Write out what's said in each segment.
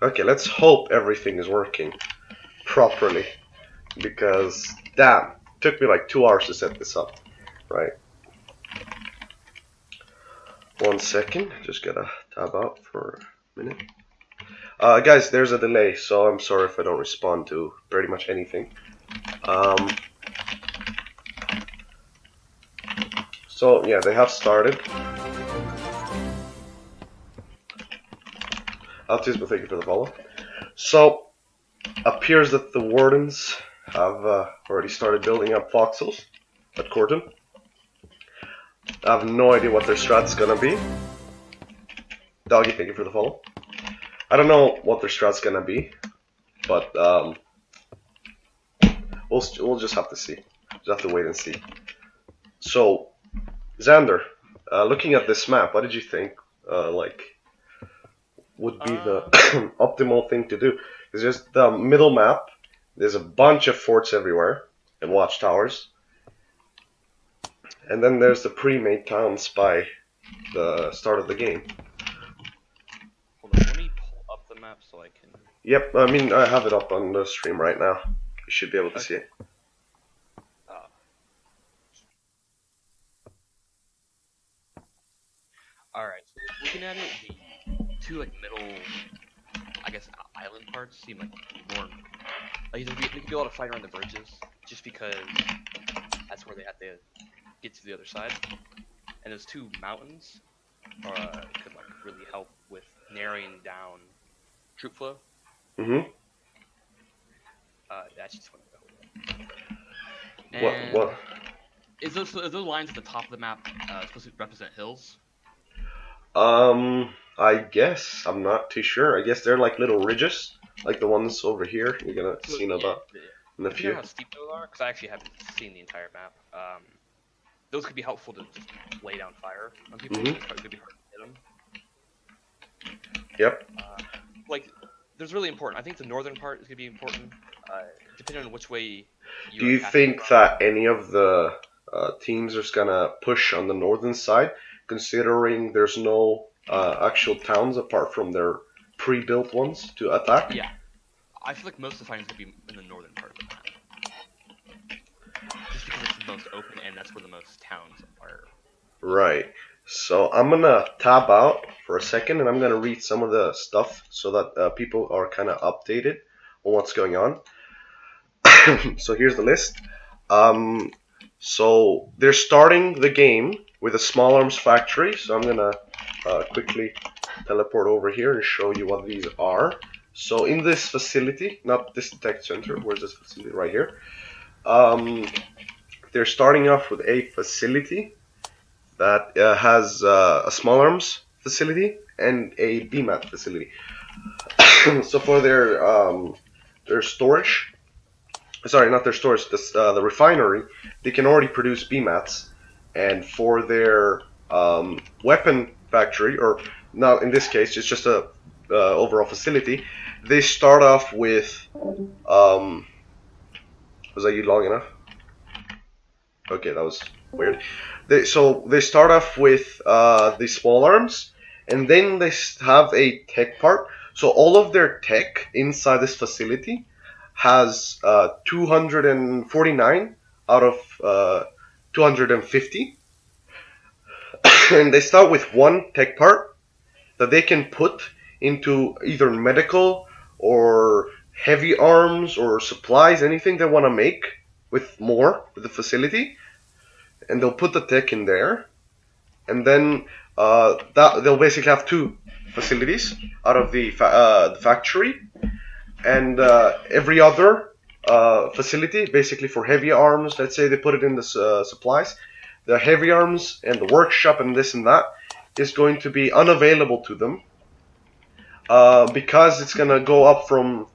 Okay, let's hope everything is working properly. Because, damn, it took me like 2 hours to set this up. Right. 1 second. Just gotta tab out for a minute. Guys, there's a delay, so I'm sorry if I don't respond to pretty much anything. So, yeah, they have started. Altisma, thank you for the follow. So, appears that the wardens have already started building up foxholes at Corton. I have no idea what their strat's gonna be. Doggy, thank you for the follow. I don't know what their strat's gonna be, but we'll just have to see. Just have to wait and see. So, Xander, looking at this map, what did you think? Would be the optimal thing to do? It's just the middle map. There's a bunch of forts everywhere and watchtowers, and then there's the pre-made towns by the start of the game. Hold on, let me pull up the map so I can. Yep, I mean I have it up on the stream right now. You should be able to see it. Alright, so looking at it, the two like middle, I guess, island parts seem like more. Like they could be able to fight around the bridges, just because that's where they have to get to the other side. And those two mountains could like really help with narrowing down troop flow. Mm-hmm. That's just what I got. What? Is those lines at the top of the map supposed to represent hills? I guess. I'm not too sure. I guess they're like little ridges, like the ones over here. You're gonna see in a few. You know how steep those are? Because I actually haven't seen the entire map. Those could be helpful to just lay down fire on people. Mm-hmm. It could be hard to hit them. Yep. Like, there's really important. I think the northern part is gonna be important, depending on which way. Do you think that any of the teams are gonna push on the northern side, considering there's no actual towns apart from their pre-built ones to attack? Yeah, I feel like most of the fighting's gonna be in the northern part of the map, just because it's the most open and that's where the most towns are. Right. So I'm gonna tab out for a second, and I'm gonna read some of the stuff so that people are kind of updated on what's going on. So here's the list. So they're starting the game with a small arms factory. So I'm gonna quickly teleport over here and show you what these are. So in this facility, not this tech center, where's this facility? Right here. They're starting off with a facility that has a small arms facility and a BMAT facility. So for their storage, sorry, not their storage, the refinery, they can already produce BMATs, and for their weapon factory, or not in this case, it's just a overall facility, they start off with was that you long enough? Okay, that was weird. They start off with the small arms, and then they have a tech part. So all of their tech inside this facility has 249 out of 250. And they start with one tech part that they can put into either medical or heavy arms or supplies, anything they want to make with the facility. And they'll put the tech in there, and then they'll basically have two facilities out of the factory, and every other facility, basically for heavy arms, let's say they put it in the supplies, the heavy arms and the workshop and this and that is going to be unavailable to them because it's going to go up from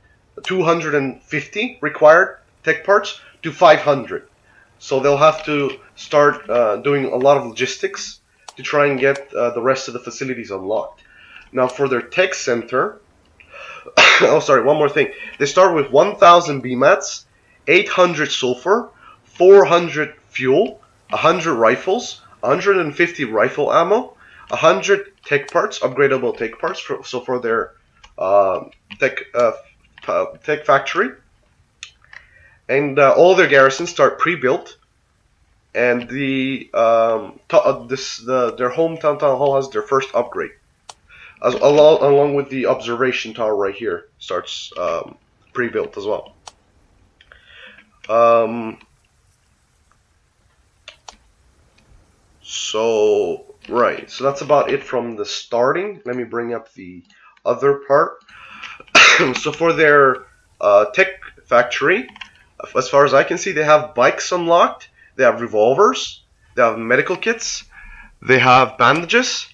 250 required tech parts to 500. So they'll have to start doing a lot of logistics to try and get the rest of the facilities unlocked. Now for their tech center, oh sorry, one more thing. They start with 1,000 BMATs, 800 sulfur, 400 fuel, 100 rifles, 150 rifle ammo, 100 tech parts, upgradable tech parts, so for their uh, tech tech factory, and all their garrisons start pre-built, and their hometown town hall has their first upgrade, along with the observation tower right here starts pre-built as well. Um, so that's about it from the starting. Let me bring up the other part. So for their tech factory, as far as I can see, they have bikes unlocked, they have revolvers, they have medical kits, they have bandages,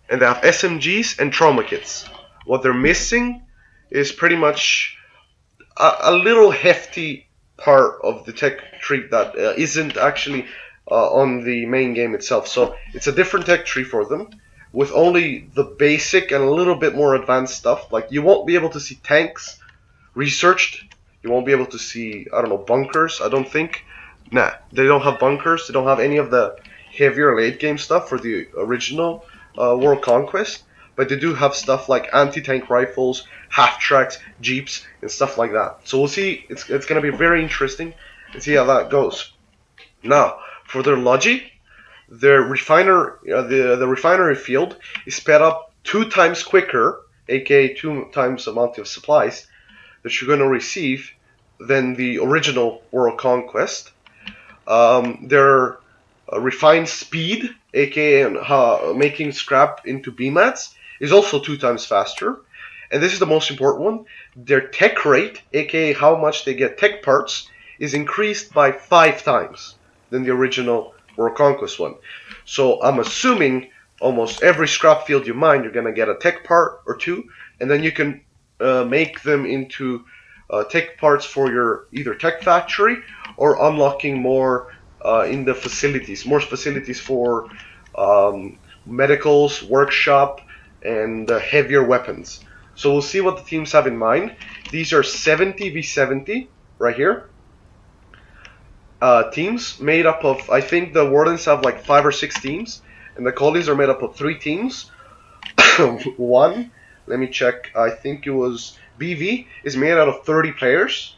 and they have SMGs and trauma kits. What they're missing is pretty much a little hefty part of the tech tree that isn't actually on the main game itself. So it's a different tech tree for them with only the basic and a little bit more advanced stuff. Like you won't be able to see tanks researched. You won't be able to see, I don't know, bunkers, I don't think. Nah, they don't have bunkers. They don't have any of the heavier late game stuff for the original World Conquest. But they do have stuff like anti-tank rifles, half-tracks, jeeps, and stuff like that. So we'll see. It's going to be very interesting to see how that goes. Now, for their logi, their the refinery field is sped up 2 times quicker, aka 2 times the amount of supplies that you're going to receive than the original World Conquest. Their refined speed, aka making scrap into BMATs, is also 2 times faster. And this is the most important one. Their tech rate, aka how much they get tech parts, is increased by 5 times than the original World Conquest one. So I'm assuming almost every scrap field you mine, you're going to get a tech part or two, and then you can make them into tech parts for your either tech factory or unlocking more in the facilities, more facilities for medicals, workshop, and heavier weapons. So we'll see what the teams have in mind. These are 70v70 right here. Teams made up of, I think the Wardens have like 5 or 6 teams, and the Collies are made up of 3 teams. One, let me check, I think it was BV, is made out of 30 players.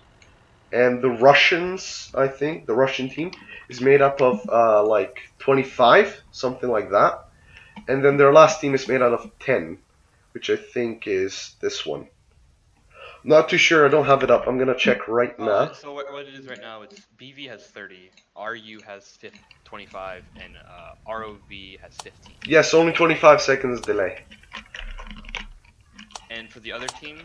And the Russians, I think, the Russian team, is made up of like 25, something like that. And then their last team is made out of 10, which I think is this one. Not too sure, I don't have it up. I'm gonna check right now. So what it is right now, it's BV has 30, RU has 25, and ROV has 15. Yes, only 25 seconds delay. And for the other team,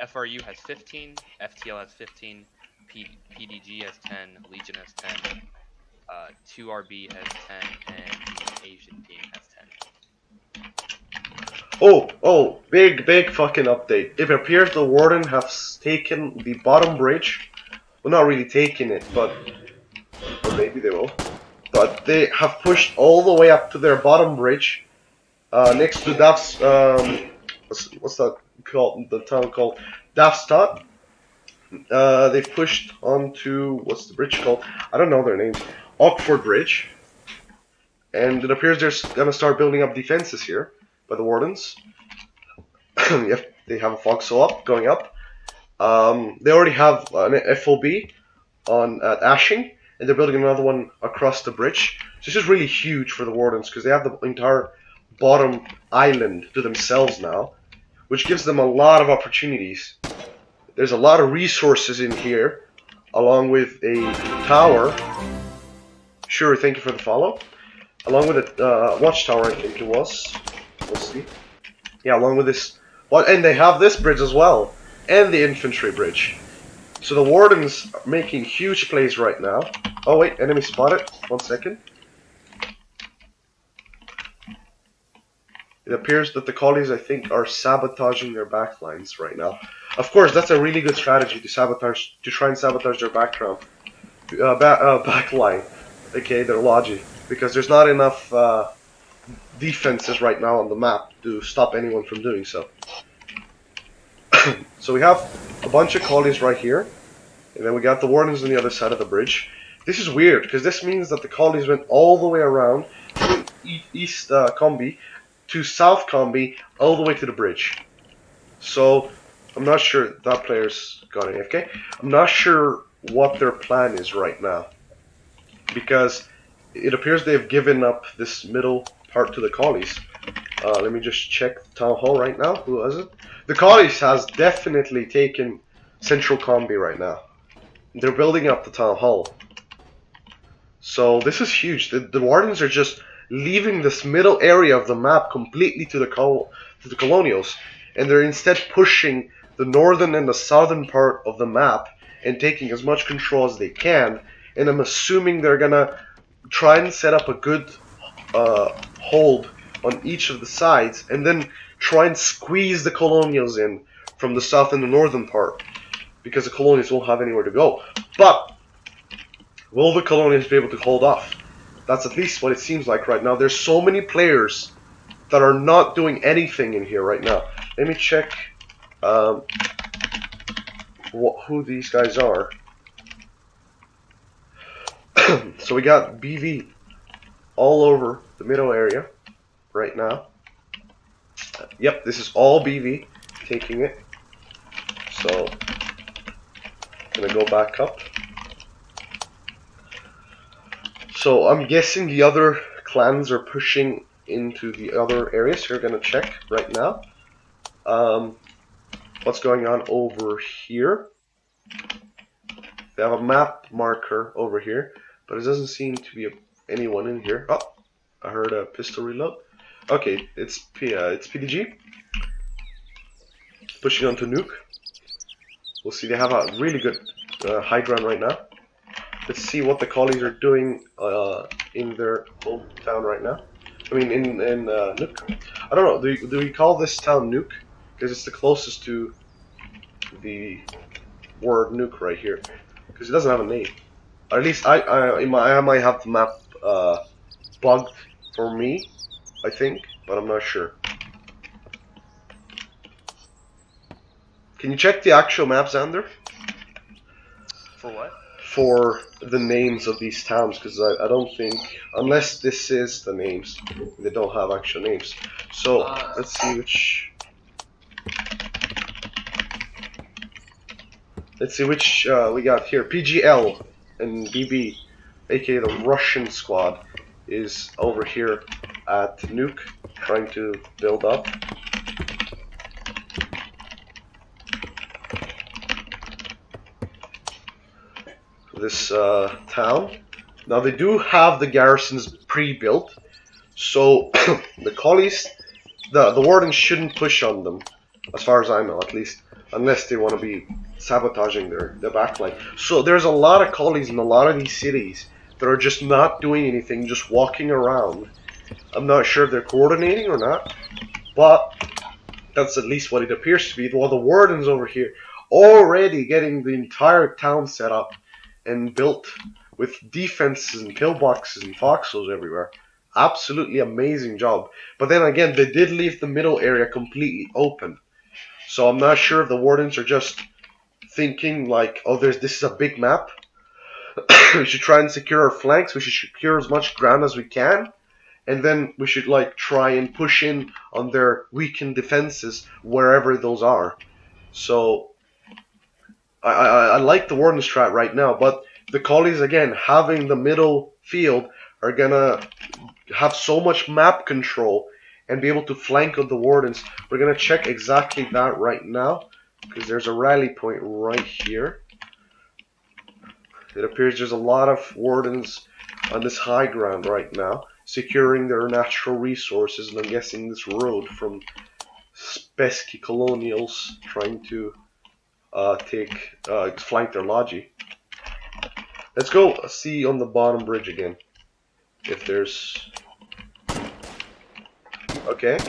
FRU has 15, FTL has 15, PDG has 10, Legion has 10, 2RB has 10, and the Asian team has 10. Oh, big fucking update. It appears the Warden has taken the bottom bridge. Well, not really taken it, but or maybe they will. But they have pushed all the way up to their bottom bridge, next to Daf's, what's that called? The town called Dafstadt. They've pushed onto, what's the bridge called? I don't know their names. Oxford Bridge. And it appears they're gonna start building up defenses here by the Wardens. Yep, they have a Foxhole up, going up. They already have an FOB at Ashing, and they're building another one across the bridge. So this is really huge for the Wardens because they have the entire bottom island to themselves now, which gives them a lot of opportunities. There's a lot of resources in here, along with a tower. Sure, thank you for the follow. Along with a watchtower, I think it was. We'll see. Yeah, along with this. Well, and they have this bridge as well, and the infantry bridge. So the Wardens are making huge plays right now. Oh wait, enemy spotted. 1 second. It appears that the Collies, I think, are sabotaging their backlines right now. Of course, that's a really good strategy to try and sabotage their backline, aka their logi, because there's not enough defenses right now on the map to stop anyone from doing so. So we have a bunch of Collies right here, and then we got the Wardens on the other side of the bridge. This is weird, because this means that the Collies went all the way around to East Combi, to South Combi, all the way to the bridge. So I'm not sure that player's got an AFK. I'm not sure what their plan is right now because it appears they've given up this middle part to the collies. Let me just check the town hall right now. Who has it? The collies has definitely taken central combi right now. They're building up the town hall. So this is huge. The wardens are just leaving this middle area of the map completely to the colonials, and they're instead pushing the northern and the southern part of the map and taking as much control as they can. And I'm assuming they're gonna try and set up a good hold on each of the sides, and then try and squeeze the colonials in from the south and the northern part, because the colonials won't have anywhere to go. But will the colonials be able to hold off? That's at least what it seems like right now. There's so many players that are not doing anything in here right now. Let me check who these guys are. So we got BV all over the middle area right now. Yep, this is all BV taking it. So I'm gonna go back up. So I'm guessing the other clans are pushing into the other areas. We're gonna check right now. What's going on over here? They have a map marker over here, but it doesn't seem to be anyone in here. Oh, I heard a pistol reload. Okay, it's PDG pushing onto nuke. We'll see. They have a really good high ground right now. Let's see what the collies are doing in their hometown right now. I mean, in Nuke. I don't know. Do we call this town Nuke? Because it's the closest to the word Nuke right here. Because it doesn't have a name. Or at least I might have the map bugged for me, I think, but I'm not sure. Can you check the actual map, Xander? For what? For the names of these towns, because I don't think, unless this is the names, they don't have actual names. So let's see which. Let's see which we got here. PGL and BB, aka the Russian squad, is over here at Nuke, trying to build up. This town. Now they do have the garrisons pre-built, so the collies, the wardens shouldn't push on them, as far as I know, at least, unless they want to be sabotaging their backline. So there's a lot of collies in a lot of these cities that are just not doing anything, just walking around. I'm not sure if they're coordinating or not, but that's at least what it appears to be. While the wardens over here already getting the entire town set up and built with defenses and pillboxes and foxholes everywhere. Absolutely amazing job. But then again, they did leave the middle area completely open. So I'm not sure if the wardens are just thinking like, oh, this is a big map. We should try and secure our flanks. We should secure as much ground as we can. And then we should like try and push in on their weakened defenses wherever those are. So I like the warden strat right now, but the collies again having the middle field are gonna have so much map control and be able to flank on the wardens. We're gonna check exactly that right now because there's a rally point right here. It appears there's a lot of wardens on this high ground right now, securing their natural resources, and I'm guessing this road from pesky colonials trying to flank their logi. Let's go see on the bottom bridge again if there's. Okay,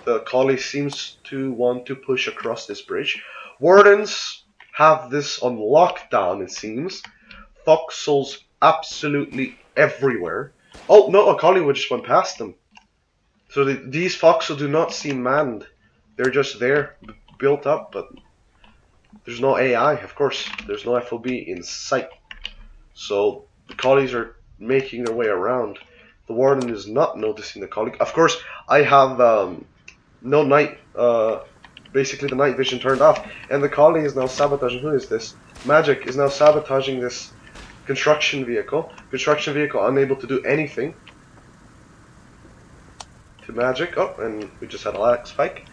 the collie seems to want to push across this bridge. Wardens have this on lockdown, it seems. Foxholes absolutely everywhere. Oh no, a collie just went past them. So these foxholes do not seem manned. They're just there, built up, but there's no AI, of course. There's no FOB in sight. So the collies are making their way around. The warden is not noticing the collie. Of course, I have no night basically the night vision turned off, and the collie is now sabotaging. Who is this? Magic is now sabotaging this construction vehicle. Construction vehicle unable to do anything to Magic. Oh, and we just had a lag spike.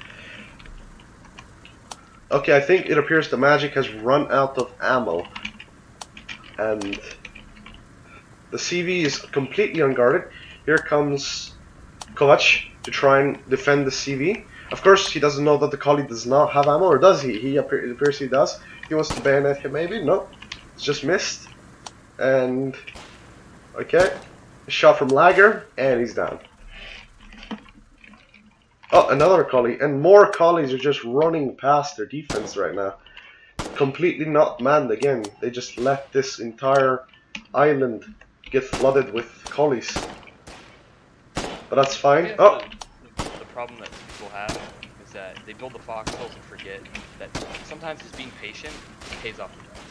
Okay, I think it appears the Magic has run out of ammo, and the CV is completely unguarded. Here comes Kovac to try and defend the CV. Of course, he doesn't know that the collie does not have ammo, or does he? It appears he does. He wants to bayonet him, maybe? No, it's just missed. And okay, shot from Lager, and he's down. Oh, another collie, and more collies are just running past their defense right now. Completely not manned again. They just let this entire island get flooded with collies. But that's fine. Oh! The problem that people have is that they build the foxholes and forget that sometimes just being patient pays off the best.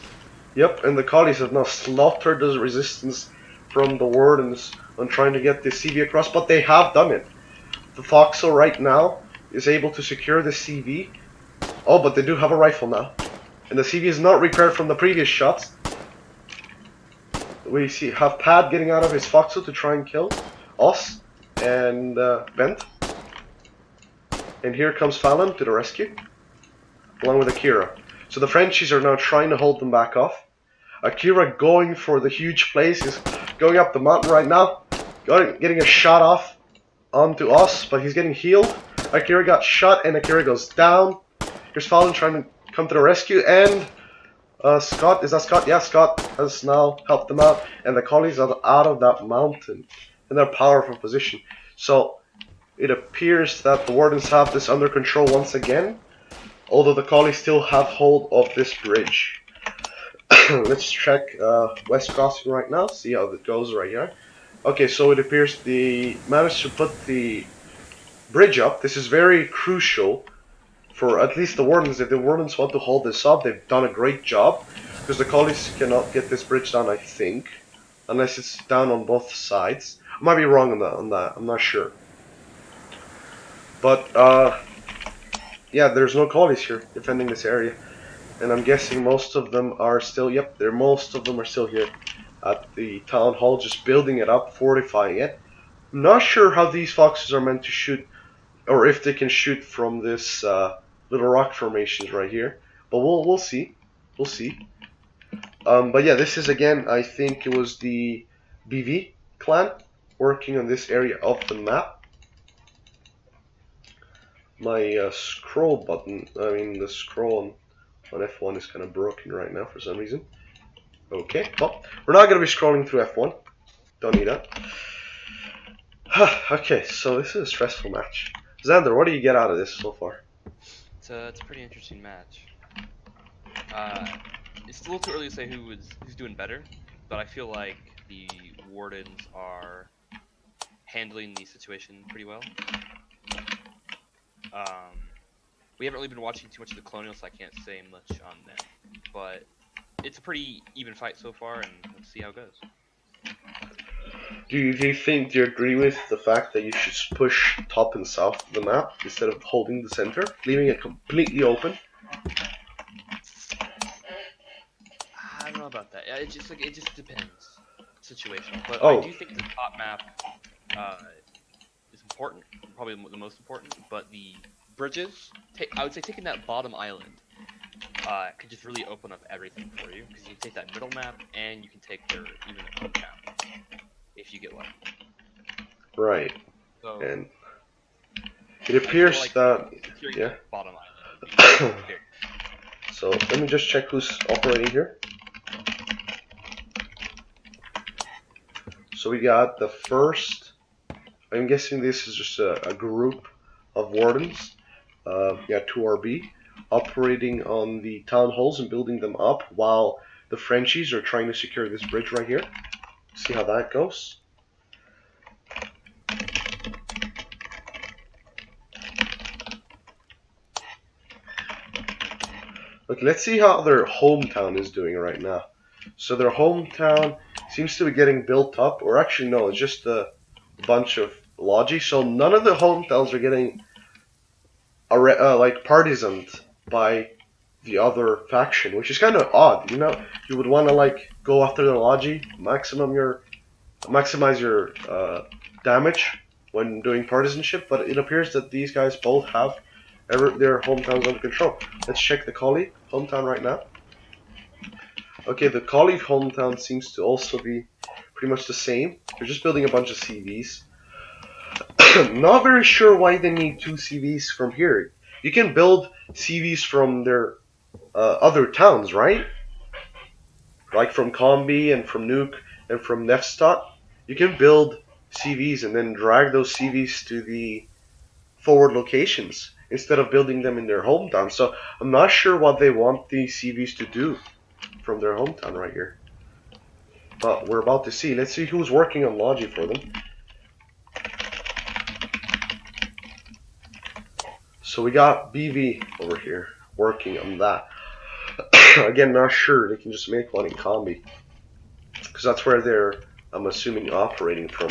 Yep, and the collies have now slaughtered the resistance from the wardens on trying to get this CV across, but they have done it. The Foxhole right now is able to secure the CV. Oh, but they do have a rifle now. And the CV is not repaired from the previous shots. We have Pad getting out of his Foxhole to try and kill us and Bent. And here comes Fallon to the rescue, along with Akira. So the Frenchies are now trying to hold them back off. Akira going for the huge plays. He's going up the mountain right now, getting a shot off onto us, but he's getting healed. Akira got shot and Akira goes down. Here's Fallon trying to come to the rescue, and Scott, is that Scott? Yeah, Scott has now helped them out, and the collies are out of that mountain in their powerful position. So it appears that the wardens have this under control once again, although the collies still have hold of this bridge. Let's check West Crossing right now, see how it goes right here. Okay, so it appears they managed to put the bridge up. This is very crucial for at least the wardens. If the wardens want to hold this up, they've done a great job, because the collies cannot get this bridge down, I think, unless it's down on both sides. I might be wrong on that. I'm not sure. But yeah, there's no collies here defending this area, and I'm guessing most of them are still. Yep, most of them are still here at the town hall, just building it up, fortifying it. I'm not sure how these foxes are meant to shoot, or if they can shoot from this little rock formations right here. But we'll see. We'll see. But yeah, this is again, I think it was the BV clan working on this area of the map. My scroll button, the scroll on F1 is kind of broken right now for some reason. Okay, well, we're not going to be scrolling through F1. Don't need that. Okay, so this is a stressful match. Xander, what do you get out of this so far? It's a pretty interesting match. It's a little too early to say who's doing better, but I feel like the wardens are handling the situation pretty well. We haven't really been watching too much of the Colonials, so I can't say much on them. But it's a pretty even fight so far, and let's see how it goes. Do you think you agree with the fact that you should push top and south of the map instead of holding the center, leaving it completely open? I don't know about that. It just depends, situational. But Oh. I do think the top map is important, probably the most important. But the bridges, I would say taking that bottom island could just really open up everything for you, because you can take that middle map and you can take even the top map if you get lucky. Right. So, and it appears like that yeah. Bottom island. So let me just check who's operating here. So we got the first. I'm guessing this is just a group of wardens. Yeah, 2RB operating on the town halls and building them up, while the Frenchies are trying to secure this bridge right here. See how that goes. Look, let's see how their hometown is doing right now. So their hometown seems to be getting built up, or actually no, it's just a bunch of logi. So none of the hometowns are getting like partisaned by the other faction, which is kind of odd. You know, you would want to like go after the Logi, maximize your damage when doing partisanship, but it appears that these guys both have their hometowns under control. Let's check the colleague hometown right now. Okay, the colleague hometown seems to also be pretty much the same. They're just building a bunch of CVs. Not very sure why they need 2 CVs from here. You can build CVs from their other towns, right? Like from Combi and from Nuke and from Nefstot. You can build CVs and then drag those CVs to the forward locations instead of building them in their hometown. So I'm not sure what they want the CVs to do from their hometown right here. But we're about to see. Let's see who's working on Logi for them. So we got BV over here working on that. Again, not sure. They can just make one in Combi. Because that's where they're, I'm assuming, operating from.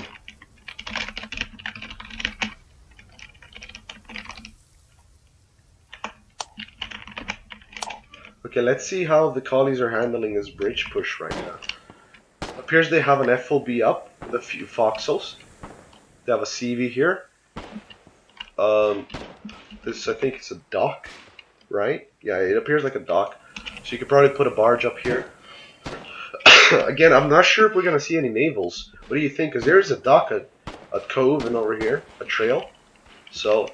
Okay, let's see how the collies are handling this bridge push right now. Appears they have an FOB up with a few foxholes. They have a CV here. This, I think it's a dock, right? Yeah, it appears like a dock. So you could probably put a barge up here. Again, I'm not sure if we're going to see any navals. What do you think? Because there's a dock, a cove, and over here, a trail. So,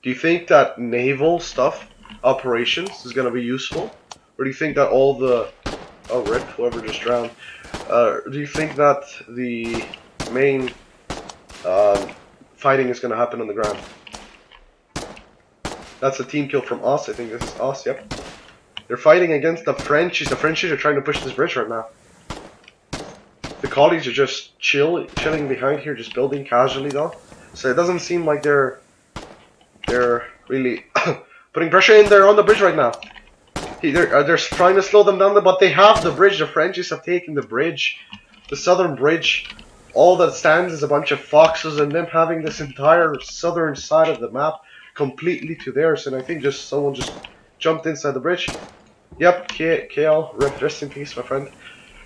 do you think that naval stuff, operations, is going to be useful? Or do you think that all the... Oh, rip, whoever just drowned. Do you think that the main fighting is going to happen on the ground? That's a team kill from us. I think this is us, yep. They're fighting against the Frenchies. The Frenchies are trying to push this bridge right now. The collies are just chilling behind here, just building casually though. So it doesn't seem like they're really putting pressure in there on the bridge right now. They're trying to slow them down, but they have the bridge. The Frenchies have taken the bridge, the southern bridge. All that stands is a bunch of foxes, and them having this entire southern side of the map completely to theirs. And I think just someone just jumped inside the bridge. Yep, KL, rest in peace, my friend.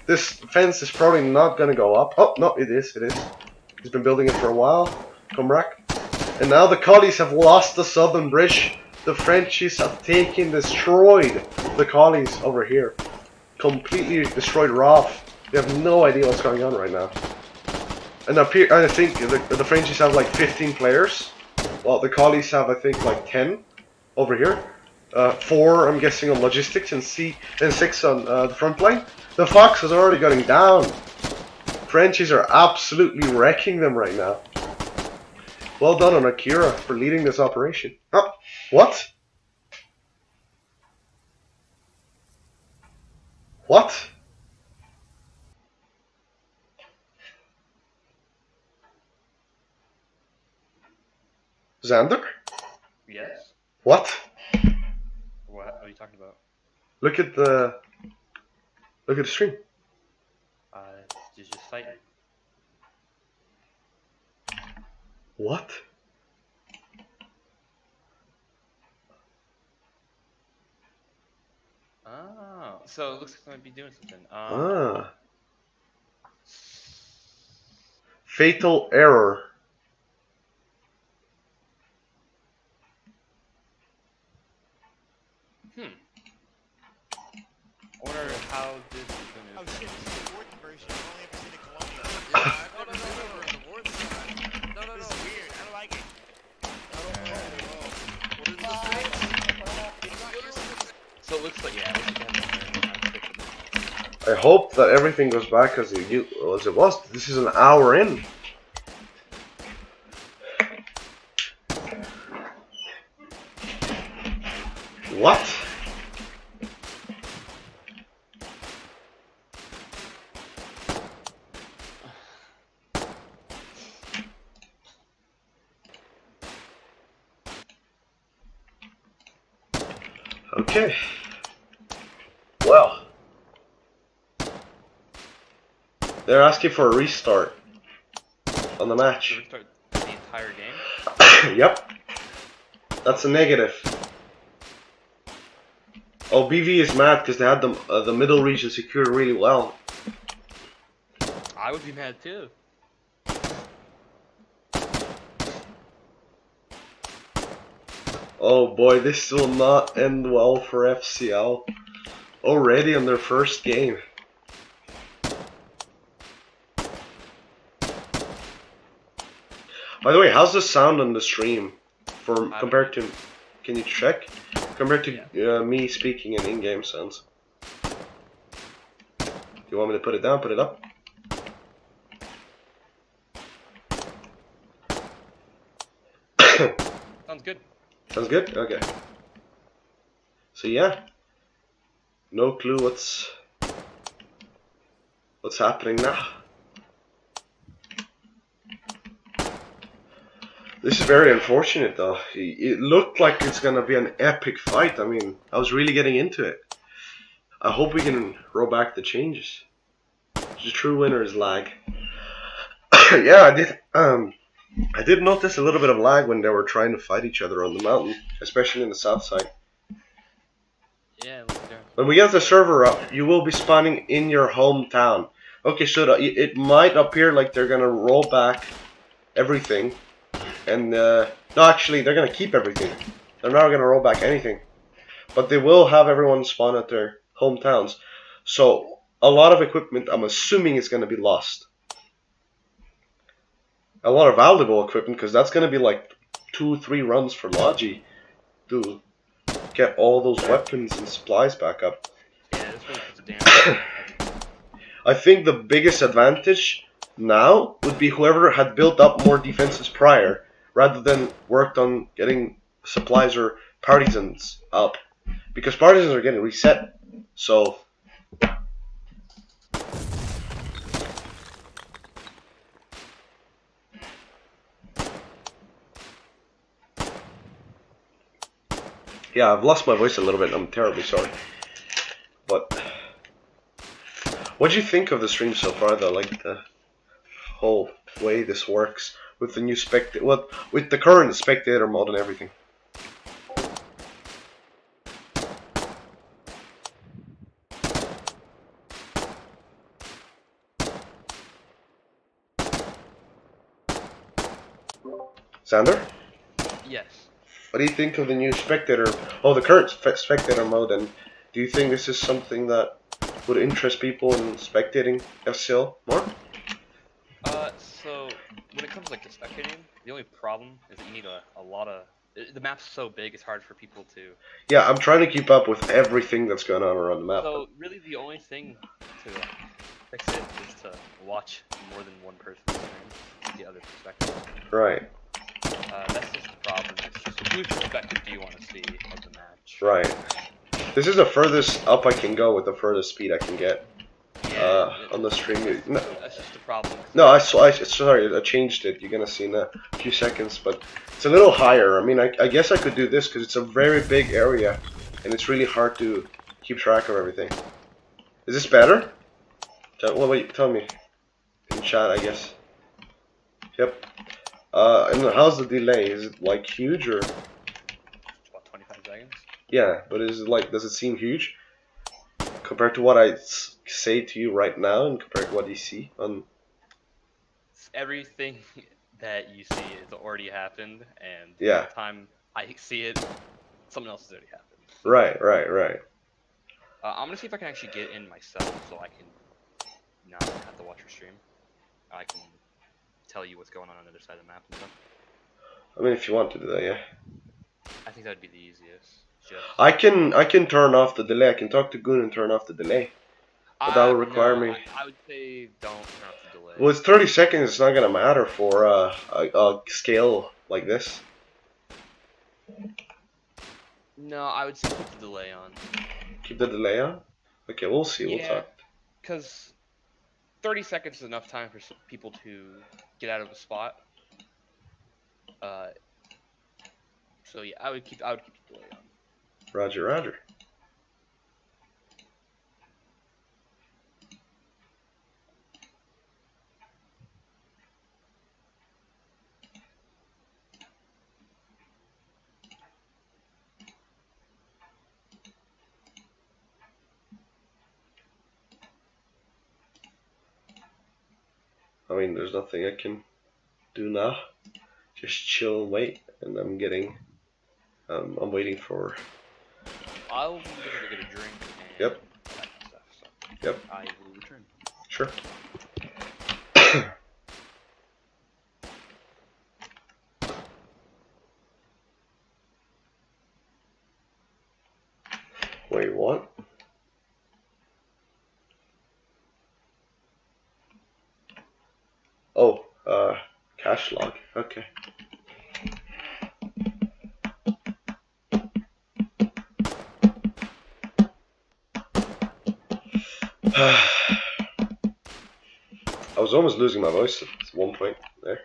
This fence is probably not gonna go up. Oh, no, it is. He's been building it for a while. Come back. And now the collies have lost the southern bridge. The Frenchies have destroyed the collies over here. Completely destroyed Roth. They have no idea what's going on right now. And I think the Frenchies have like 15 players. Well, the collies have, I think, like 10 over here. 4, I'm guessing, on logistics, and 6 on the front line. The Fox is already going down. Frenchies are absolutely wrecking them right now. Well done on Akira for leading this operation. Oh, what? What? Xander? Yes. What? What are you talking about? Look at the stream. Just fighting. What? Oh, so it looks like I might be doing something. Fatal error. I wonder how this is gonna. Oh shit, this is the Warden version. I've only ever seen the Colonial. Yeah, I've never seen over on the Warden side. No. This is weird. I don't like it. So it looks like, yeah, I hope that everything goes back as it was. This is an hour in. What? Okay. Well. They're asking for a restart on the match. restart the entire game. Yep. That's a negative. Oh, BV is mad because they had the middle region secured really well. I would be mad too. Oh boy, this will not end well for FCL. Already on their first game. By the way, how's the sound on the stream for compared to? Can you check? Compared to me speaking in in-game sounds. Do you want me to put it down? Put it up? Sounds good. Sounds good? Okay. So yeah. No clue what's happening now. This is very unfortunate though. It looked like it's gonna be an epic fight. I mean, I was really getting into it. I hope we can roll back the changes. The true winner is lag. Yeah, I did notice a little bit of lag when they were trying to fight each other on the mountain, especially in the south side. Yeah. When we get the server up, you will be spawning in your hometown. Okay, so it might appear like they're gonna roll back everything, and no, actually they're gonna keep everything. They're not gonna roll back anything, but they will have everyone spawn at their hometowns. So a lot of equipment, I'm assuming, is gonna be lost. A lot of valuable equipment, because that's gonna be like 2-3 runs for Logi to get all those weapons and supplies back up. Yeah, this really puts a damn. I think the biggest advantage now would be whoever had built up more defenses prior, rather than worked on getting supplies or partisans up, because partisans are getting reset. So yeah, I've lost my voice a little bit. I'm terribly sorry. But what do you think of the stream so far, though? Like the whole way this works with the new with the current spectator mode and everything. Sander? Yes. What do you think of the new spectator? Oh, the current spectator mode, and do you think this is something that would interest people in spectating FCL more? So when it comes to, like, the spectating, the only problem is that you need a lot of. The map's so big, it's hard for people to. Yeah, I'm trying to keep up with everything that's going on around the map. So really, the only thing to fix it is to watch more than one person's stream, the other perspective. Right. That's just the problem. It's just whose perspective do you want to see of the match? Right. This is the furthest up I can go with the furthest speed I can get. On the stream. No, that's just the problem. no, sorry, I changed it. You're gonna see in a few seconds, but it's a little higher. I mean, I guess I could do this because it's a very big area, and it's really hard to keep track of everything. Is this better? Well, wait, tell me in chat, I guess. Yep. And how's the delay? Is it like huge or? About 25 seconds. Yeah, but is it like? Does it seem huge compared to what I say to you right now, and compared to what you see on? Everything that you see has already happened, and Yeah. by the time I see it, something else has already happened. Right. I'm gonna see if I can actually get in myself, so I can not have to watch your stream. I can tell you what's going on the other side of the map and stuff. I mean, if you want to do that, yeah. I think that would be the easiest. Just... I can turn off the delay. I can talk to Goon and turn off the delay. But that would require me. I would say don't turn off the delay. Well, it's 30 seconds. It's not gonna matter for a scale like this. No, I would say keep the delay on. Keep the delay on? Okay, we'll see. We'll talk. Because 30 seconds is enough time for people to get out of a spot. So yeah, I would keep the delay on. Roger. mean, there's nothing I can do now. Just chill and wait, and I'm waiting for. I'll be gonna go get a drink and Yep. all that kind of stuff. So Yep. I will return. Sure. Wait, what? Oh, cache log. Okay. I was almost losing my voice at one point there.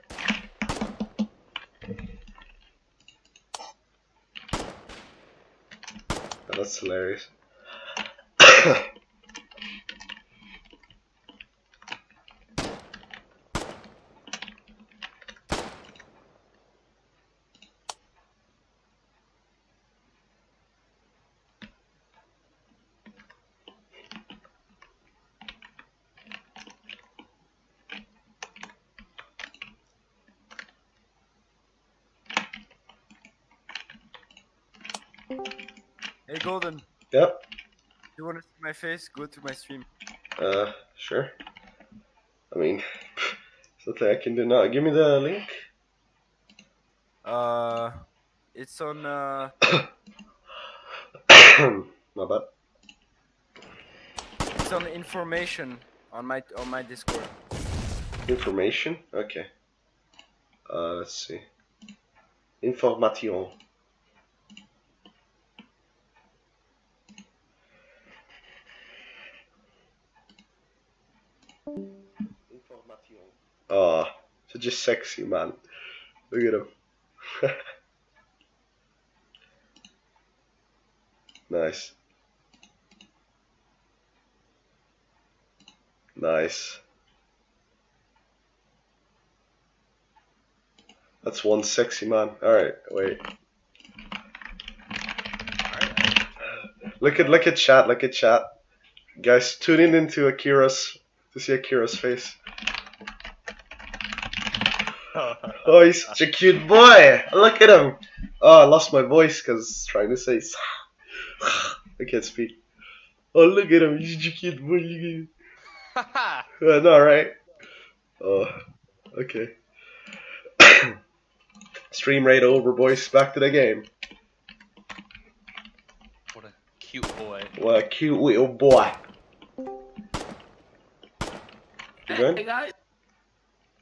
Oh, that's hilarious. Hey Golden, Yep. you wanna see my face? Go to my stream. Sure. I mean, something I can do now. Give me the link. It's on My bad. it's on information on my Discord. Information? Okay. Let's see. Information. Information. Oh, such a sexy man. Look at him. Nice. Nice. That's one sexy man. Alright, wait. Look at chat, look at chat. Guys, tune in into Akira's to see Akira's face. Oh, he's such a cute boy. Look at him. Oh, I lost my voice because trying to say. I can't speak. Oh, look at him. He's such a cute boy. Look at him. No, right? Oh, okay. Stream rate over, boys. Back to the game. What a cute boy. What a cute little boy. You good? Hey guys.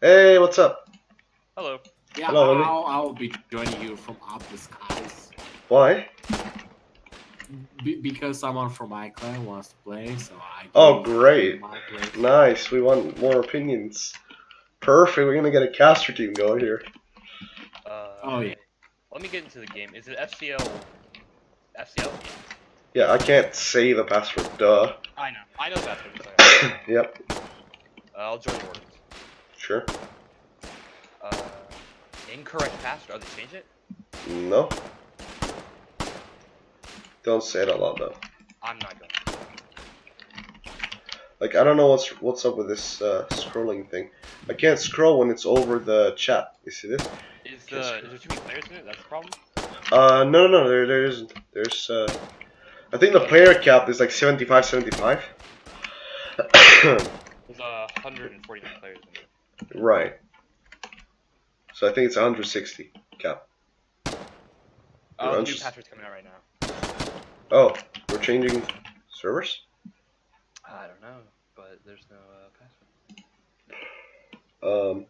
Hey, what's up? Hello. Yeah, Hello, Oli. I'll be joining you from up the skies. Why? Because someone from my clan wants to play, so I. Oh, gave great. my place. Nice. We want more opinions. Perfect. We're gonna get a caster team going here. Oh, yeah. Let me get into the game. Is it FCL? FCL? Yeah, I can't say the password. Duh. I know. I know that's what it's like. Yep. I'll join the Wardens. Sure. Incorrect password. Oh, they changed it? No. Don't say it out loud though. I'm not going. Like, I don't know what's up with this scrolling thing. I can't scroll when it's over the chat. You see this? Is there too many players in it? That's the problem? No, there isn't. There's I think the player cap is like 75, 75. There's 149 players in it. Right. So I think it's 160 cap. Oh, the new password's coming out right now. Oh, we're changing servers? I don't know, but there's no password.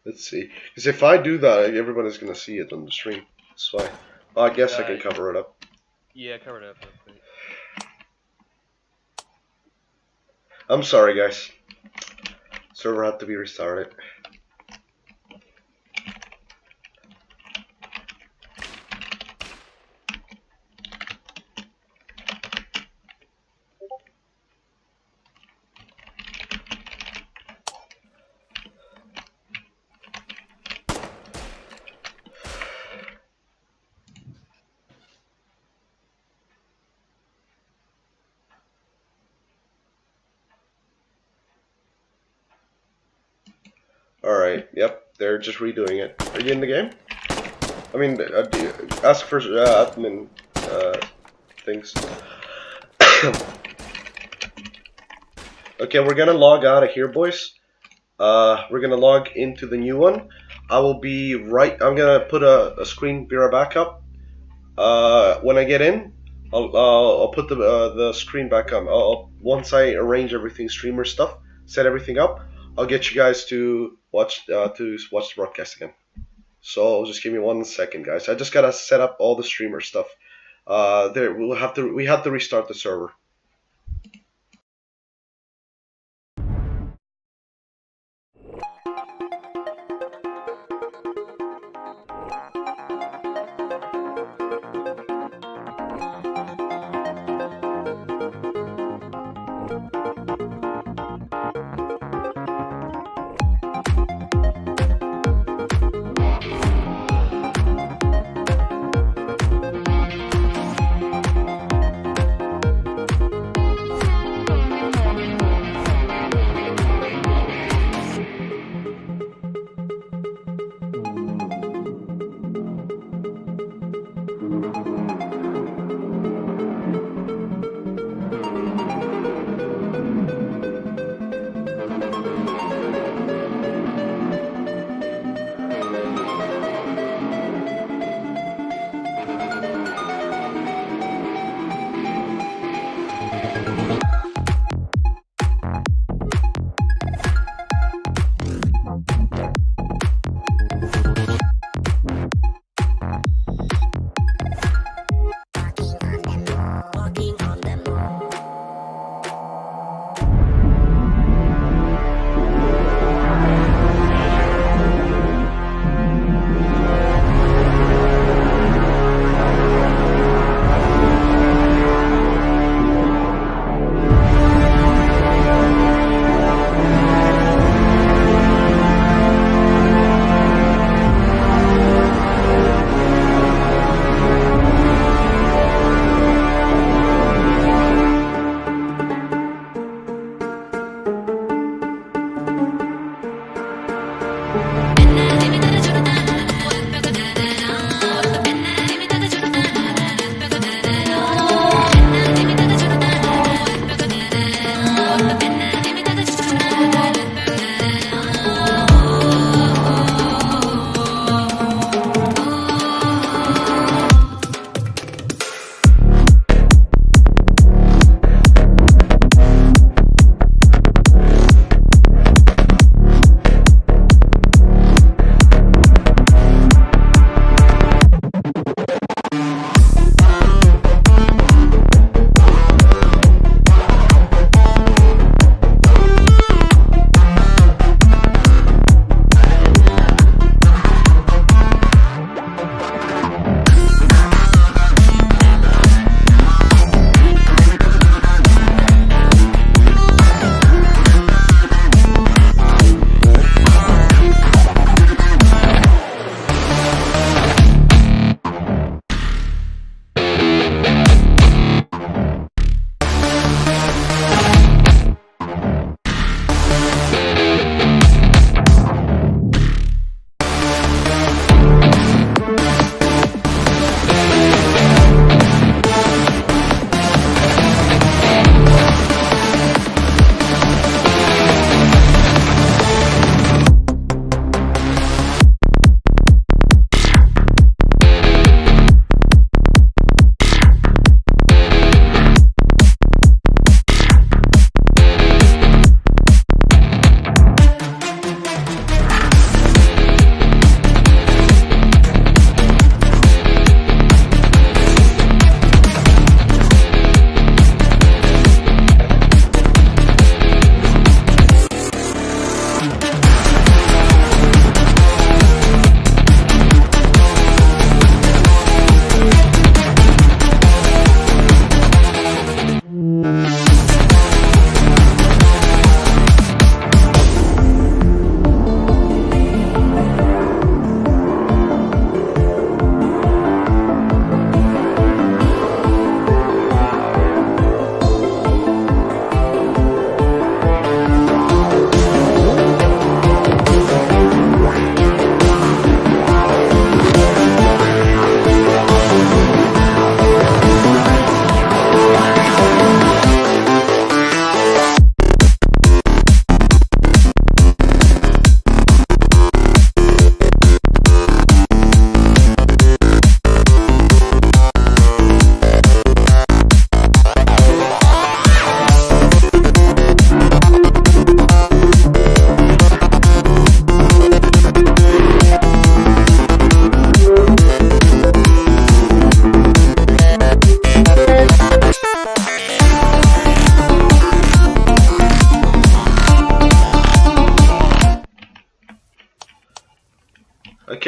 Let's see. Because if I do that, everybody's gonna see it on the stream. That's why. Oh, I guess I can cover it up. Yeah, cover it up real quick. I'm sorry, guys. Server had to be restarted. Alright, yep, they're just redoing it. Are you in the game? I mean, ask for admin things. Okay, we're gonna log out of here, boys. We're gonna log into the new one. I will be right. I'm gonna put a screen mirror back up. When I get in, I'll put the screen back up. Once I arrange everything, streamer stuff, set everything up, I'll get you guys to watch the broadcast again. So just give me 1 second, guys. I just gotta set up all the streamer stuff. We have to restart the server.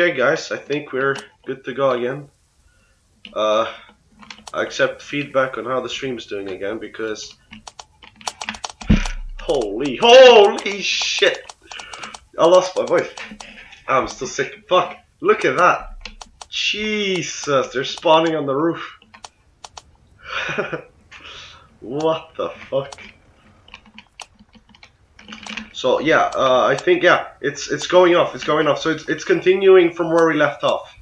Okay, guys, I think we're good to go again. I accept feedback on how the stream's doing again because holy shit! I lost my voice. I'm still sick. Fuck! Look at that! Jesus, they're spawning on the roof. What the fuck? So yeah, I think yeah, it's going off. It's going off. So it's continuing from where we left off.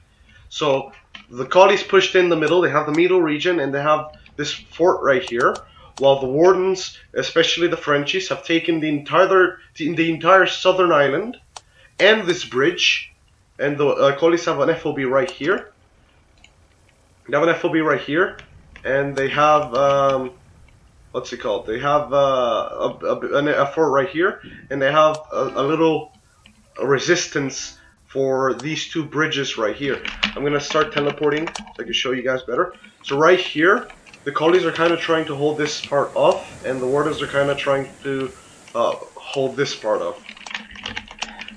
So the collies pushed in the middle. They have the middle region, and they have this fort right here. While the wardens, especially the Frenchies, have taken the entire southern island and this bridge. And the collies have an FOB right here. They have an FOB right here, and they have what's it called? They have a fort right here, and they have a little resistance for these two bridges right here. I'm gonna start teleporting so I can show you guys better. So right here, the collies are kind of trying to hold this part off, and the wardens are kind of trying to hold this part off.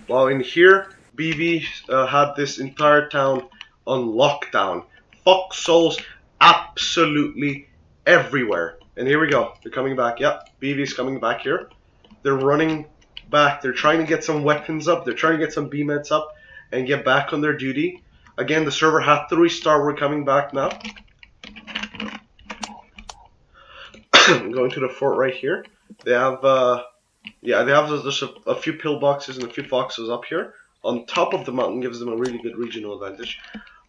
While in here, BV had this entire town on lockdown. Foxholes absolutely everywhere. And here we go. They're coming back. Yep, BV's coming back here. They're running back. They're trying to get some weapons up. They're trying to get some B-meds up and get back on their duty. Again, the server had to restart. We're coming back now. I'm going to the fort right here. They have, yeah, they have just a few pillboxes and a few foxes up here. On top of the mountain gives them a really good regional advantage.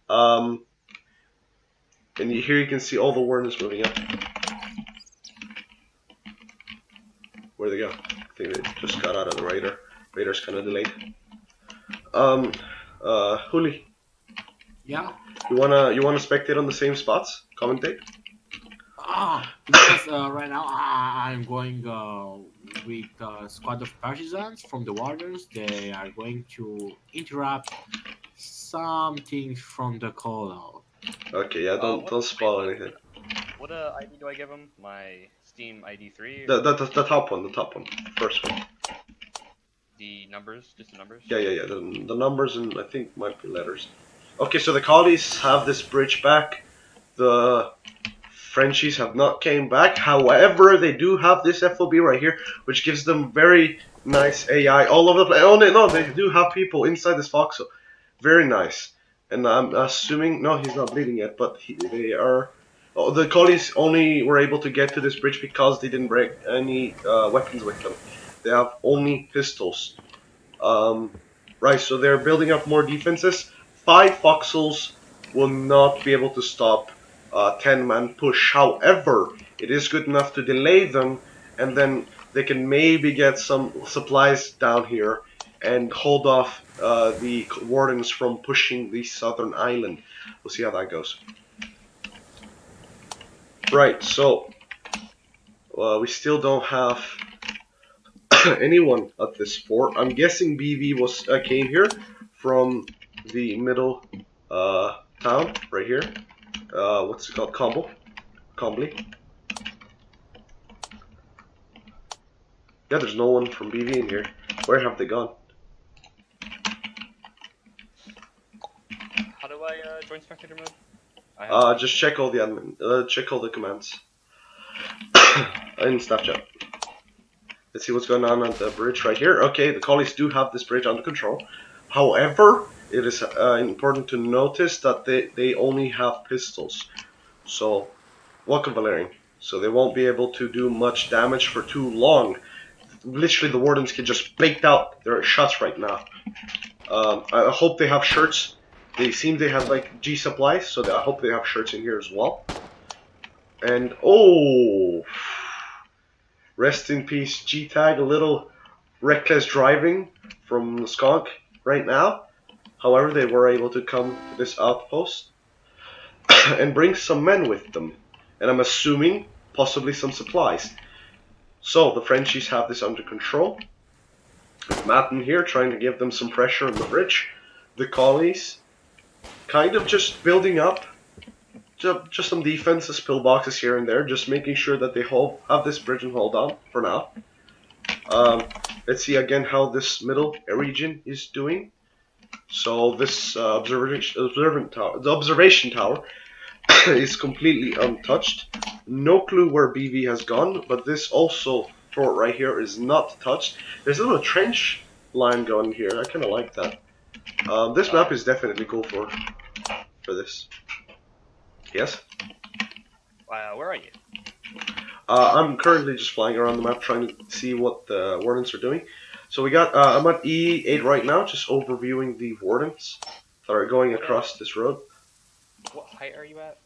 And here you can see all the wardens moving up. Where'd they go? I think they just got out of the radar. Radar's kind of delayed. Huli, Yeah. you wanna spectate on the same spots? Commentate? Because right now I'm going with a squad of partisans from the warders. They are going to interrupt something from the call. Okay, yeah, don't spoil anything. What ID do I give him? My Steam ID 3? The top one, first one. The numbers? Just the numbers? Yeah. The numbers and I think might be letters. Okay, so the collies have this bridge back. The Frenchies have not came back. However, they do have this FOB right here, which gives them very nice AI all over the place. Oh no, they do have people inside this foxhole. Very nice. And I'm assuming no, he's not bleeding yet, but they are. Oh, the collies only were able to get to this bridge because they didn't bring any weapons with them. They have only pistols. Right, so they're building up more defenses. 5 foxholes will not be able to stop 10-man push. However, it is good enough to delay them, and then they can maybe get some supplies down here and hold off the wardens from pushing the southern island. We'll see how that goes. Right, so we still don't have anyone at this fort. I'm guessing BV was came here from the middle town right here. What's it called? Combly. Yeah, there's no one from BV in here. Where have they gone? How do I join spectator mode? Just check all the check all the commands in Snapchat. Let's see what's going on the bridge right here. Okay, the collies do have this bridge under control. However, it is important to notice that they only have pistols. So, welcome Valerian. So they won't be able to do much damage for too long. Literally, the wardens can just blink out their shots right now. I hope they have shirts. They seem they have like G supplies, so I hope they have shirts in here as well. And oh, rest in peace, G tag. A little reckless driving from the skunk right now. However, they were able to come to this outpost and bring some men with them, and I'm assuming possibly some supplies. So the Frenchies have this under control. Matt in here trying to give them some pressure on the bridge. The collies kind of just building up just some defenses, pillboxes here and there, just making sure that they have this bridge and hold on for now. Let's see again how this middle region is doing. So this the observation tower is completely untouched. No clue where BV has gone, but this also fort right here is not touched. There's a little trench line going here. I kind of like that. This map is definitely cool for this. Yes. Where are you? I'm currently just flying around the map trying to see what the wardens are doing. So we got, I'm at E8 right now, just overviewing the wardens that are going across this road. What height are you at?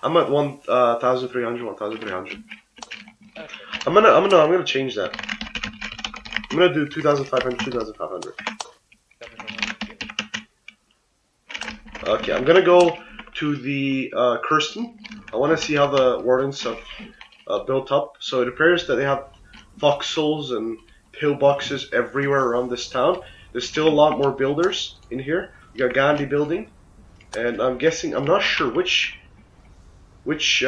I'm at 1,300, 1,300. Okay. I'm gonna change that. I'm gonna do 2,500, 2,500. Okay, I'm gonna go to the Kirsten. I want to see how the wardens have built up. So it appears that they have foxholes and pillboxes everywhere around this town. There's still a lot more builders in here. We got Gandhi building, and I'm guessing, I'm not sure which it's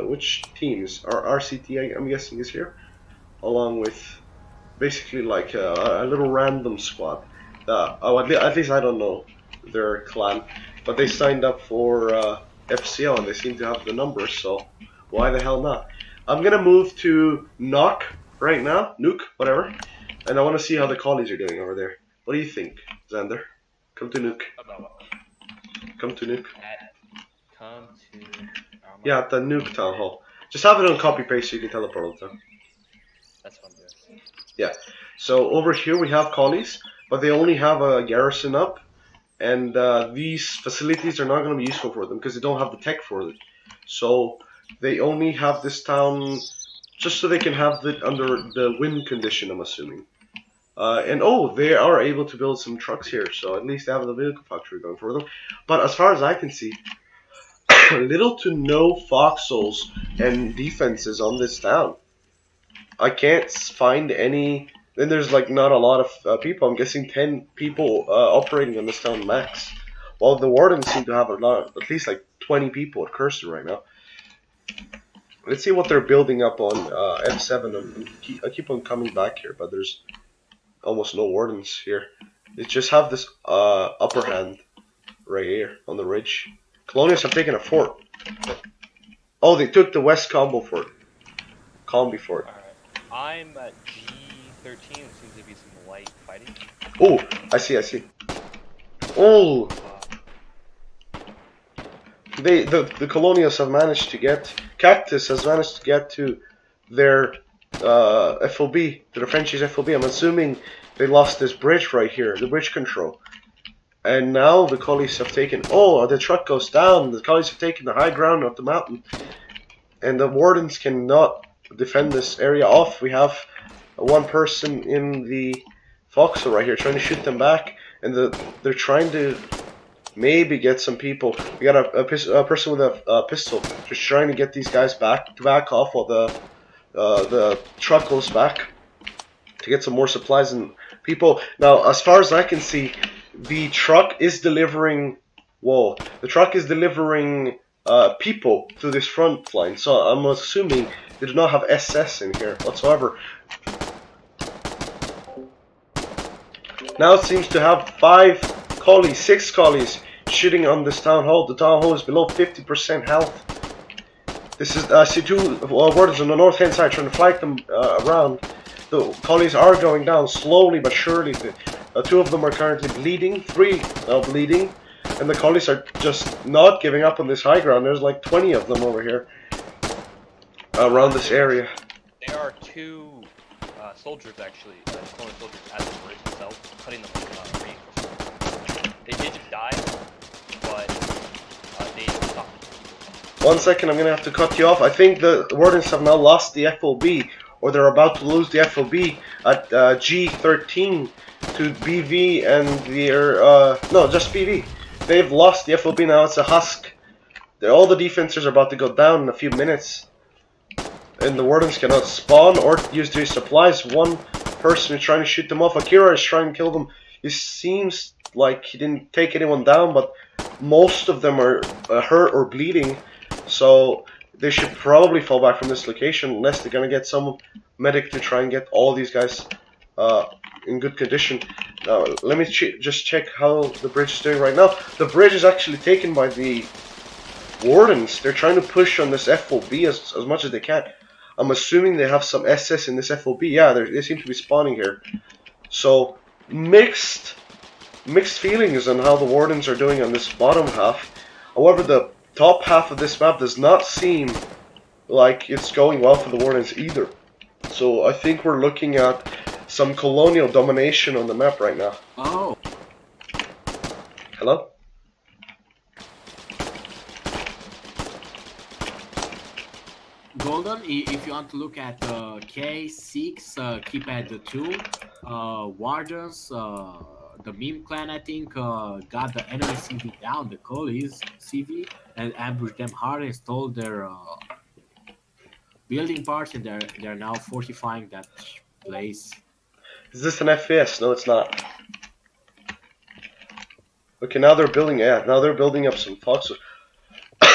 which teams. RCT, I'm guessing, is here, along with basically like a little random squad. At least I don't know their clan, but they signed up for FCL and they seem to have the numbers, so why the hell not? I'm gonna move to Knock right now, Nuke, whatever, and I want to see how the collies are doing over there. What do you think, Xander? Come to Nuke. About what? Come to Nuke. Come to. Yeah, at the Nuke town hall. Just have it on copy paste so you can teleport all the time. That's what I'm doing. Yeah. So over here we have collies, but they only have a garrison up, and these facilities are not going to be useful for them because they don't have the tech for it. So they only have this town just so they can have it under the win condition, I'm assuming. And oh, they are able to build some trucks here, so at least they have the vehicle factory going for them. But as far as I can see, little to no foxholes and defenses on this town. I can't find any. Then there's like not a lot of people. I'm guessing 10 people operating on this town max. While the wardens seem to have a lot, at least like 20 people at Kirsten right now. Let's see what they're building up on F7. I keep on coming back here, but there's almost no wardens here. They just have this upper hand right here on the ridge. Colonials have taken a fort. Oh, they took the West Combo Fort. Combi Fort. Alright. I'm at G13. There seems to be some light fighting. Oh, I see. Oh! The Colonials have managed to get... Cactus has managed to get to their FOB, to the Frenchies FOB. I'm assuming they lost this bridge right here, the bridge control. And now the collies have taken... Oh, the truck goes down. The collies have taken the high ground of the mountain. And the wardens cannot defend this area off. We have one person in the foxhole right here trying to shoot them back. And they're trying to maybe get some people. We got a person with a pistol just trying to get these guys back off while the truck goes back to get some more supplies and people. Now, as far as I can see, the truck is delivering. Whoa! The truck is delivering people to this front line. So I'm assuming they do not have SS in here whatsoever. Now it seems to have 6 collies shooting on this town hall. The town hall is below 50% health. This is I see 2 wardens on the north hand side trying to flank them around. The collies are going down slowly but surely. 2 of them are currently bleeding, 3 are bleeding, and the collies are just not giving up on this high ground. There's like 20 of them over here around this area. There are 2 soldiers actually, Colonial soldiers at the bridge itself, cutting them free. They did just die, but they stopped. 1 second, I'm gonna have to cut you off. I think the wardens have now lost the FOB, or they're about to lose the FOB at G13 to BV and their no, just BV. They've lost the FOB now. It's a husk. All the defenses are about to go down in a few minutes, and the wardens cannot spawn or use their supplies. One person is trying to shoot them off. Akira is trying to kill them. It seems like he didn't take anyone down, but most of them are hurt or bleeding. So they should probably fall back from this location unless they're gonna get some medic to try and get all these guys in good condition. Now, let me just check how the bridge is doing right now. The bridge is actually taken by the Wardens. They're trying to push on this FOB as much as they can. I'm assuming they have some SS in this FOB. Yeah, they seem to be spawning here. So, mixed feelings on how the Wardens are doing on this bottom half. However, the top half of this map does not seem like it's going well for the Wardens either. So I think we're looking at some colonial domination on the map right now. Oh, Hello? Golden, if you want to look at K6, keypad 2, Wardens, the meme clan, I think, got the enemy CV down, the Colis CV, and ambushed them hard and stole their building parts, and they're now fortifying that place. Is this an FPS? No, it's not. Okay, now they're building. Yeah, now they're building up some Foxhole.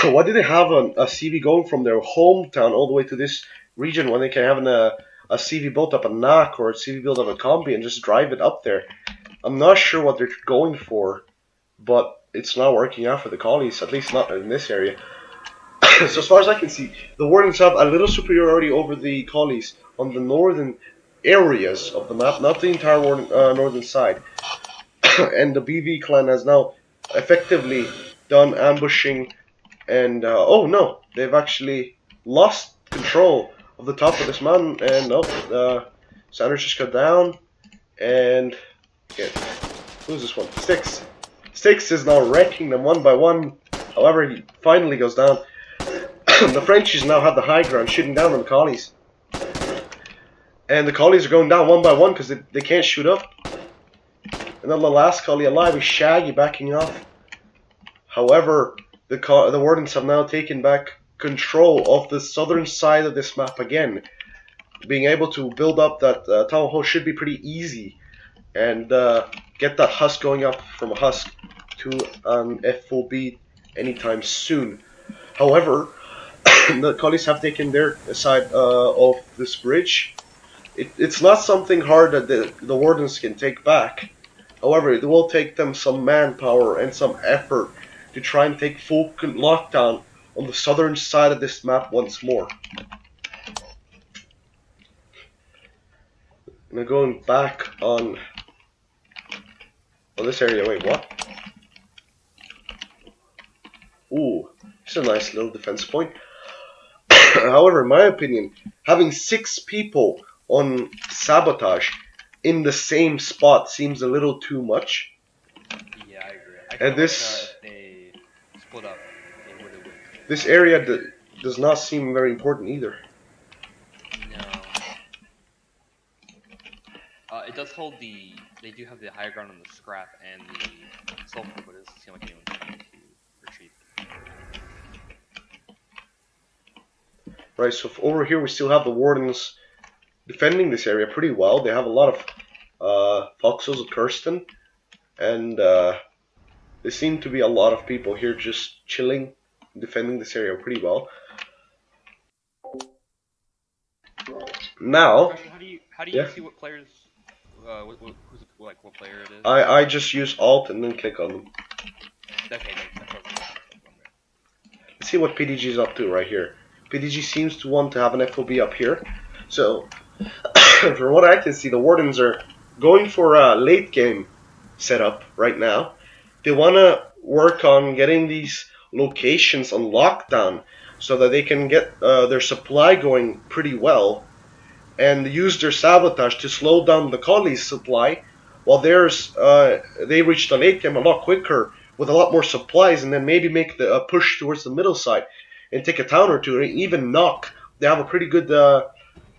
Why do they have a CV going from their hometown all the way to this region when they can have a CV built up a knock or a CV built up a combi and just drive it up there? I'm not sure what they're going for, but it's not working out for the collies, at least not in this area. So as far as I can see, the Wardens have a little superiority over the collies on the northern areas of the map, not the entire northern side. And the BV clan has now effectively done ambushing, and oh no, they've actually lost control of the top of this mountain, and oh, Sanders just got down, and okay, who's this one? Sticks is now wrecking them one by one. However, he finally goes down. The Frenchies now have the high ground, shooting down on the collies. And the collies are going down one by one because they can't shoot up. And then the last collie alive is Shaggy backing off. However, the Wardens have now taken back control of the southern side of this map again. Being able to build up that town hall should be pretty easy. And get that husk going up from a husk to an FOB anytime soon. However, the collies have taken their side of this bridge. It's not something hard that the Wardens can take back. However, it will take them some manpower and some effort to try and take full lockdown on the southern side of this map once more. Now going back on this area. Wait, what? Ooh, it's a nice little defense point. However, in my opinion, having 6 people on sabotage in the same spot seems a little too much. Yeah, I agree. I And feel this like, if they split up, they would have won. this area does not seem very important either. No. It does hold the. They do have the higher ground on the scrap and the sulfur, but it doesn't seem like anyone's trying to retreat. Right, so over here we still have the Wardens defending this area pretty well. They have a lot of Foxholes with Kirsten, and there seem to be a lot of people here just chilling, defending this area pretty well. Now, How do you yeah. see what players, what player it is? I just use Alt and then click on them. Okay, that's what Let's see what PDG is up to right here. PDG seems to want to have an FOB up here. So, from what I can see, the Wardens are going for a late game setup right now. They want to work on getting these locations on lockdown so that they can get their supply going pretty well and use their sabotage to slow down the collies' supply while they reach the late game a lot quicker with a lot more supplies, and then maybe make the push towards the middle side and take a town or two, or even knock. They have a pretty good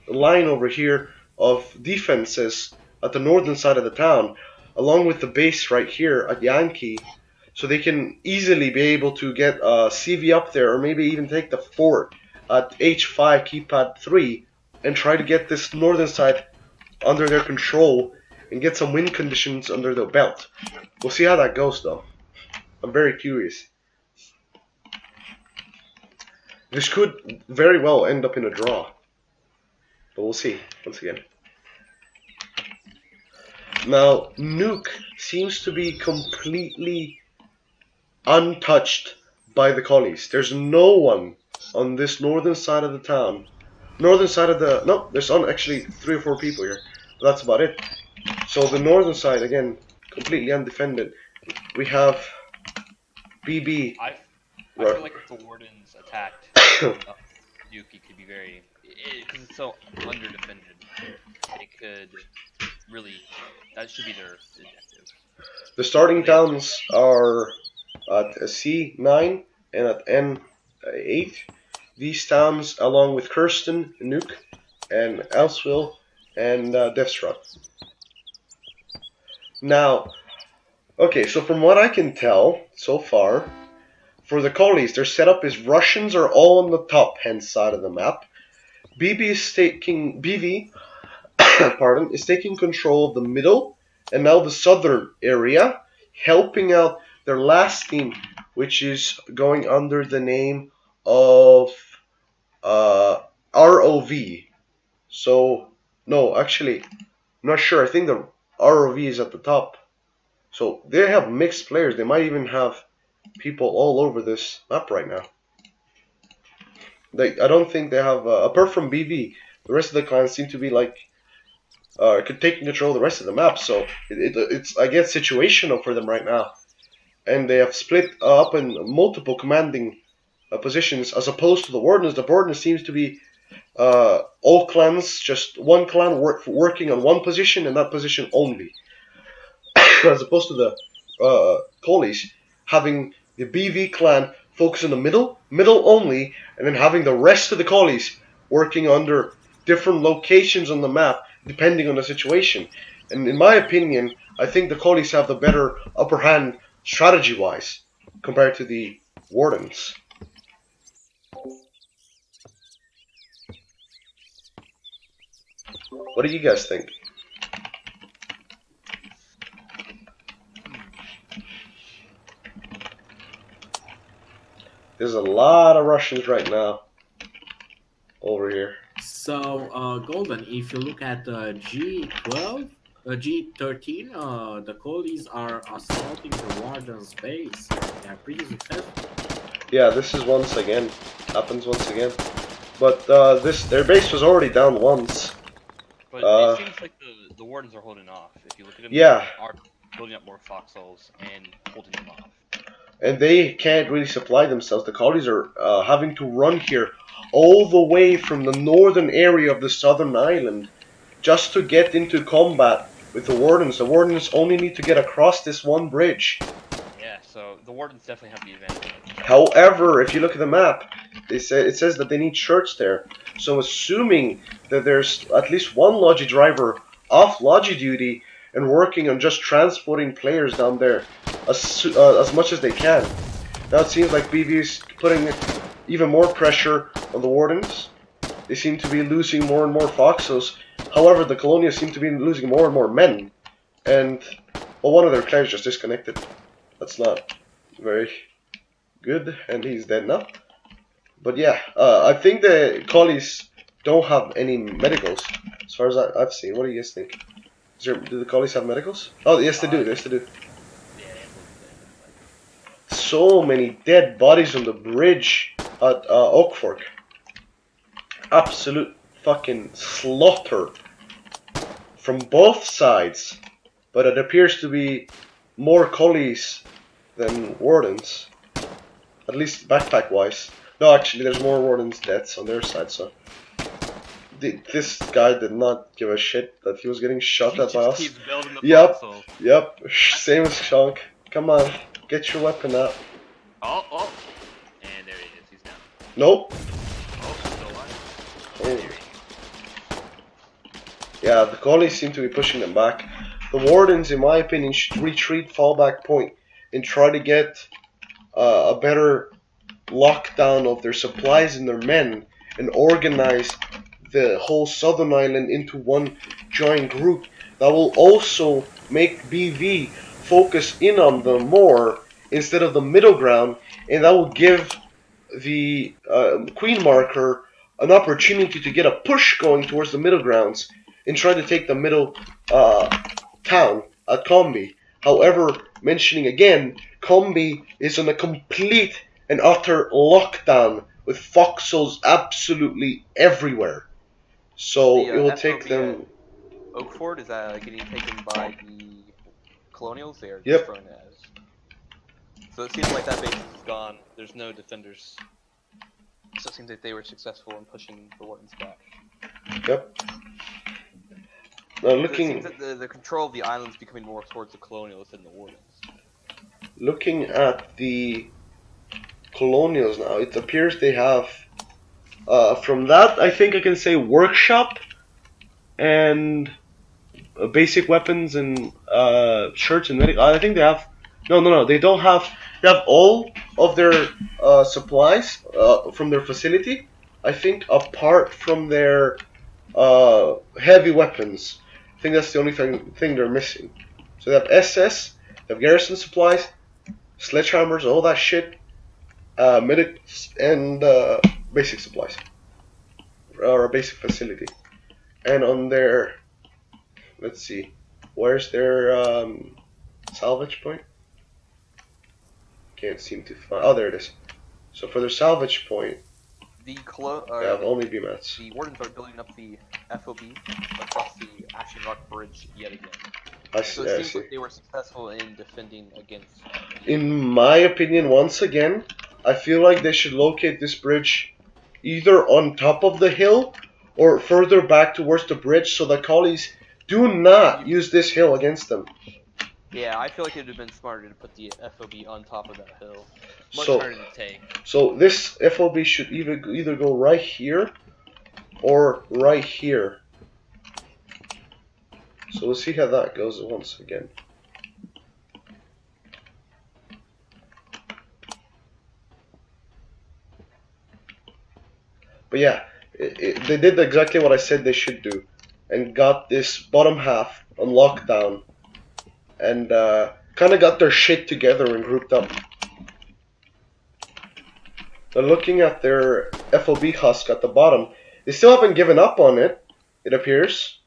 line over here of defenses at the northern side of the town, along with the base right here at Yankee, so they can easily be able to get CV up there, or maybe even take the fort at H5 keypad 3 and try to get this northern side under their control and get some win conditions under their belt. We'll see how that goes though. I'm very curious. This could very well end up in a draw. But we'll see, once again. Now, Nuke seems to be completely untouched by the collies. There's no one on this northern side of the town. Northern side of the... No, there's actually 3 or 4 people here. But that's about it. So the northern side, again, completely undefended. We have BB. I feel like if the Wardens attacked Yuki, could be very... Because it's so under-defended, it could really... That should be their objective. The starting towns are at C9 and at N8. These towns, along with Kirsten, Nuke, and Elseville, and Devstrut. Now, okay, so from what I can tell so far, for the collies, their setup is Russians are all on the top hand side of the map. BV pardon, is taking control of the middle and now the southern area, helping out their last team, which is going under the name of ROV. So, no, actually, I'm not sure. I think the ROV is at the top. So, they have mixed players. They might even have people all over this map right now. I don't think they have, apart from BV, the rest of the clans seem to be like taking control of the rest of the map. So it's I guess situational for them right now, and they have split up in multiple commanding positions as opposed to the Wardens. The Wardens seems to be all clans, just one clan working on one position and that position only, as opposed to the Collies having the BV clan focus on the middle only, and then having the rest of the Collies working under different locations on the map depending on the situation. And in my opinion, I think the Collies have the better upper hand strategy-wise compared to the Wardens. What do you guys think? There's a lot of Russians right now over here. So, Golden, if you look at G12, G13, the Collies are assaulting the Warden's base. They are pretty successful. Yeah, this is happens once again. But their base was already down once. But it seems like the Wardens are holding off. If you look at them, Yeah. they are building up more Foxholes and holding them off. And they can't really supply themselves. The Collies are having to run here all the way from the northern area of the southern island just to get into combat with the Wardens. The Wardens only need to get across this one bridge. Yeah, so the Wardens definitely have the advantage. However, if you look at the map, it says that they need shirts there. So assuming that there's at least one Logi driver off Logi duty and working on just transporting players down there as much as they can. Now it seems like BV is putting even more pressure on the Wardens. They seem to be losing more and more Foxes. However, the Colonia seem to be losing more and more men. And, well, one of their players just disconnected. That's not very good, and he's dead now. But yeah, I think the Collies don't have any medicals, as far as I've seen. What do you guys think? Do the Collies have medicals? Oh, yes they do, yes they do. So many dead bodies on the bridge at Oak Fork. Absolute fucking slaughter from both sides. But it appears to be more Collies than Wardens. At least backpack wise. No, actually there's more Wardens deaths on their side, so this guy did not give a shit that he was getting shot at by us. Yep, same as Shonk. Come on, get your weapon out. Oh, and there he is. He's down. Nope. Oh, still alive. Oh. There he is. Yeah, the Collies seem to be pushing them back. The Wardens, in my opinion, should retreat, fall back point, and try to get a better lockdown of their supplies and their men, and organize the whole southern island into one giant group. That will also make BV focus in on them more instead of the middle ground, and that will give the Queen Marker an opportunity to get a push going towards the middle grounds and try to take the middle town at Combi. However, mentioning again, Combi is on a complete and utter lockdown with foxholes absolutely everywhere. So The it will take FOB them. Oakford is getting taken by the Colonials. They are Yep. destroying it as. So it seems like that base is gone. There's no defenders. So it seems like they were successful in pushing the Wardens back. Yep. So it Looking seems that the control of the island is becoming more towards the Colonials than the Wardens. at the colonials now, it appears they have. From that, I think I can say workshop and basic weapons and shirts and medic. I think they have. No. They don't have. They have all of their supplies from their facility. I think apart from their heavy weapons. I think that's the only thing they're missing. So they have SS, they have garrison supplies, sledgehammers, all that shit, medics, and basic supplies, or a basic facility. And on their, let's see, where's their salvage point? Can't seem to find. Oh, there it is. So for their salvage point, The they have only BMATs. The Wardens are building up the FOB across the Ashen Rock Bridge yet again. I So see. it I seems see. like they were successful in defending against. In my opinion, once again, I feel like they should locate this bridge either on top of the hill or further back towards the bridge so the collies do not use this hill against them. Yeah, I feel like it would have been smarter to put the FOB on top of that hill. Much So- harder to take. So this FOB should either go right here or right here. So we'll see how that goes once again. But yeah, they did exactly what I said they should do, and got this bottom half on lockdown, and kind of got their shit together and grouped up. They're looking at their FOB husk at the bottom. They still haven't given up on it, it appears.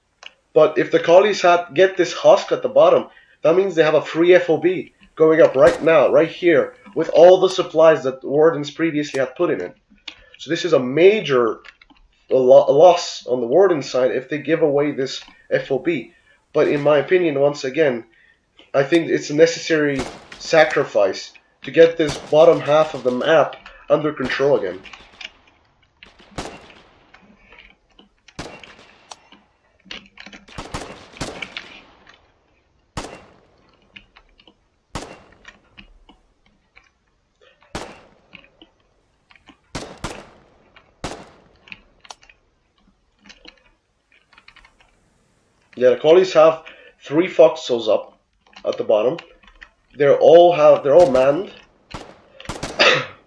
But if the collies get this husk at the bottom, that means they have a free FOB going up right now, right here, with all the supplies that Wardens previously had put in it. So this is a major loss on the Warden side if they give away this FOB. But in my opinion, once again, I think it's a necessary sacrifice to get this bottom half of the map under control again. Yeah, the collies have 3 foxholes up at the bottom. They're all manned.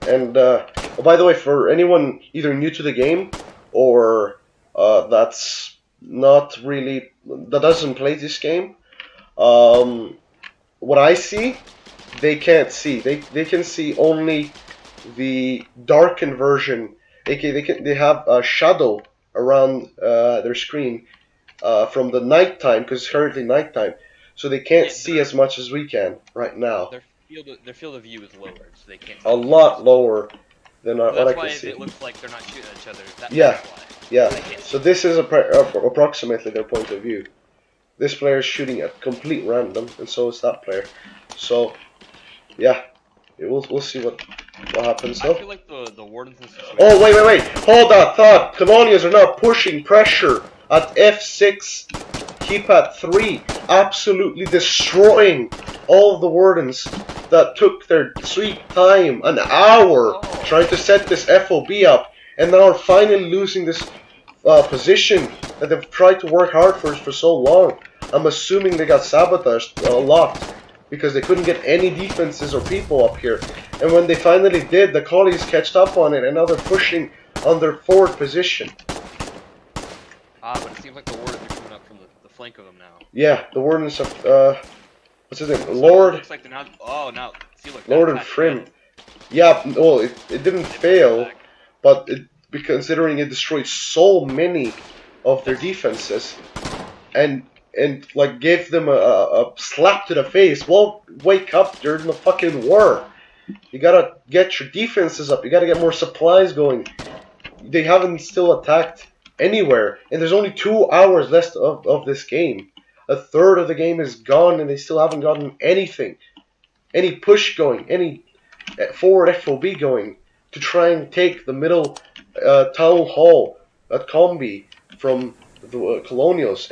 And oh, by the way, for anyone either new to the game or that's not really that doesn't play this game, what I see, they can't see. They can see only the darkened version. They have a shadow around their screen from the nighttime, because it's currently nighttime, so they can't Yeah, see as much as we can right now. Their field of view is lowered, so they can't. A lot lower than what I That's can why see. it looks like they're not shooting at each other. Yeah. That's why. Yeah, They can't so this is approximately their point of view. This player is shooting at complete random, and so is that player. So, yeah, we'll see what happens I though. feel like the Wardens in this situation. Oh, wait, hold that thought. Colonials are now pushing pressure at F6. Keep at 3, absolutely destroying all of the Wardens that took their sweet time, an hour, trying to set this FOB up, and now are finally losing this position that they've tried to work hard for so long. I'm assuming they got sabotaged a lot because they couldn't get any defenses or people up here. And when they finally did, the collies catched up on it, and now they're pushing on their forward position. But it seems like the Wardens are coming up from the flank of them now. Yeah, the Wardens of what's his name? So Lord. It looks like they're not. Oh, now see, look. Lord and Frim. Yeah, well, it didn't fail, but considering it destroyed so many of their defenses, and and like gave them a slap to the face. Well, wake up! You're in the fucking war. You gotta get your defenses up. You gotta get more supplies going. They haven't still attacked anywhere, and there's only 2 hours left of this game. A third of the game is gone, and they still haven't gotten anything, any push going, any forward FOB going to try and take the middle town hall at Combi from the Colonials,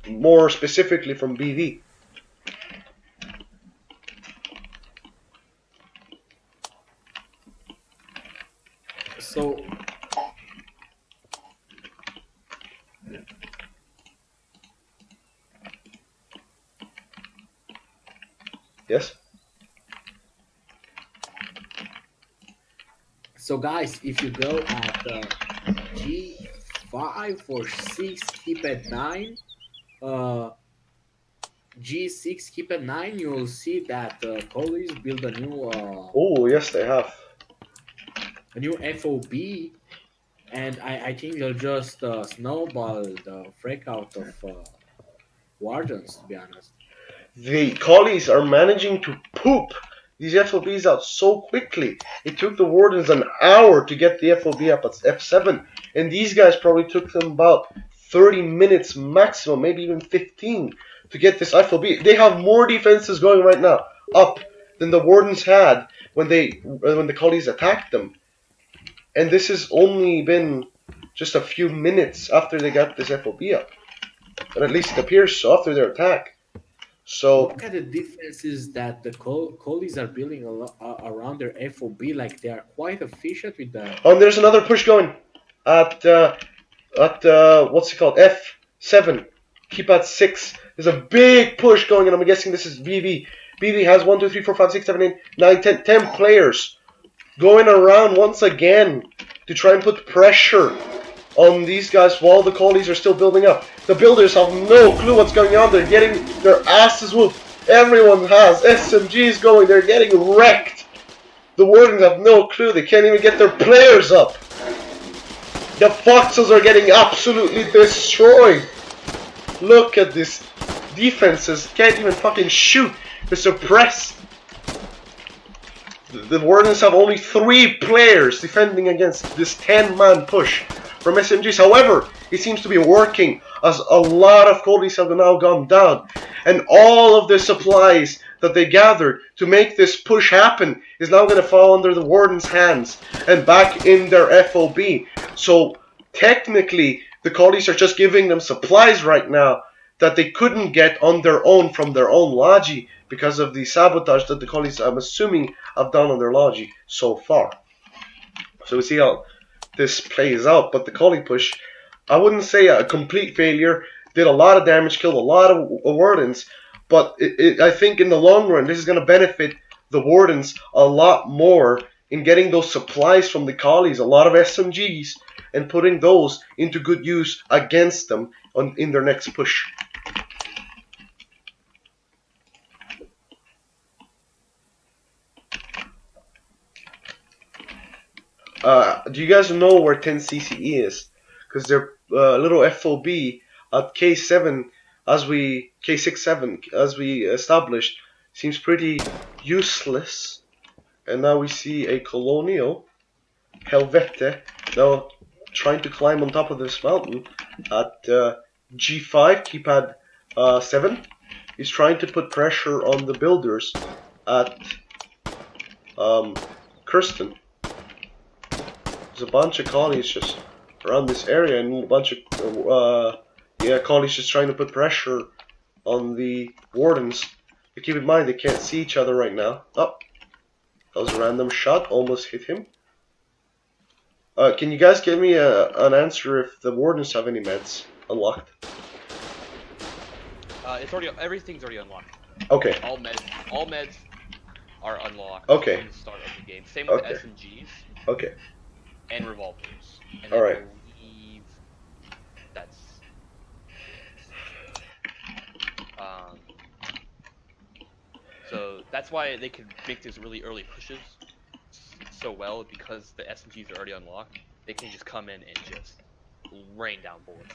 more specifically from BV. So Yes. So guys, if you go at G5 or 6, keep at 9. G6, keep at 9. You will see that Collies build Oh, yes, they have. a new FOB, and I think they'll just snowball the freak out of Wardens. To be honest, The collies are managing to poop these FOBs out so quickly. It took the Wardens an hour to get the FOB up at F7, and these guys probably took them about 30 minutes maximum, maybe even 15, to get this FOB. They have more defenses going right now up than the Wardens had when the collies attacked them. And this has only been just a few minutes after they got this FOB up. And at least it appears so after their attack. So look at the defenses that the Collies are building around their FOB. Like they are quite efficient with that. Oh, and there's another push going at what's it called? F7. Keep at 6. There's a big push going, and I'm guessing this is BV. BV has 1, 2, 3, 4, 5, 6, 7, 8, 9, 10, 10 players going around once again to try and put pressure on these guys while the collies are still building up. The builders have no clue what's going on. They're getting their asses whooped. Everyone has SMGs going. They're getting wrecked. The Wardens have no clue. They can't even get their players up. The Foxholes are getting absolutely destroyed. Look at this. Defenses can't even fucking shoot to suppress. The Wardens have only 3 players defending against this 10-man push from SMGs. However, it seems to be working as a lot of collies have now gone down. And all of the supplies that they gathered to make this push happen is now going to fall under the Warden's hands and back in their FOB. So technically, the collies are just giving them supplies right now that they couldn't get on their own from their own logi because of the sabotage that the collies, I'm assuming, have done on their logi so far. So we see how this plays out, but the collie push, I wouldn't say a complete failure. Did a lot of damage, killed a lot of Wardens, but I think in the long run this is going to benefit the Wardens a lot more in getting those supplies from the collies, a lot of SMGs, and putting those into good use against them in their next push. Do you guys know where 10 CCE is? Because their little FOB at K7, K67, as we established, seems pretty useless. And now we see a Colonial, Helvete, now trying to climb on top of this mountain at G5, keypad 7. He's trying to put pressure on the builders at Kirsten. There's a bunch of collies just around this area, and a bunch of collies just trying to put pressure on the Wardens. But keep in mind they can't see each other right now. Oh, that was a random shot, almost hit him. Can you guys give me an answer if the Wardens have any meds unlocked? Everything's already unlocked. Okay. All meds are unlocked. Okay. From the start of the game. Same with Okay. the SMGs. Okay. And revolvers. And Alright. I believe that's so that's why they can make these really early pushes so well, because the SMGs are already unlocked. They can just come in and just rain down bullets.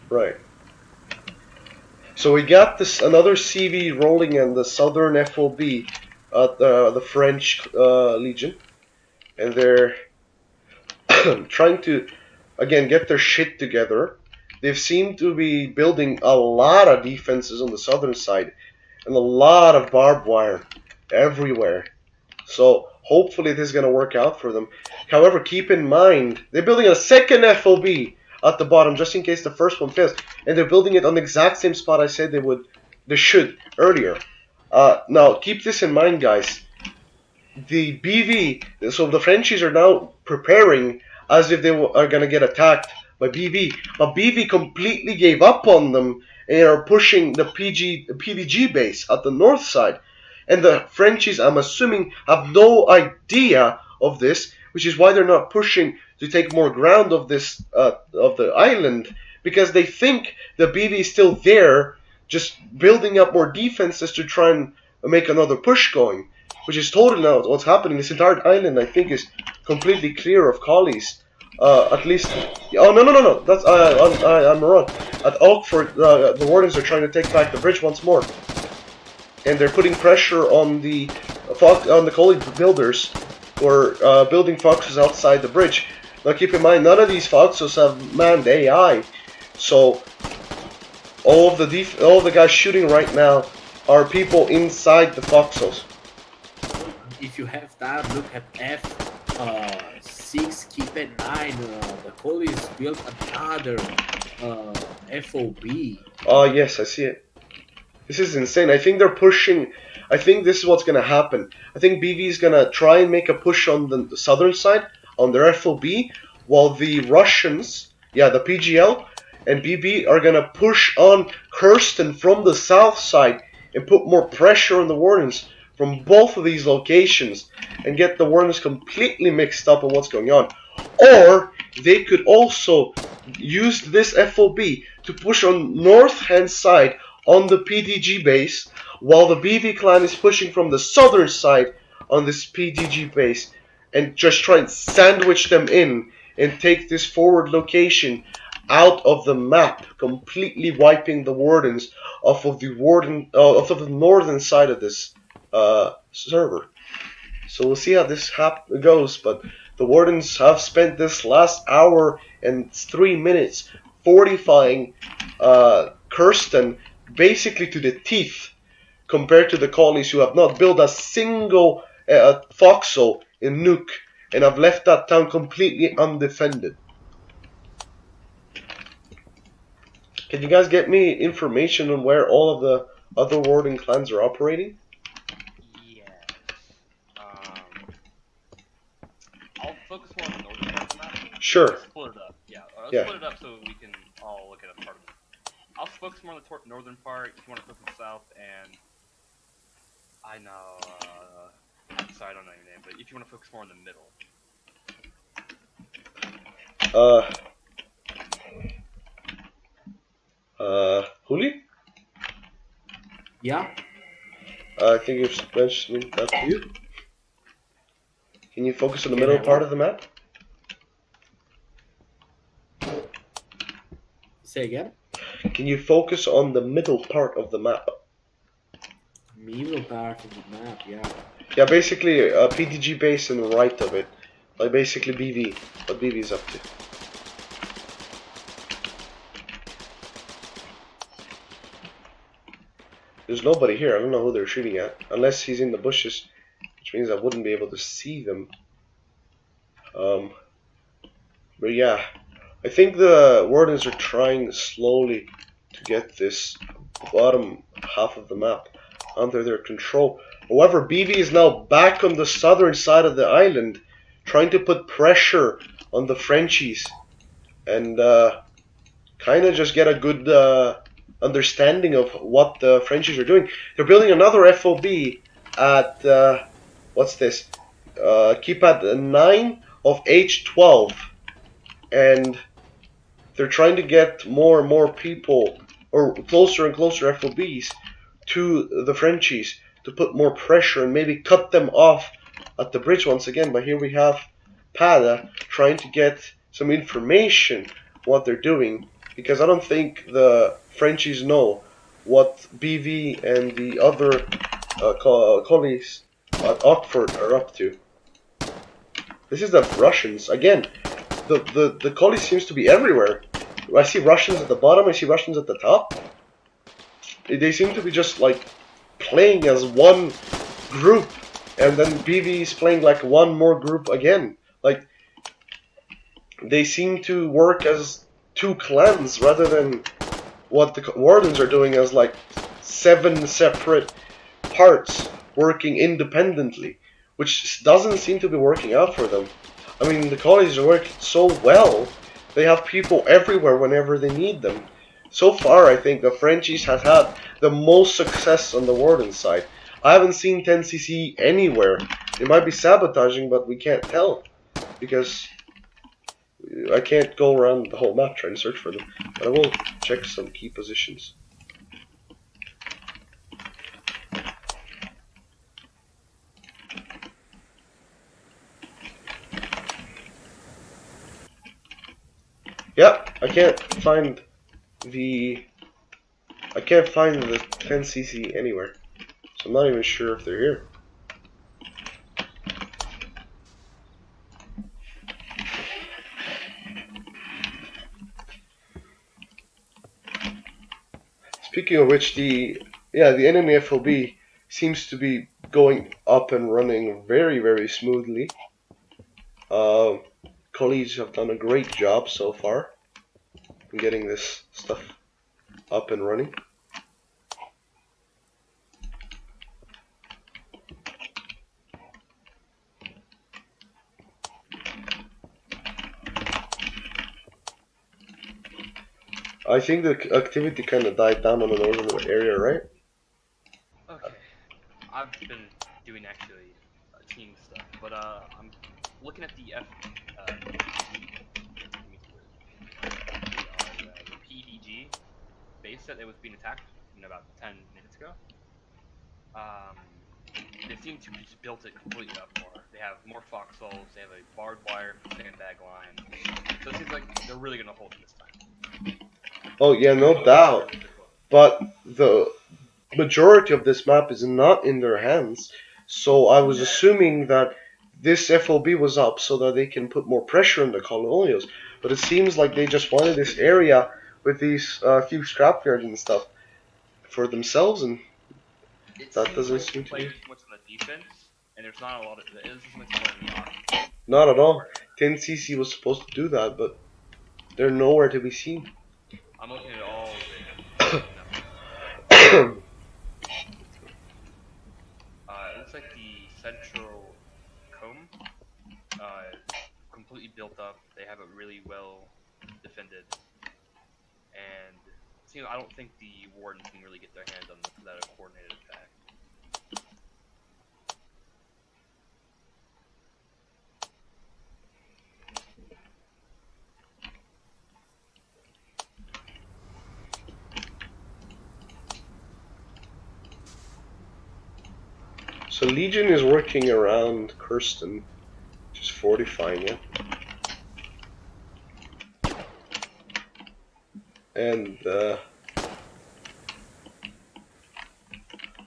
Right. So we got this another CV rolling in the southern FOB at the French Legion, and they're trying to again get their shit together. They've seemed to be building a lot of defenses on the southern side and a lot of barbed wire everywhere. So hopefully this is going to work out for them. However, keep in mind they're building a second FOB at the bottom just in case the first one fails, and they're building it on the exact same spot I said they should earlier. Now keep this in mind, guys. The BV, so the Frenchies are now preparing as if they are going to get attacked by BV, but BV completely gave up on them and are pushing the PDG base at the north side. And the Frenchies, I'm assuming, have no idea of this, which is why they're not pushing to take more ground of this of the island, because they think the BV is still there, just building up more defenses to try and make another push going, which is totally not what's happening. This entire island, I think, is completely clear of collies. At least, oh no, that's I'm wrong. At Oakford, the Wardens are trying to take back the bridge once more, and they're putting pressure on the collie builders who are building foxes outside the bridge. Now keep in mind, none of these foxes have manned AI, so all of the guys shooting right now are people inside the foxholes. If you have that, look at F6, keep at 9. The Collies built another FOB. Oh yes, I see it. This is insane. I think they're pushing. I think this is what's going to happen. I think BV is going to try and make a push on the southern side, on their FOB, while the Russians, the PGL and BB are going to push on Kirsten from the south side and put more pressure on the Wardens from both of these locations and get the Wardens completely mixed up on what's going on. Or they could also use this FOB to push on north hand side on the PDG base, while the BV clan is pushing from the southern side on this PDG base, and just try and sandwich them in and take this forward location out of the map, completely wiping the Wardens off of the northern side of this server. So we'll see how this goes, but the Wardens have spent this last hour and 3 minutes fortifying Kirsten basically to the teeth, compared to the colonies who have not built a single foxhole in Nuke and have left that town completely undefended. Can you guys get me information on where all of the other Warden clans are operating? Yes. I'll focus more on the northern part of the map. Sure. Let's split it up. Let's split it up so we can all look at a part of it. I'll focus more on the northern part. If you want to focus south, and I know, sorry, I don't know your name, but if you want to focus more in the middle. Huli? Yeah? I think you've mentioned that to you. Can you focus on the middle part of the map? Say again? Can you focus on the middle part of the map? Middle part of the map, yeah. Yeah, basically a PDG base and the right of it. Like basically BV, what BV is up to. There's nobody here, I don't know who they're shooting at. Unless he's in the bushes, which means I wouldn't be able to see them. But yeah, I think the Wardens are trying slowly to get this bottom half of the map under their control. However, BV is now back on the southern side of the island, trying to put pressure on the Frenchies and kind of just get a good understanding of what the Frenchies are doing. They're building another FOB at what's this? Keep at 9 of H12, and they're trying to get more and more people, or closer and closer FOBs to the Frenchies to put more pressure and maybe cut them off at the bridge once again. But here we have Pada trying to get some information what they're doing, because I don't think the Frenchies know what BV and the other colleagues at Oxford are up to. This is the Russians again. The collie seems to be everywhere. I see Russians at the bottom. I see Russians at the top. They seem to be just like playing as one group, and then BV is playing like one more group again. Like they seem to work as two clans rather than what the Wardens are doing as like 7 separate parts working independently, which doesn't seem to be working out for them. I mean, the collies are working so well. They have people everywhere whenever they need them. So far, I think the Frenchies has had the most success on the Warden side. I haven't seen 10cc anywhere. They might be sabotaging, but we can't tell because I can't go around the whole map trying to search for them. But I will check some key positions. Yep, I can't find the 10cc anywhere. So I'm not even sure if they're here. Speaking of which, the enemy FOB seems to be going up and running very, very smoothly. Colleagues have done a great job so far in getting this stuff up and running. I think the activity kind of died down on the northern area, right? Okay. I've been doing actually team stuff, but I'm looking at the the PDG base set that was being attacked about 10 minutes ago. They seem to just built it completely up more. They have more foxholes. They have a barbed wire sandbag line. So it seems like they're really gonna hold it this time. Oh yeah, no doubt. But the majority of this map is not in their hands. So I was assuming that this FOB was up so that they can put more pressure on the colonials. But it seems like they just wanted this area with these few scrapyards and stuff for themselves, and that doesn't seem to be. Too much on the defense, and there's not a lot of. There isn't much more in the offense. Not at all. 10cc was supposed to do that, but they're nowhere to be seen. I'm looking at all of it. It looks like the central comb completely built up. They have it really well defended, and I don't think the Wardens can really get their hands on that coordinated attack. So Legion is working around Kirsten, just fortifying it. And the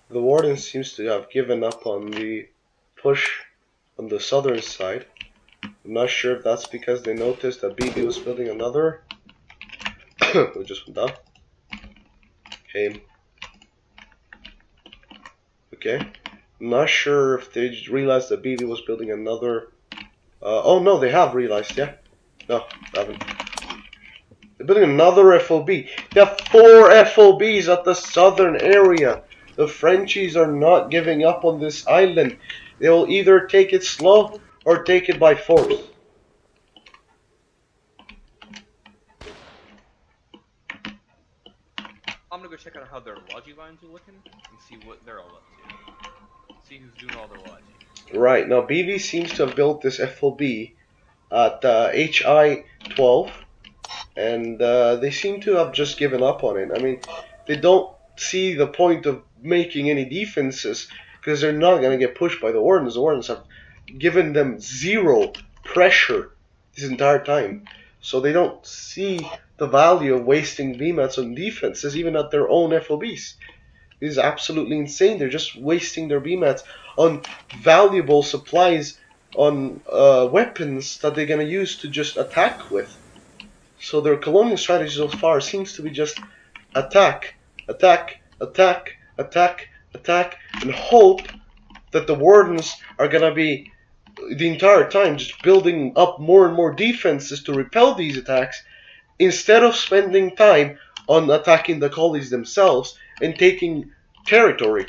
Warden seems to have given up on the push on the southern side. I'm not sure if that's because they noticed that BB was building another. We just went down. Came. Okay. I'm not sure if they realized that BB was building another. Oh no, they have realized, yeah. No, they haven't. They're building another FOB. They have 4 FOBs at the southern area. The Frenchies are not giving up on this island. They will either take it slow or take it by force. I'm gonna go check out how their logi lines are looking and see what they're all up to. See who's doing all their logi. Right, now BV seems to have built this FOB at HI-12, and they seem to have just given up on it. I mean, they don't see the point of making any defenses because they're not going to get pushed by the Wardens. The Wardens have given them 0 pressure this entire time. so they don't see the value of wasting VMATs on defenses, even at their own FOBs. This is absolutely insane. They're just wasting their VMATs on valuable supplies, on weapons that they're going to use to just attack with. So their colonial strategy so far seems to be just attack, attack, attack, attack, attack, and hope that the wardens are going to be the entire time just building up more and more defenses to repel these attacks, instead of spending time on attacking the collies themselves and taking territory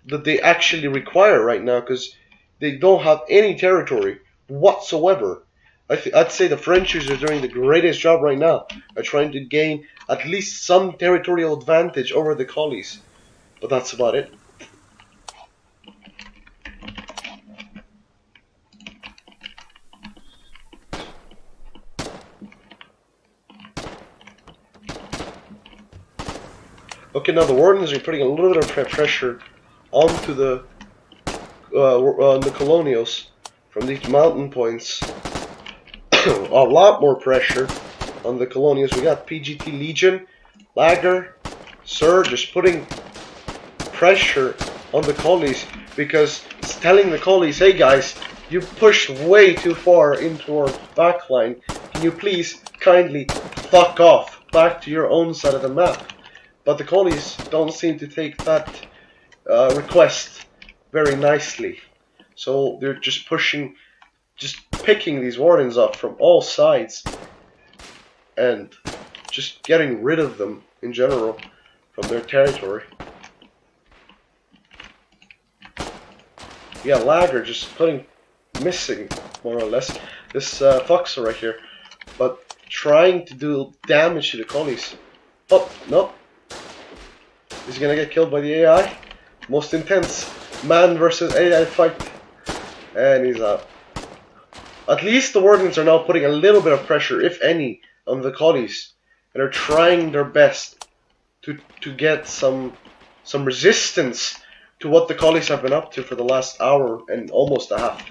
that they actually require right now, because they don't have any territory whatsoever. I'd say the Frenchies are doing the greatest job right now at trying to gain at least some territorial advantage over the collies, but that's about it. Okay, now the Wardens are putting a little bit of pressure onto the Colonials from these mountain points. A lot more pressure on the Colonials. We got PGT Legion, Lager, Sir, just putting pressure on the Collies, because it's telling the Collies, hey guys, you pushed way too far into our backline. Can you please kindly fuck off back to your own side of the map? But the Collies don't seem to take that request very nicely. So they're just pushing, just picking these Wardens up from all sides and just getting rid of them in general from their territory. Yeah, Lager just missing more or less this Foxhole right here, but trying to do damage to the Collies. Oh, no. Is he gonna get killed by the AI? Most intense man versus AI fight. And he's out. At least the Wardens are now putting a little bit of pressure, if any, on the Collies. And are trying their best to get some resistance to what the Collies have been up to for the last hour and almost a half.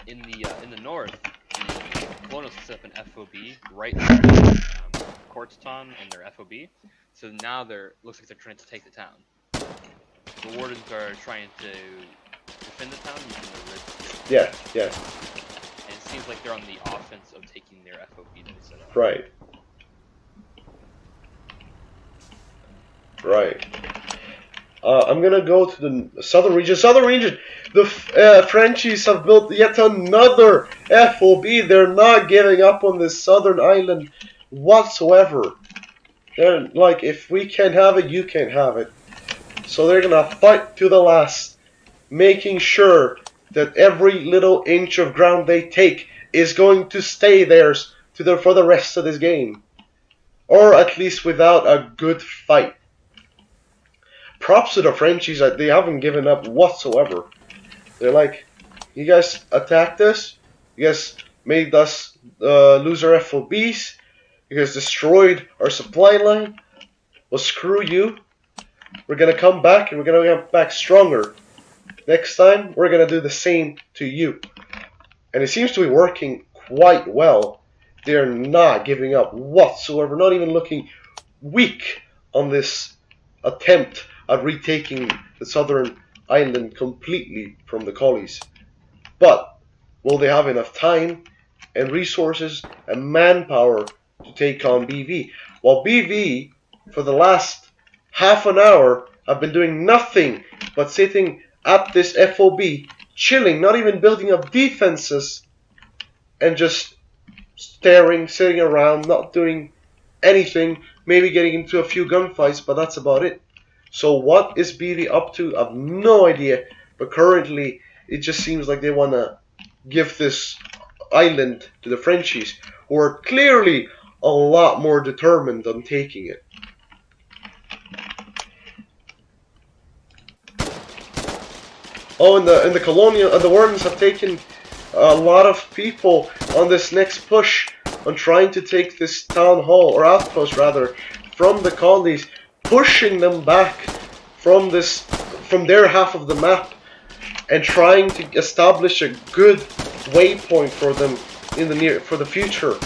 In the north, the Colonials set up an FOB right near Quartzton and their FOB. So now looks like they're trying to take the town. The Wardens are trying to defend the town using the ridge. Yeah, yeah. And it seems like they're on the offense of taking their FOB that they set up. Right. Right. I'm gonna go to the southern region. Southern region! The Frenchies have built yet another FOB. They're not giving up on this southern island whatsoever. They're like, if we can't have it, you can't have it. So they're gonna fight to the last, making sure that every little inch of ground they take is going to stay theirs for the rest of this game. Or at least without a good fight. Props to the Frenchies, they haven't given up whatsoever. They're like, you guys attacked us, you guys made us lose our FOBs, you guys destroyed our supply line, well screw you, we're gonna come back and we're gonna come back stronger. Next time, we're gonna do the same to you. And it seems to be working quite well. They're not giving up whatsoever, not even looking weak on this attempt at retaking the southern island completely from the Collies. But will they have enough time and resources and manpower to take on BV? While BV, for the last half an hour, have been doing nothing but sitting at this FOB, chilling, not even building up defenses, and just staring, sitting around, not doing anything, maybe getting into a few gunfights, but that's about it. So what is BV up to? I have no idea, but currently it just seems like they want to give this island to the Frenchies, who are clearly a lot more determined on taking it. Oh, and the colonial and the Wardens have taken a lot of people on this next push on trying to take this town hall, or outpost rather, from the Collies, pushing them back from their half of the map and trying to establish a good waypoint for them for the future.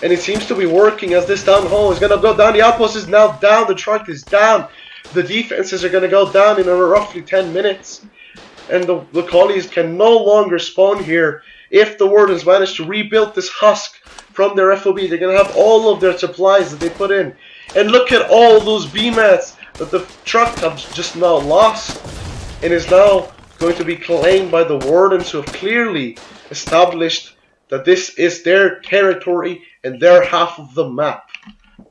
And it seems to be working as this down hole is going to go down. The outpost is now down. The truck is down. The defenses are going to go down in roughly 10 minutes. And the collies can no longer spawn here. If the wardens manage to rebuild this husk from their FOB, they're going to have all of their supplies that they put in. And look at all those BMATs that the truck have just now lost. And is now going to be claimed by the wardens, who have clearly established that this is their territory and their half of the map.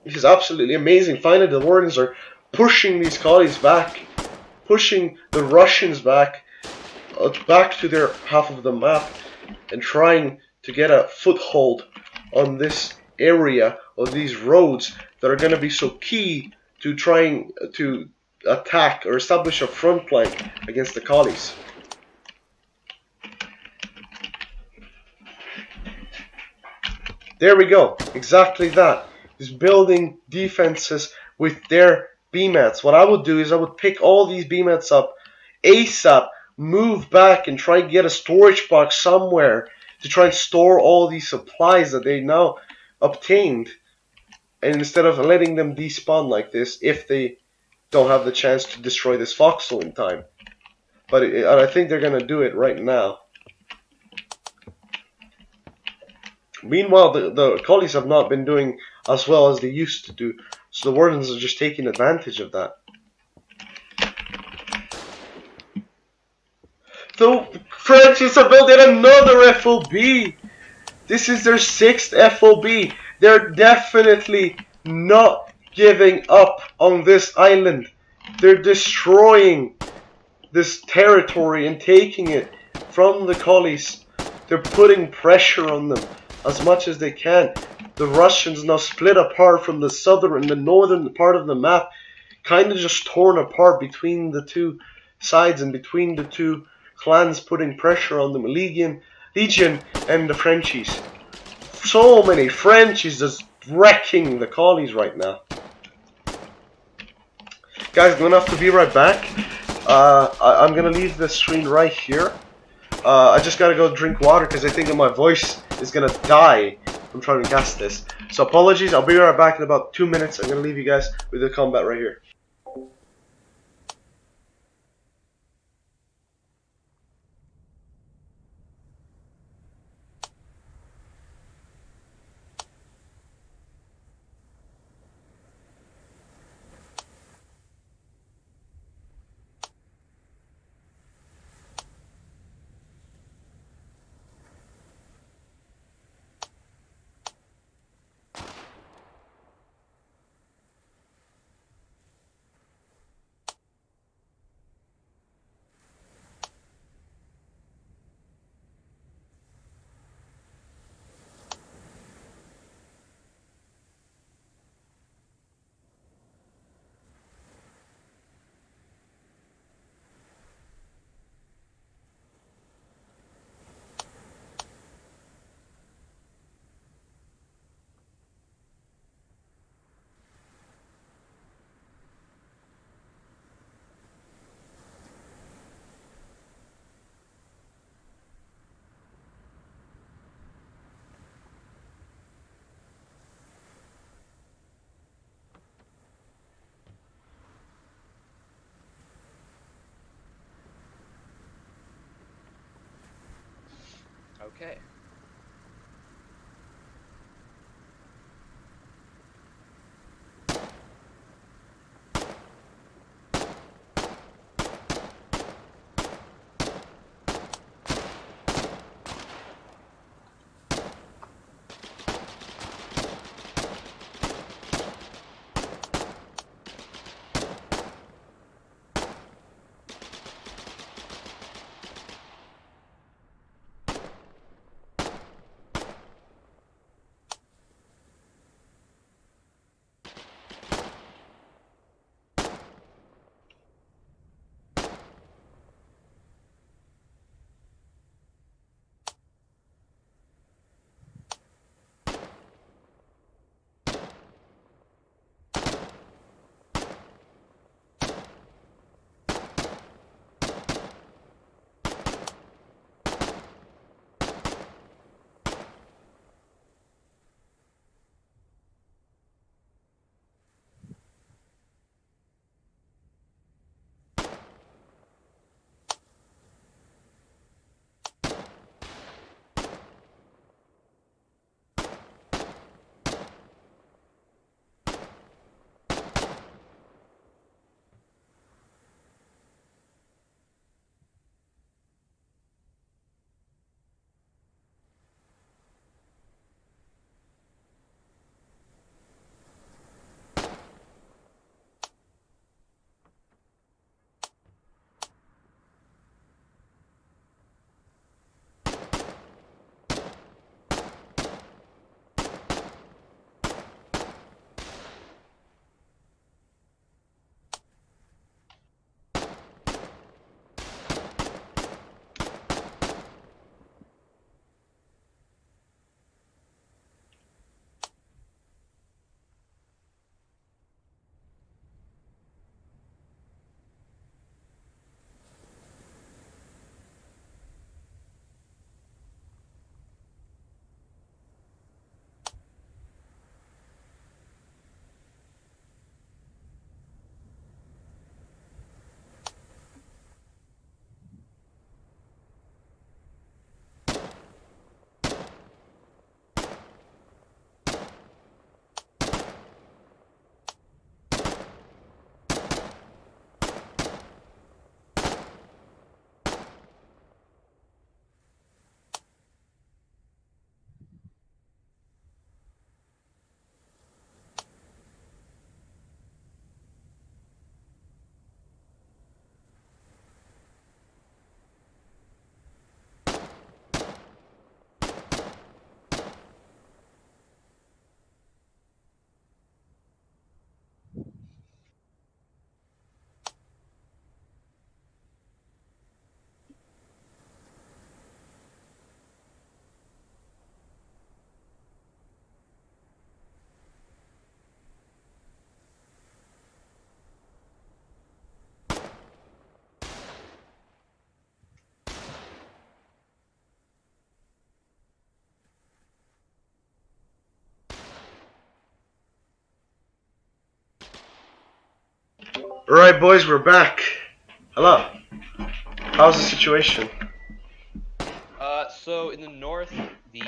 This is absolutely amazing. Finally, the wardens are pushing these collies back, pushing the Russians back to their half of the map, and trying to get a foothold on this area of these roads that are going to be so key to trying to attack or establish a front line against the collies. There we go, exactly that. Is building defenses with their BMATs. What I would do is I would pick all these BMATs up ASAP, move back and try and get a storage box somewhere to try and store all these supplies that they now obtained, and instead of letting them despawn like this if they don't have the chance to destroy this foxhole in time. But I think they're going to do it right now. Meanwhile, the collies have not been doing as well as they used to do, so the wardens are just taking advantage of that. The Frenchies have built yet another FOB. This is their 6th FOB. They're definitely not giving up on this island. They're destroying this territory and taking it from the collies. They're putting pressure on them as much as they can. The Russians now split apart from the southern and the northern part of the map, kind of just torn apart between the two sides and between the two clans, putting pressure on the Legion and the Frenchies. So many Frenchies just wrecking the collies right now. Guys, I'm gonna have to be right back. I'm gonna leave the screen right here. I just gotta go drink water because I think that my voice is gonna die from trying to cast this. So apologies, I'll be right back in about 2 minutes. I'm gonna leave you guys with the combat right here. Okay. Alright, boys, we're back. Hello. How's the situation? So in the north, the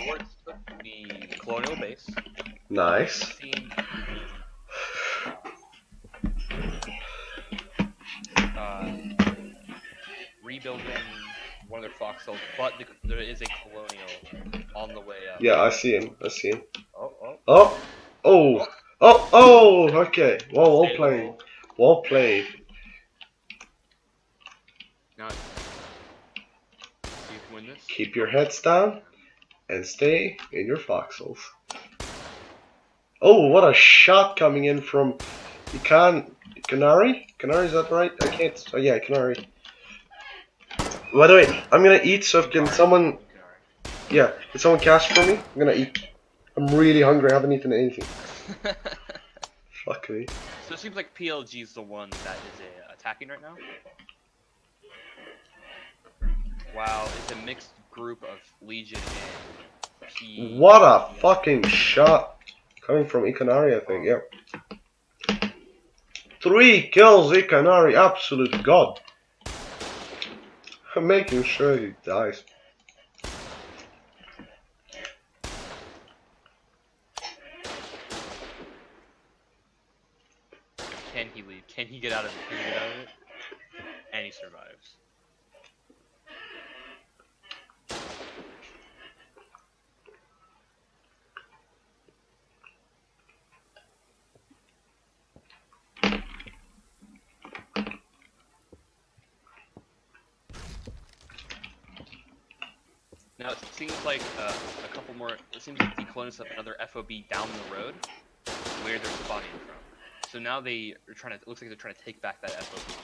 Wards took the colonial base. Nice. Seemed to be rebuilding one of their foxholes, but there is a colonial on the way up. Yeah, I see him. I see him. Oh. Oh! Oh! Oh! Oh! Okay. Well Stay played. low. Well played. Now, see if you can win this. Keep your heads down and stay in your foxholes. Oh, what a shot coming in from Canary? Canary, is that right? I can't. Oh, yeah, Canary. By the way, I'm gonna eat, so can someone. Yeah, can someone cast for me? I'm gonna eat. I'm really hungry, I haven't eaten anything. Fuck me. So it seems like PLG is the one that is attacking right now. Wow, it's a mixed group of Legion and P. What a fucking shot! Coming from Ikanari, I think, yeah. 3 kills, Ikanari, absolute god. I'm making sure he dies. Can he leave? Can he get out of it? Can he get out of it? And he survives. Now it seems like a couple more. It seems like the colonists have another FOB down the road, where they're spawning from. So now they are trying to. It looks like they're trying to take back that FOB.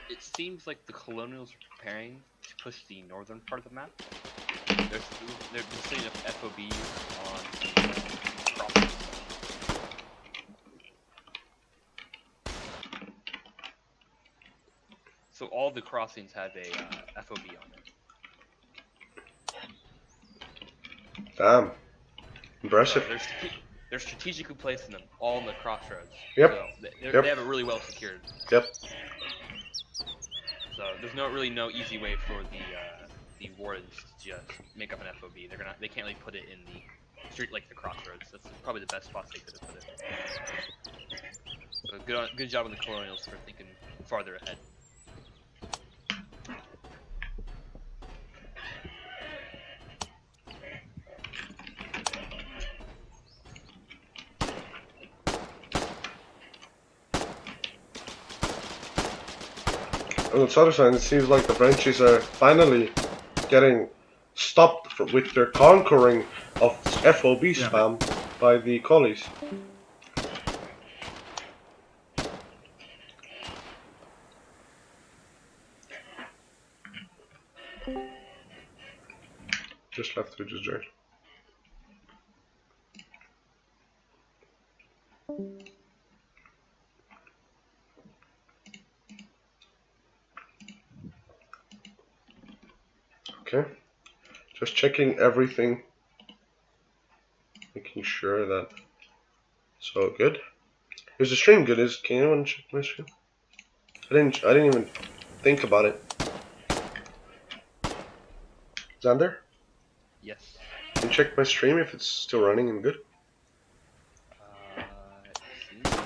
It seems like the colonials are preparing to push the northern part of the map. They're setting up FOBs on the crossings. So all the crossings have a FOB on it. Damn. Impressive. So they're strategically placing them all in the crossroads. Yep. So Yep. they have it really well secured. Yep. So there's no easy way for the wards to just make up an FOB. They can't really put it in the street like the crossroads. That's probably the best spots they could have put it. So good job on the colonials for thinking farther ahead. On the other side, it seems like the Frenchies are finally getting stopped with their conquering of FOB spam by the collies. Just left with just joined. Okay, just checking everything, making sure that it's all good. Is the stream good? Can anyone check my stream? I didn't even think about it. Xander, Yes. can you check my stream if it's still running and good? It seems to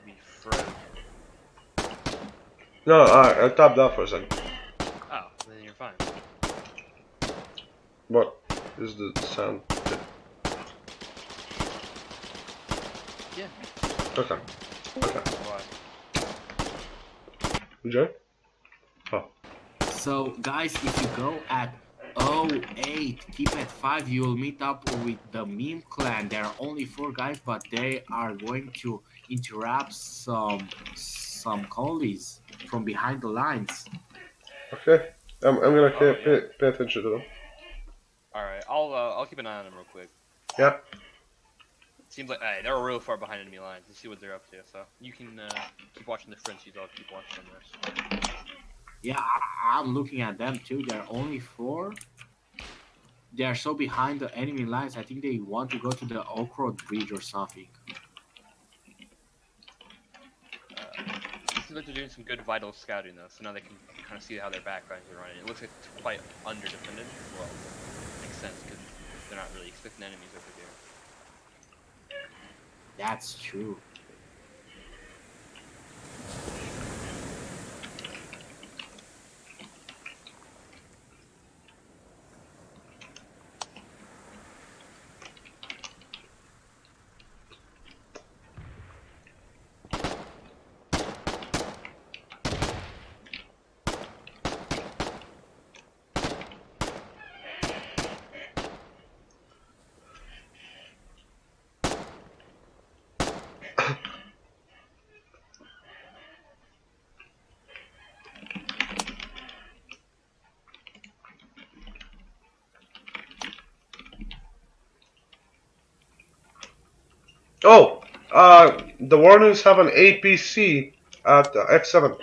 be frozen. No, I tapped out for a second. Oh, then you're fine. What is the sound? Good? Yeah. Okay. Okay. Why? You join? Oh. So guys, if you go at Oh, 8, keep at 5. You'll meet up with the meme clan. There are only 4 guys, but they are going to interrupt some collies from behind the lines. Okay. I'm gonna Oh, yeah. pay attention to them. All right, I'll keep an eye on them real quick. Yeah. Seems like they're real far behind enemy lines. Let's see what they're up to. So you can keep watching the Frenchies. I'll keep watching this. Yeah, I'm looking at them too. There are only 4. They are so behind the enemy lines. I think they want to go to the Oak Road Bridge or something. Seems like they're doing some good vital scouting though, so now they can kind of see how their backgrounds are running. It looks like it's quite underdefended. Well, makes sense because they're not really expecting enemies over here. That's true. Oh, the Warriors have an APC at F7.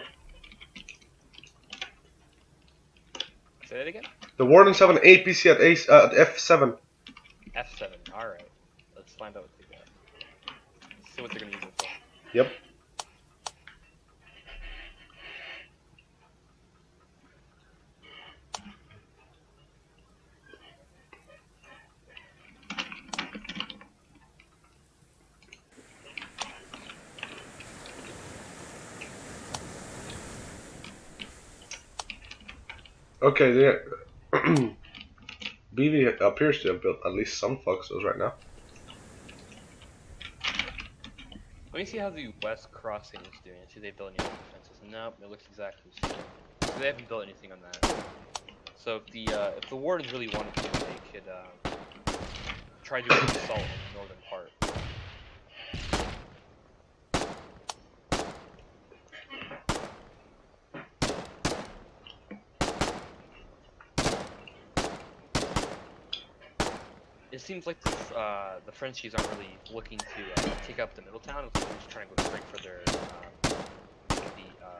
Say that again. The Wardens have an APC at F7. F7. All right. Let's find out what they got. Let's see what they're gonna use it for. Yep. Okay, BV appears to have built at least some foxholes right now. Let me see how the west crossing is doing. See if they built any defenses. Nope, it looks exactly the same. So they haven't built anything on that. So if the Wardens really wanted to, they could try to do an assault on the northern part. It seems like the Frenchies aren't really looking to take up the middle town. They're just trying to go straight for their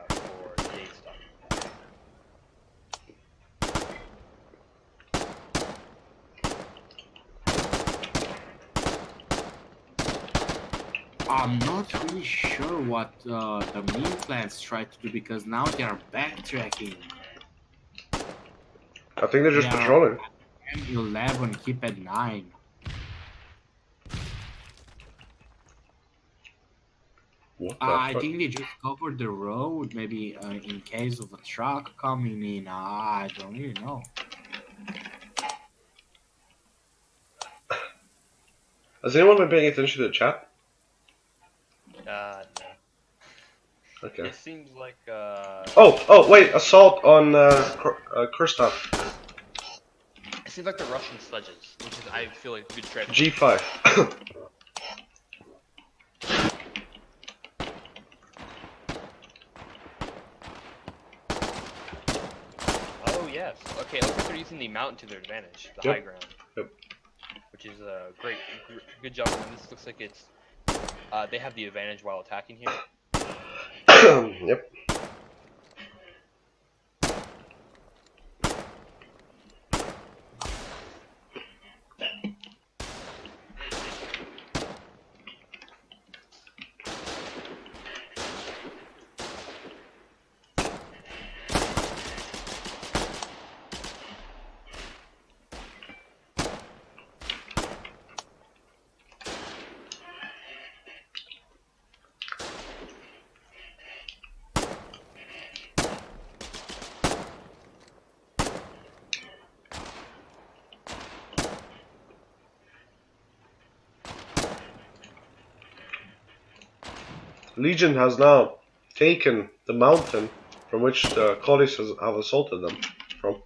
for day stuff. I'm not really sure what the meme clans try to do because now they are backtracking. I think they're just They are patrolling. M11, keep at 9. What the I fuck? think they just covered the road, maybe in case of a truck coming in. I don't really know. Has anyone been paying attention to the chat? No. Okay. It seems like Oh, wait, assault on Kirsten. it seems like they're rushing sledges, which is I feel like a good strategy. G5. Oh yes. Okay, it looks like they're using the mountain to their advantage, the Yep. high ground. Yep. Which is great, good job. And this looks like it's they have the advantage while attacking here. Yep. Legion has now taken the mountain from which the Collies have assaulted them from.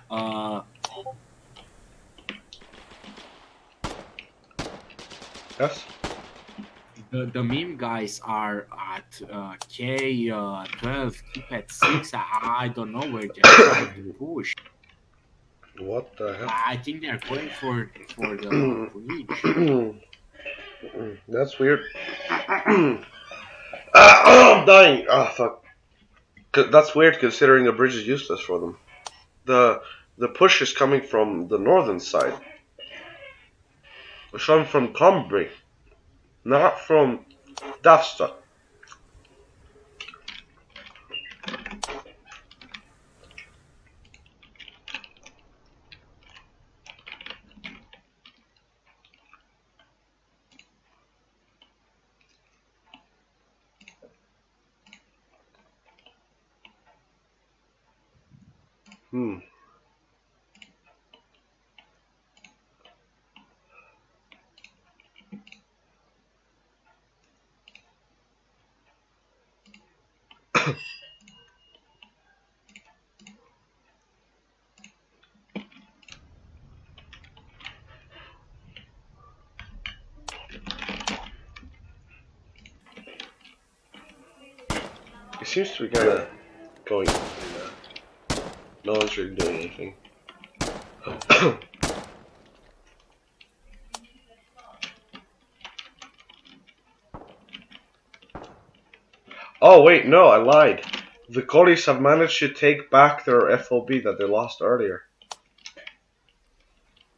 Uh, Yes. the meme guys are at K 12. Keep at 6. I don't know where they're trying to push. What the hell? I think they're going for the bridge. That's weird. I'm dying. Oh fuck. That's weird considering the bridge is useless for them. The the push is coming from the northern side. It's coming from Cumbria, not from Dafsta. Hmm. It seems to be kind of going. No one's really doing anything. Oh wait, no, I lied. The Collies have managed to take back their FOB that they lost earlier,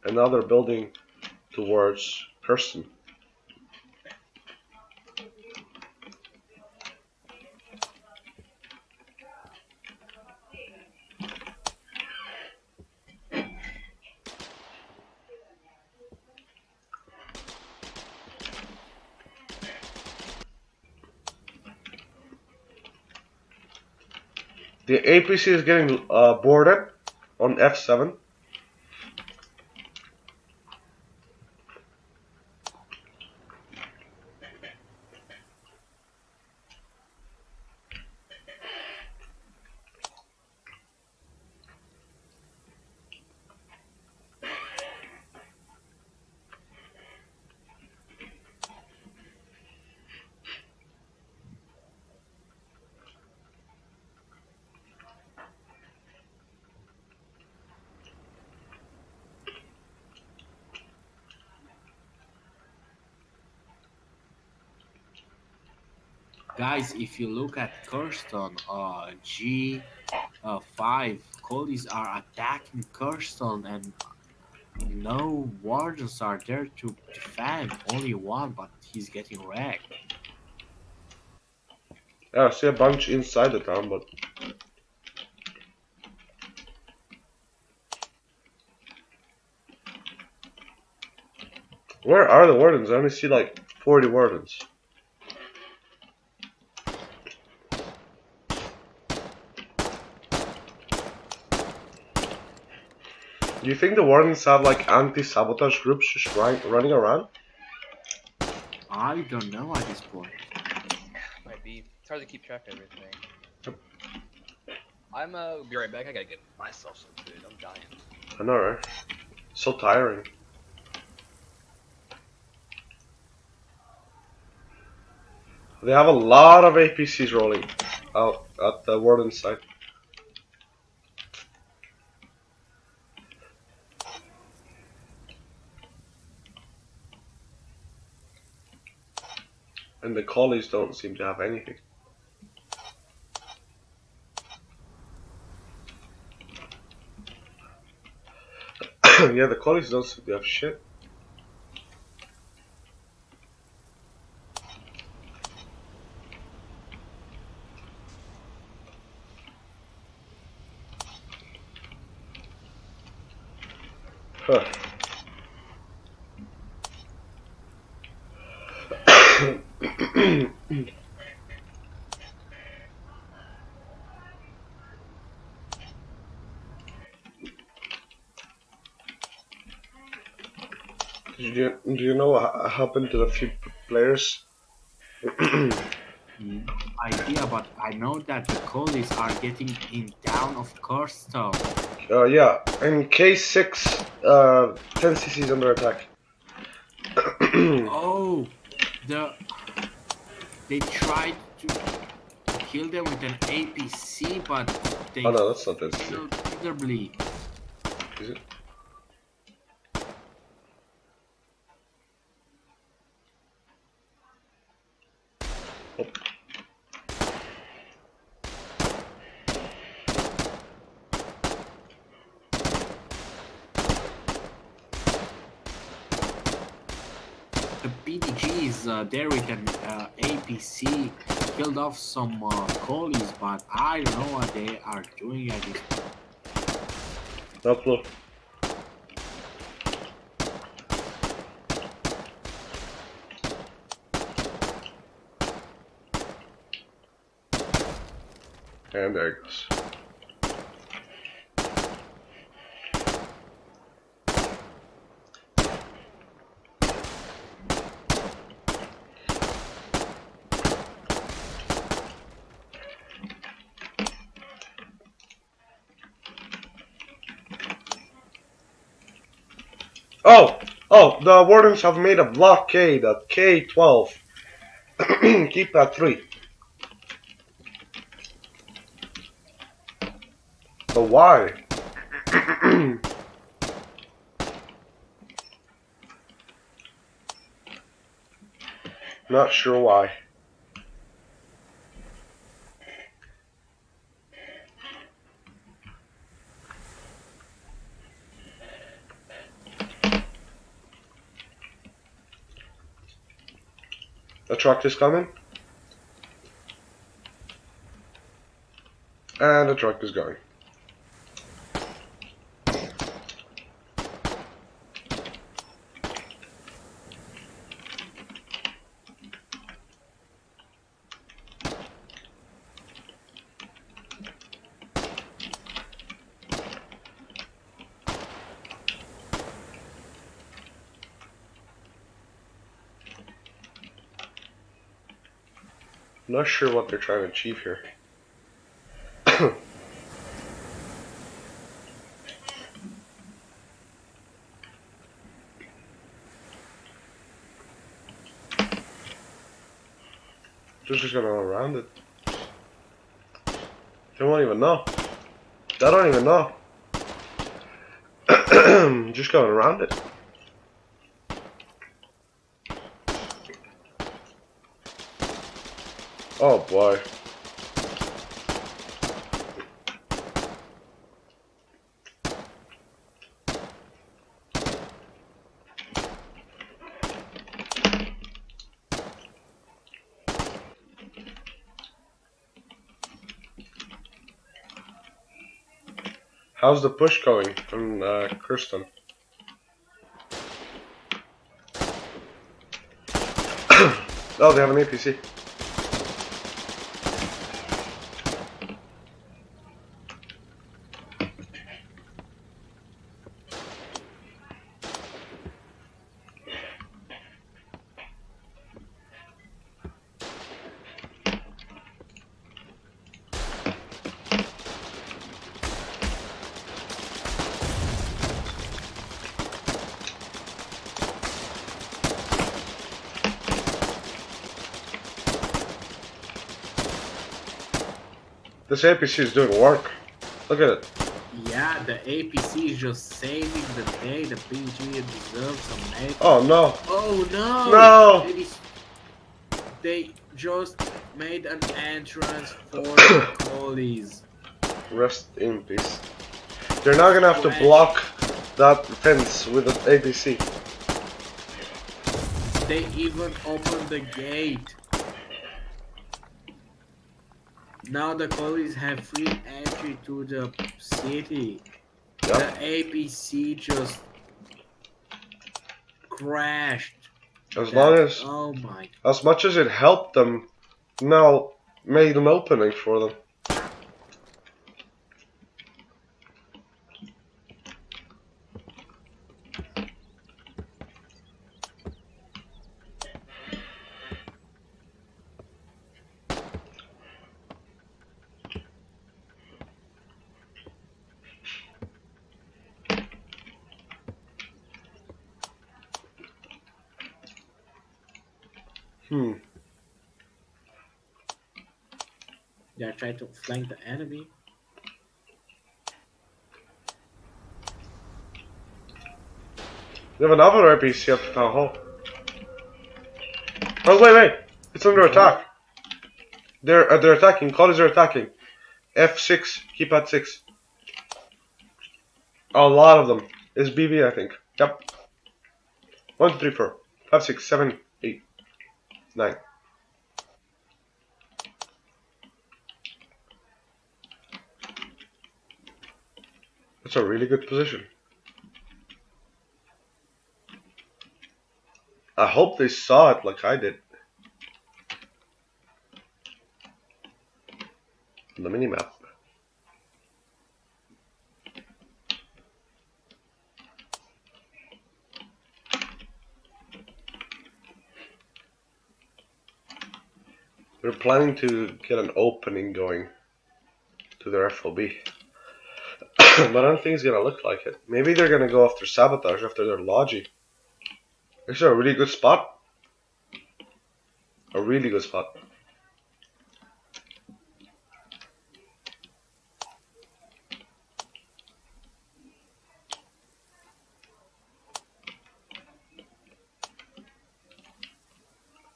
and now they're building towards Kirsten. The APC is getting boarded on F7. Guys, if you look at Kirsten, G5, Collies are attacking Kirsten, and no wardens are there to defend. Only one, but he's getting wrecked. Yeah, I see a bunch inside the town, but where are the wardens? I only see like 40 wardens. Do you think the wardens have like anti-sabotage groups just running around? I don't know at this point. Might be. It's hard to keep track of everything. I'm be right back. I gotta get myself some food. I'm dying. I know, right? So tiring. They have a lot of APCs rolling out at the warden side. And the collies don't seem to have anything. Yeah, the collies don't seem to have shit. Huh. Do you know what happened to the few players? Mm. idea, but I know that the coolies are getting in down of Kirsten. Yeah, and K6, 10 cc's under attack. Oh, the they tried to kill them with an APC, but Oh they no, that's not 10 cc. failed miserably. Is it? Oh. The BDGs there with an APC killed off some coolies, but I don't know what they are doing at this. No clue. And there it goes. Oh! Oh, the wardens have made a blockade at K12. Keep at 3. But why? Not sure why. The truck is coming. And the truck is going. Not sure what they're trying to achieve here. They're just gonna go around it. They won't even know. They don't even know. Just going around it. Oh boy. How's the push going from Kirsten? Oh, they have an APC. This APC is doing work. Look at it. Yeah, the APC is just saving the day. The PG deserves some name. Oh no. Oh no! No! They just made an entrance for the coolies. Rest in peace. They're now gonna have to block that fence with an APC. They even opened the gate. Now the coolies have free entry to the city. Yep. The APC just crashed. Oh my. As much as it helped them, now made an opening for them. Hmm. They are trying to flank the enemy. They have another RPC up to town hall. Oh wait! It's under Which one? attack. They're attacking. Collies are attacking. F6. Keep at 6. A lot of them. It's BB, I think. Yep. 1, 2, 3, 4, 5, 6, 7, 8, 9. That's a really good position. I hope they saw it like I did. On the minimap. They're planning to get an opening going to their FOB. But I don't think it's gonna look like it. Maybe they're gonna go after sabotage after their logi. This is a really good spot. A really good spot.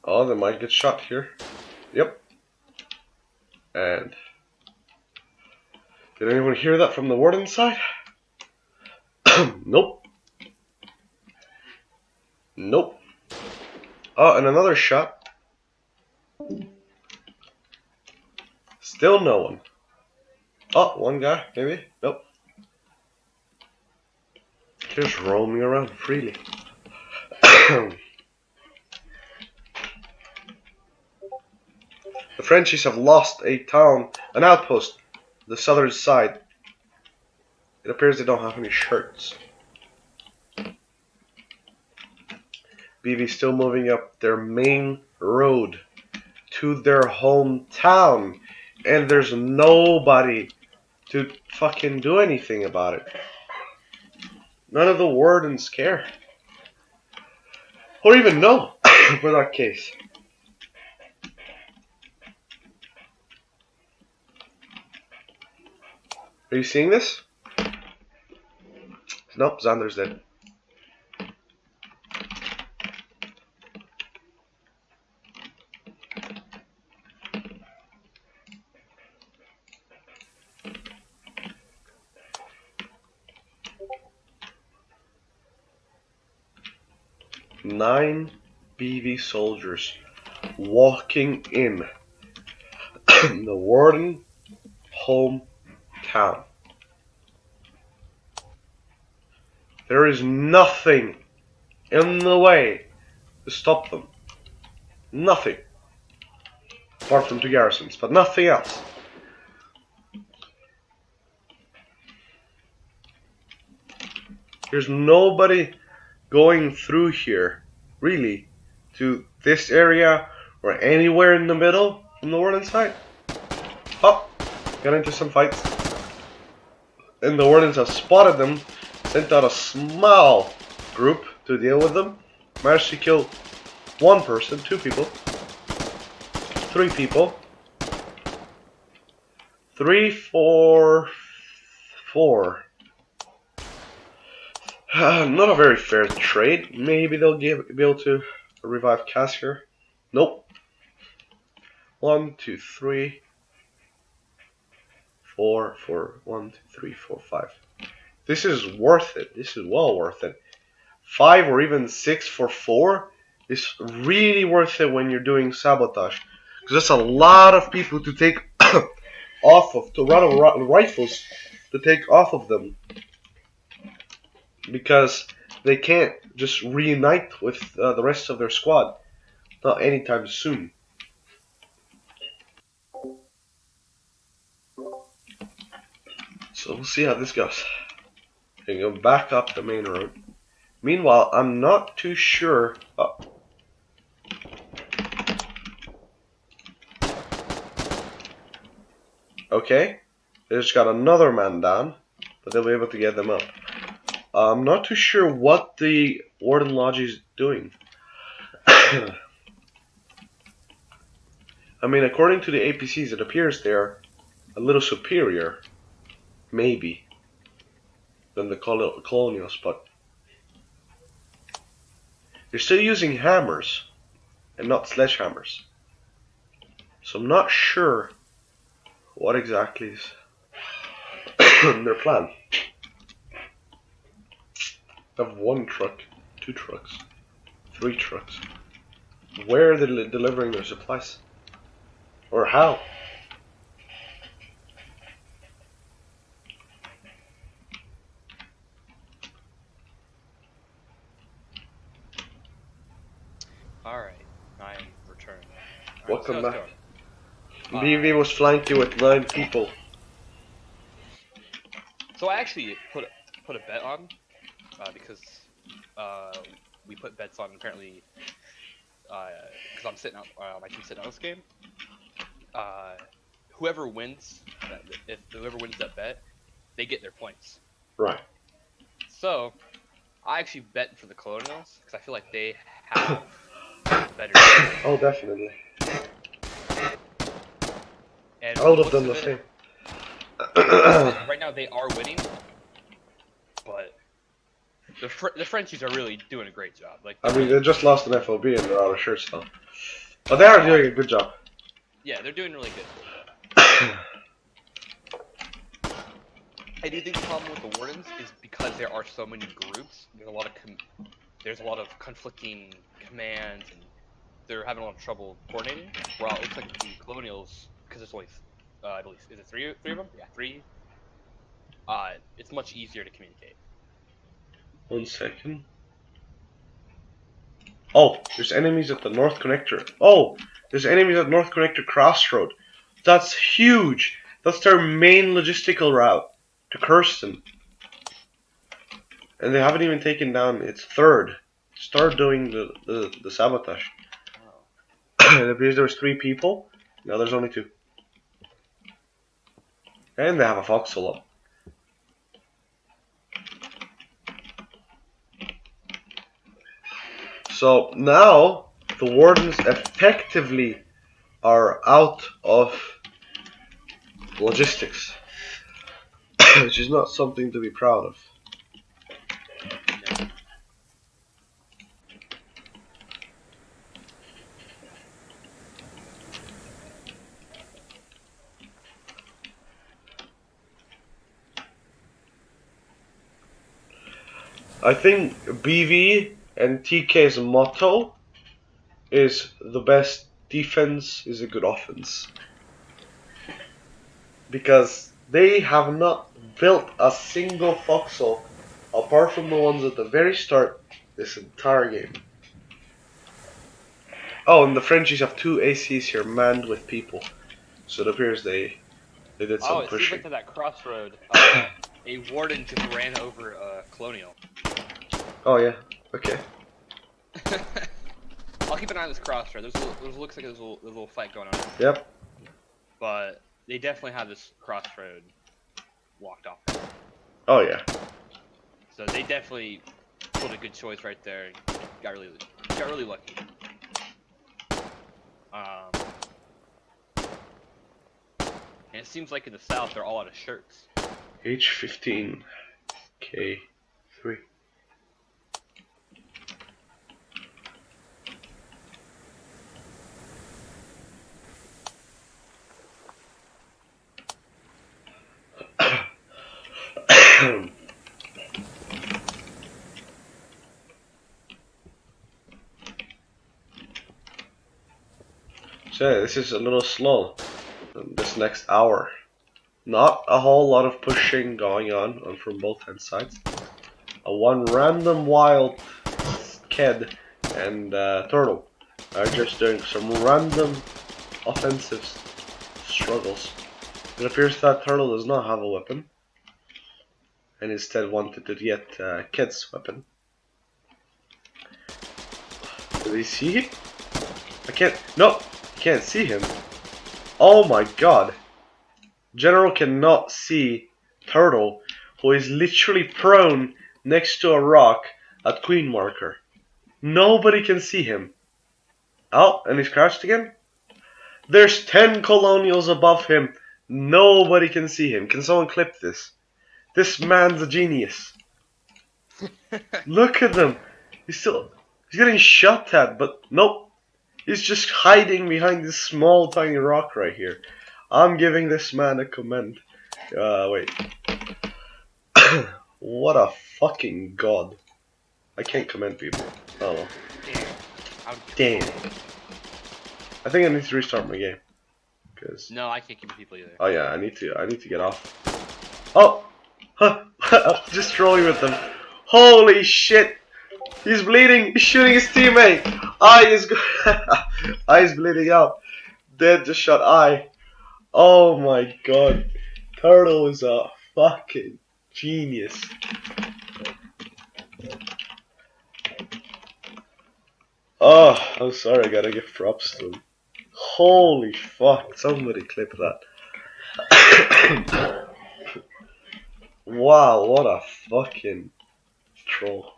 Oh, they might get shot here. Yep. And did anyone hear that from the warden side? Nope. Nope. Oh, and another shot. Still no one. Oh, one guy, maybe? Nope. Just roaming around freely. The Frenchies have lost a town, an outpost, the southern side. It appears they don't have any shirts. BV still moving up their main road to their hometown, and there's nobody to fucking do anything about it. None of the wardens care. Or even know, for that case. Are you seeing this? Nope, Xander's dead. Nine BV soldiers walking in the warden hometown. There is nothing in the way to stop them. Nothing. Apart from 2 garrisons, but nothing else. There's nobody going through here, really, to this area or anywhere in the middle from the warden side. Oh, got into some fights. And the wardens have spotted them, sent out a small group to deal with them. Managed to kill 1 person, 2 people, 3 people, 3, 4, 4. Not a very fair trade. Maybe they'll be able to revive Cass here. Nope. 1, 2, 3, 4, 4, 1, 2, 3, 4, 5. This is worth it. This is well worth it. 5 or even 6 for 4 is really worth it when you're doing sabotage. Because that's a lot of people to take off of, to run rifles to take off of them. Because they can't just reunite with the rest of their squad. Not anytime soon. So we'll see how this goes. And go back up the main road. Meanwhile, I'm not too sure. Oh. Okay. They just got another man down. But they'll be able to get them up. I'm not too sure what the Warden Lodge is doing. I mean, according to the APCs, it appears they're a little superior, maybe, than the colonials, but they're still using hammers and not sledgehammers. So I'm not sure what exactly is their plan. They have 1 truck, 2 trucks, 3 trucks. Where are they delivering their supplies? Or how? Alright, I am returning. Alright, Welcome let's back. go. BV was flanking with 9 people. So I actually put a bet on because we put bets on apparently because I'm sitting out my team's sitting out this game. Whoever wins if whoever wins that bet, they get their points. Right. So I actually bet for the Colonials because I feel like they have better. Oh, definitely. And I would have looks done of the it, same. right now they are winning, but the Frenchies are really doing a great job. Like I mean, they just lost an FOB and they're out of shirts now. But they are doing a good job. yeah, they're doing really good. I do think the problem with the Wardens is because there are so many groups. There's a lot of conflicting commands, and they're having a lot of trouble coordinating. Well, it looks like the Colonials, because there's only, I believe, is it three of them? Yeah, 3. It's much easier to communicate. 1 second. Oh, there's enemies at the North Connector. Oh, there's enemies at North Connector Crossroad. That's huge. That's their main logistical route to Kirsten. And they haven't even taken down its third. Start doing the sabotage. Oh. It appears there was 3 people. Now there's only 2. And they have a Foxhole up. So now the Wardens effectively are out of logistics, which is not something to be proud of. No. I think BV and TK's motto is the best defense is a good offense. Because they have not built a single foxhole apart from the ones at the very start this entire game. Oh, and the Frenchies have 2 ACs here manned with people. So it appears they did some Oh, it seems pushing. like to that crossroad, a warden just ran over a colonial. Oh yeah, okay. I'll keep an eye on this crossroad. Looks like there's a little fight going on. Yep. But they definitely have this crossroad walked off. Oh yeah. So they definitely pulled a good choice right there. Got really lucky. And it seems like in the south they're all out of shirts. H15 K3. So this is a little slow this next hour. Not a whole lot of pushing going on from both hand sides. One random wild Ked and Turtle are just doing some random offensive struggles. It appears that Turtle does not have a weapon and instead wanted to get Ked's weapon. Do they see him? Can't see him. Oh my god. General cannot see Turtle, who is literally prone next to a rock at Queen Marker. Nobody can see him. Oh, and he's crouched again? There's 10 colonials above him. Nobody can see him. Can someone clip this? This man's a genius. Look at them. He's getting shot at, but nope. He's just hiding behind this small tiny rock right here. I'm giving this man a comment. Wait. What a fucking god. I can't comment people. Oh well. Damn. I think I need to restart my game. Cause No, I can't keep people either. oh yeah, I need to get off. Oh! Huh. Just trolling with them. Holy shit! He's bleeding! He's shooting his teammate! Eye is bleeding out. Dead just shot eye. Oh my god. Turtle is a fucking genius. Oh, I'm sorry, I gotta give props to him. Holy fuck, somebody clip that. Wow, what a fucking troll.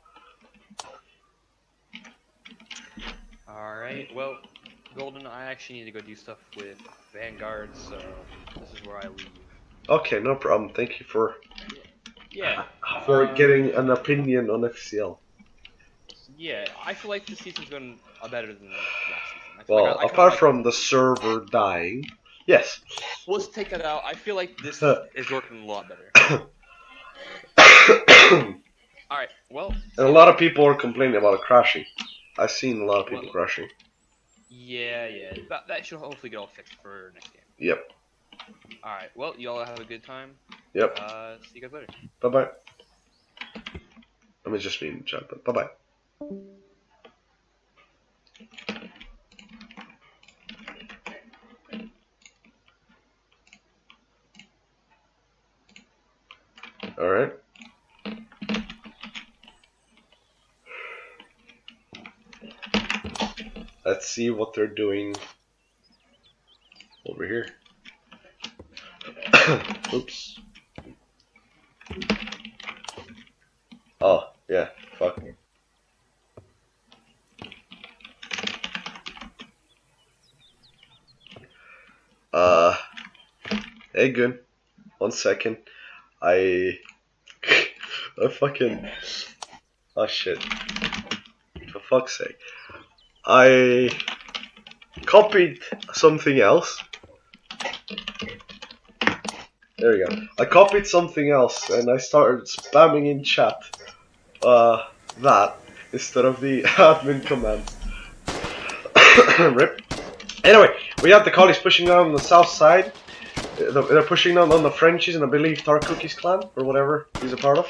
Alright, well, Golden, I actually need to go do stuff with Vanguard, so this is where I leave. Okay, no problem. Thank you for Yeah. getting an opinion on FCL. Yeah, I feel like this season's been better than last season. Well, I kinda apart like- from the server dying, yes. Let's take that out. I feel like this is working a lot better. Alright, well. And a lot of people are complaining about it crashing. I've seen a lot of people crashing. Yeah. That should hopefully get all fixed for next game. Yep. Alright, well, y'all have a good time. Yep. See you guys later. Bye bye. Let me just be in the chat, but bye bye. Alright. Let's see what they're doing over here. Oops. Oh, yeah, fuck. Hey, good. 1 second. I fucking. Oh shit. For fuck's sake. I copied something else. There we go. I copied something else and I started spamming in chat that instead of the admin command. Rip. Anyway, we have the collies pushing down on the south side. They're pushing down on the Frenchies and I believe Dark Cookies clan or whatever he's a part of.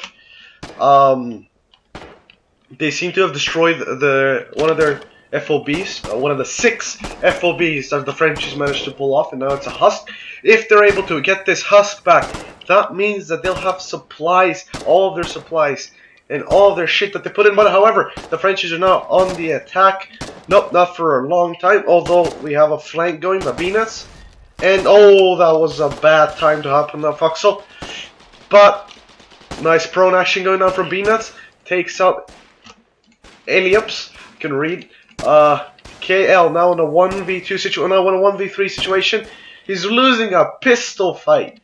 They seem to have destroyed one of their FOBs, one of the 6 FOBs that the Frenchies managed to pull off, and now it's a husk. If they're able to get this husk back, that means that they'll have supplies, all of their supplies, and all of their shit that they put in. But however, the Frenchies are now on the attack. Nope, not for a long time, although we have a flank going by Venus. And oh, that was a bad time to happen on Foxhole. But nice prone action going on from B-Nuts. Takes out Eliops. Can read. KL now in a 1v2 situation. Now in a 1v3 situation. He's losing a pistol fight.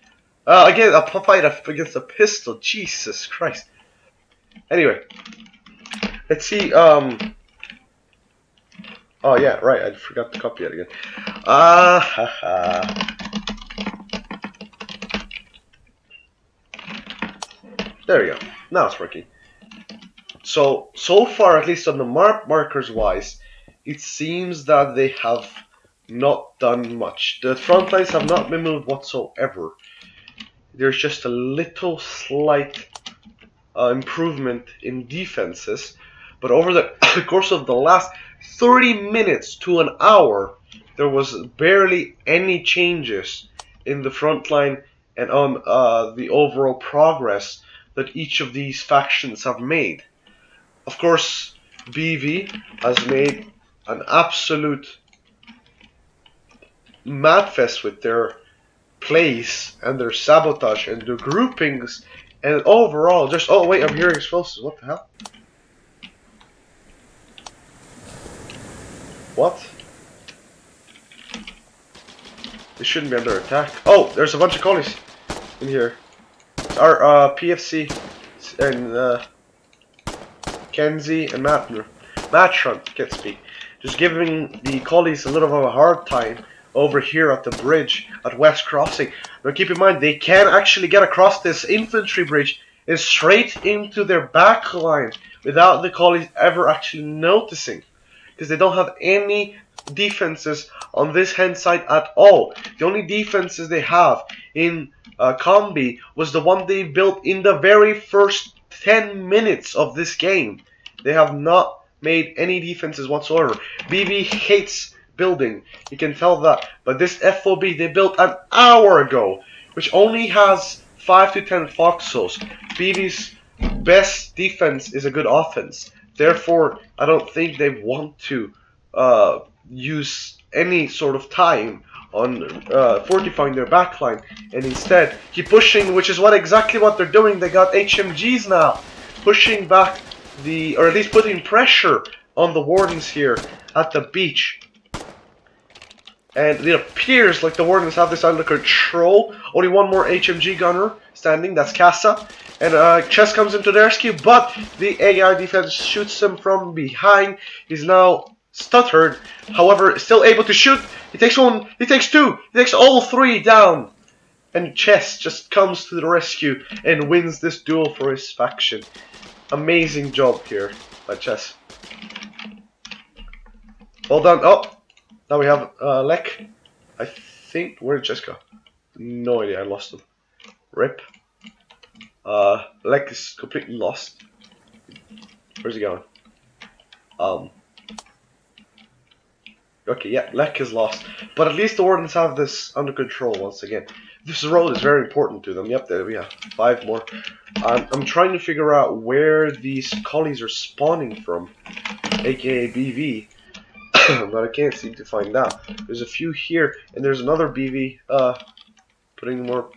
Again, a fight against a pistol. Jesus Christ. Anyway, let's see. Oh yeah, right. I forgot to copy it again. There we go. Now it's working. So far, at least on the markers wise, it seems that they have not done much. The front lines have not been moved whatsoever. There's just a little slight improvement in defenses, but over the course of the last 30 minutes to an hour, there was barely any changes in the front line and on the overall progress that each of these factions have made. Of course, BV has made an absolute madfest with their plays and their sabotage and their groupings and overall just... Oh wait, I'm hearing explosives. What the hell? What? They shouldn't be under attack. Oh, there's a bunch of collies in here. Our PFC and Kenzie and Matron can't speak. Just giving the collies a little of a hard time over here at the bridge at West Crossing. Now keep in mind, they can actually get across this infantry bridge and straight into their back line without the collies ever actually noticing, because they don't have any defenses on this hand side at all. The only defenses they have in Combi was the one they built in the very first 10 minutes of this game. They have not made any defenses whatsoever. BB hates building, you can tell that. But this FOB they built an hour ago, which only has 5 to 10 foxholes. BB's best defense is a good offense. Therefore, I don't think they want to use any sort of time on fortifying their backline, and instead keep pushing, which is exactly what they're doing. They got HMGs now, pushing back or at least putting pressure on the wardens here at the beach. And it appears like the wardens have this under control. Only one more HMG gunner standing, that's Casa. And Chess comes into the rescue, but the AI defense shoots him from behind. He's now stuttered, however, still able to shoot. He takes one, he takes two, he takes all three down. And Chess just comes to the rescue and wins this duel for his faction. Amazing job here by Chess. Well done. Oh, now we have Lek. I think, where did Chess go? No idea, I lost him. Rip. Lek is completely lost. Where's he going? Okay, yeah, Lek is lost. But at least the wardens have this under control once again. This road is very important to them. Yep, there we have 5 more. I'm trying to figure out where these collies are spawning from, aka BV. But I can't seem to find out. There's a few here, and there's another BV putting more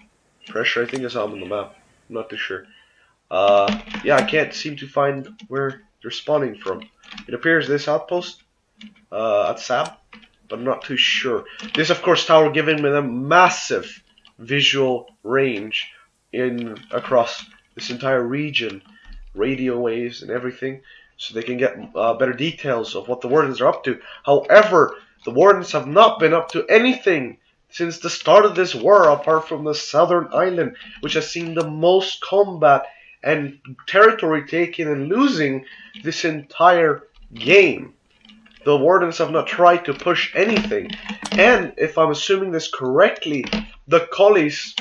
pressure. I think I saw him on the map. I'm not too sure. Yeah, I can't seem to find where they're spawning from. It appears this outpost at Sab, but I'm not too sure. This, of course, tower giving them massive visual range across this entire region, radio waves and everything, so they can get better details of what the wardens are up to. However, the wardens have not been up to anything since the start of this war, apart from the southern island, which has seen the most combat and territory taken and losing this entire game. The wardens have not tried to push anything, and if I'm assuming this correctly, the collies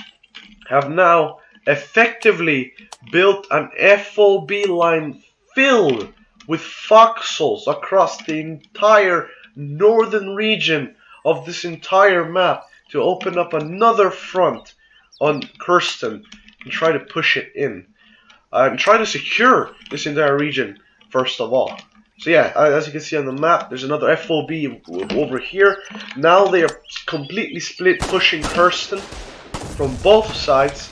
have now effectively built an FOB line filled with foxholes across the entire northern region of this entire map to open up another front on Kirsten and try to push it in. And try to secure this entire region first of all. So yeah, as you can see on the map, there's another FOB over here. Now they are completely split, pushing Kirsten from both sides,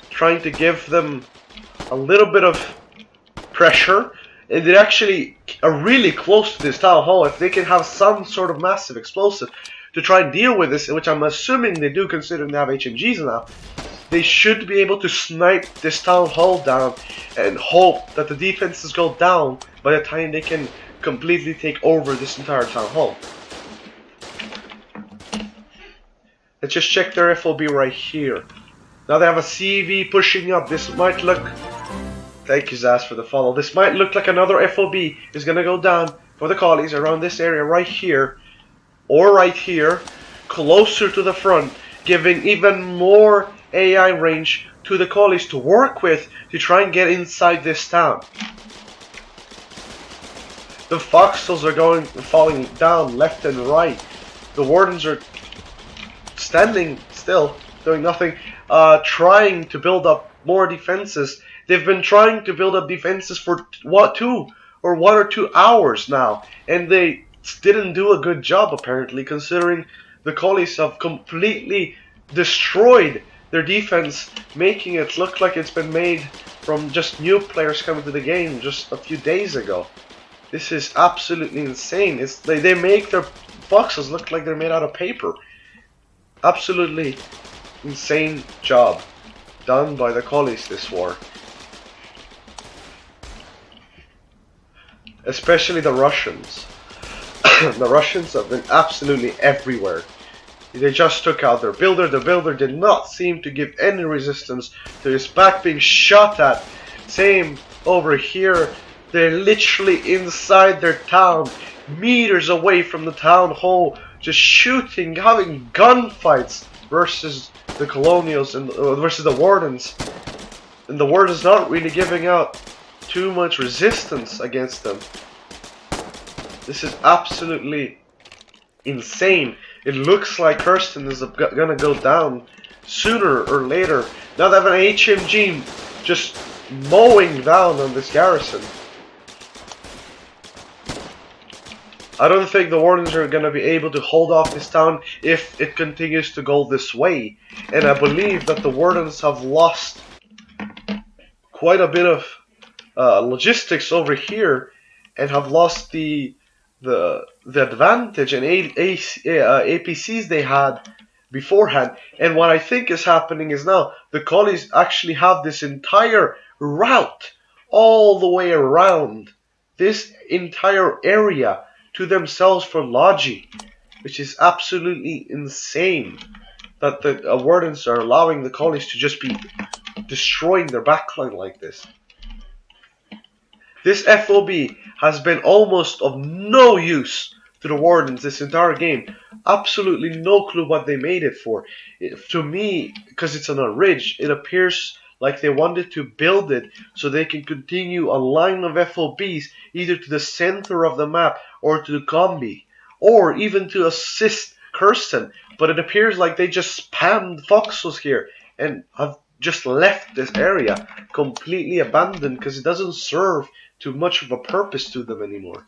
trying to give them a little bit of pressure. And they actually are really close to this town hall. If they can have some sort of massive explosive to try and deal with this, which I'm assuming they do considering they have HMGs now, they should be able to snipe this town hall down and hope that the defenses go down by the time they can completely take over this entire town hall. Let's just check their FOB right here. Now they have a CV pushing up. This might look... Thank you, Zaz, for the follow. This might look like another FOB is going to go down for the collies around this area right here, or right here, closer to the front, giving even more AI range to the collies to work with to try and get inside this town. The foxholes are falling down left and right. The wardens are standing still, doing nothing, trying to build up more defenses. They've been trying to build up defenses for one or two hours now, and they didn't do a good job apparently, considering the collies have completely destroyed their defense, making it look like it's been made from just new players coming to the game just a few days ago. This is absolutely insane. They make their boxes look like they're made out of paper. Absolutely insane job done by the collies this war. Especially the Russians. The Russians have been absolutely everywhere. They just took out their builder. The builder did not seem to give any resistance to his back being shot at. Same over here. They're literally inside their town, meters away from the town hall, just shooting, having gunfights versus the colonials and versus the wardens. And the wardens not really giving out too much resistance against them. This is absolutely insane. It looks like Kirsten is gonna go down sooner or later. Now they have an HMG just mowing down on this garrison. I don't think the Wardens are gonna be able to hold off this town if it continues to go this way. And I believe that the Wardens have lost quite a bit of logistics over here and have lost the advantage and APCs they had beforehand. And what I think is happening is now the collies actually have this entire route all the way around this entire area to themselves for logi, which is absolutely insane that the wardens are allowing the collies to just be destroying their backline like this. This FOB has been almost of no use to the Wardens this entire game. Absolutely no clue what they made it for. To me, because it's on a ridge, it appears like they wanted to build it so they can continue a line of FOBs either to the center of the map or to the combi, or even to assist Kirsten. But it appears like they just spammed Foxholes here and have just left this area completely abandoned because it doesn't serve too much of a purpose to them anymore.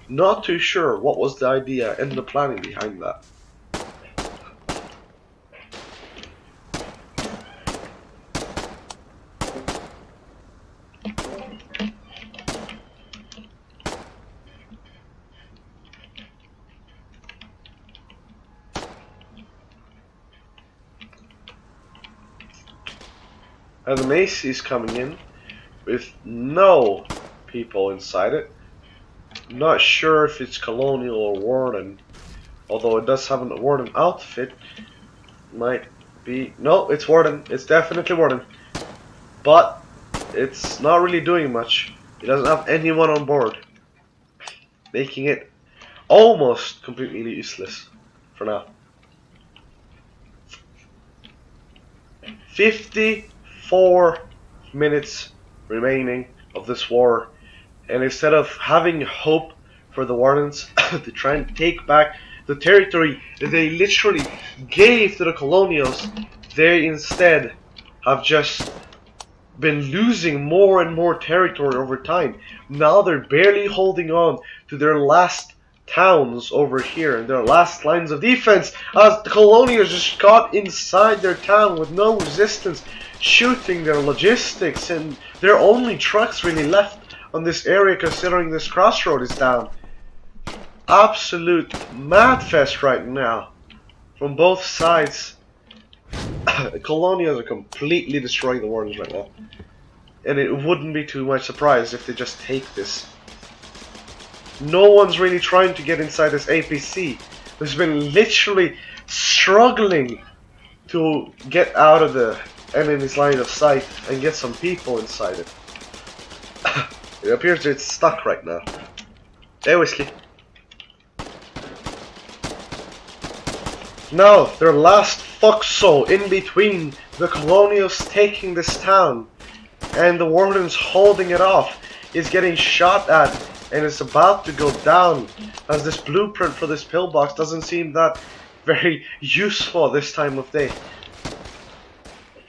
Not too sure what was the idea and the planning behind that. And the Macy is coming in with no people inside it. Not sure if it's Colonial or Warden, although it does have a Warden outfit. Might be. No, it's Warden. It's definitely Warden. But it's not really doing much. It doesn't have anyone on board, making it almost completely useless for now. 54 minutes remaining of this war, and instead of having hope for the Wardens to try and take back the territory that they literally gave to the Colonials, they instead have just been losing more and more territory over time. Now they're barely holding on to their last towns over here and their last lines of defense as the Colonials just got inside their town with no resistance, shooting their logistics, and there are only trucks really left on this area considering this crossroad is down. Absolute madfest right now from both sides. The Colonials are completely destroying the Wardens right now, and it wouldn't be too much surprise if they just take this. No one's really trying to get inside this APC. There's been literally struggling to get out of the enemy's line of sight and get some people inside it. It appears it's stuck right now. Hey, Whiskey. Now, their last foxhole in between the Colonials taking this town and the Wardens holding it off is getting shot at and it's about to go down, as this blueprint for this pillbox doesn't seem that very useful this time of day.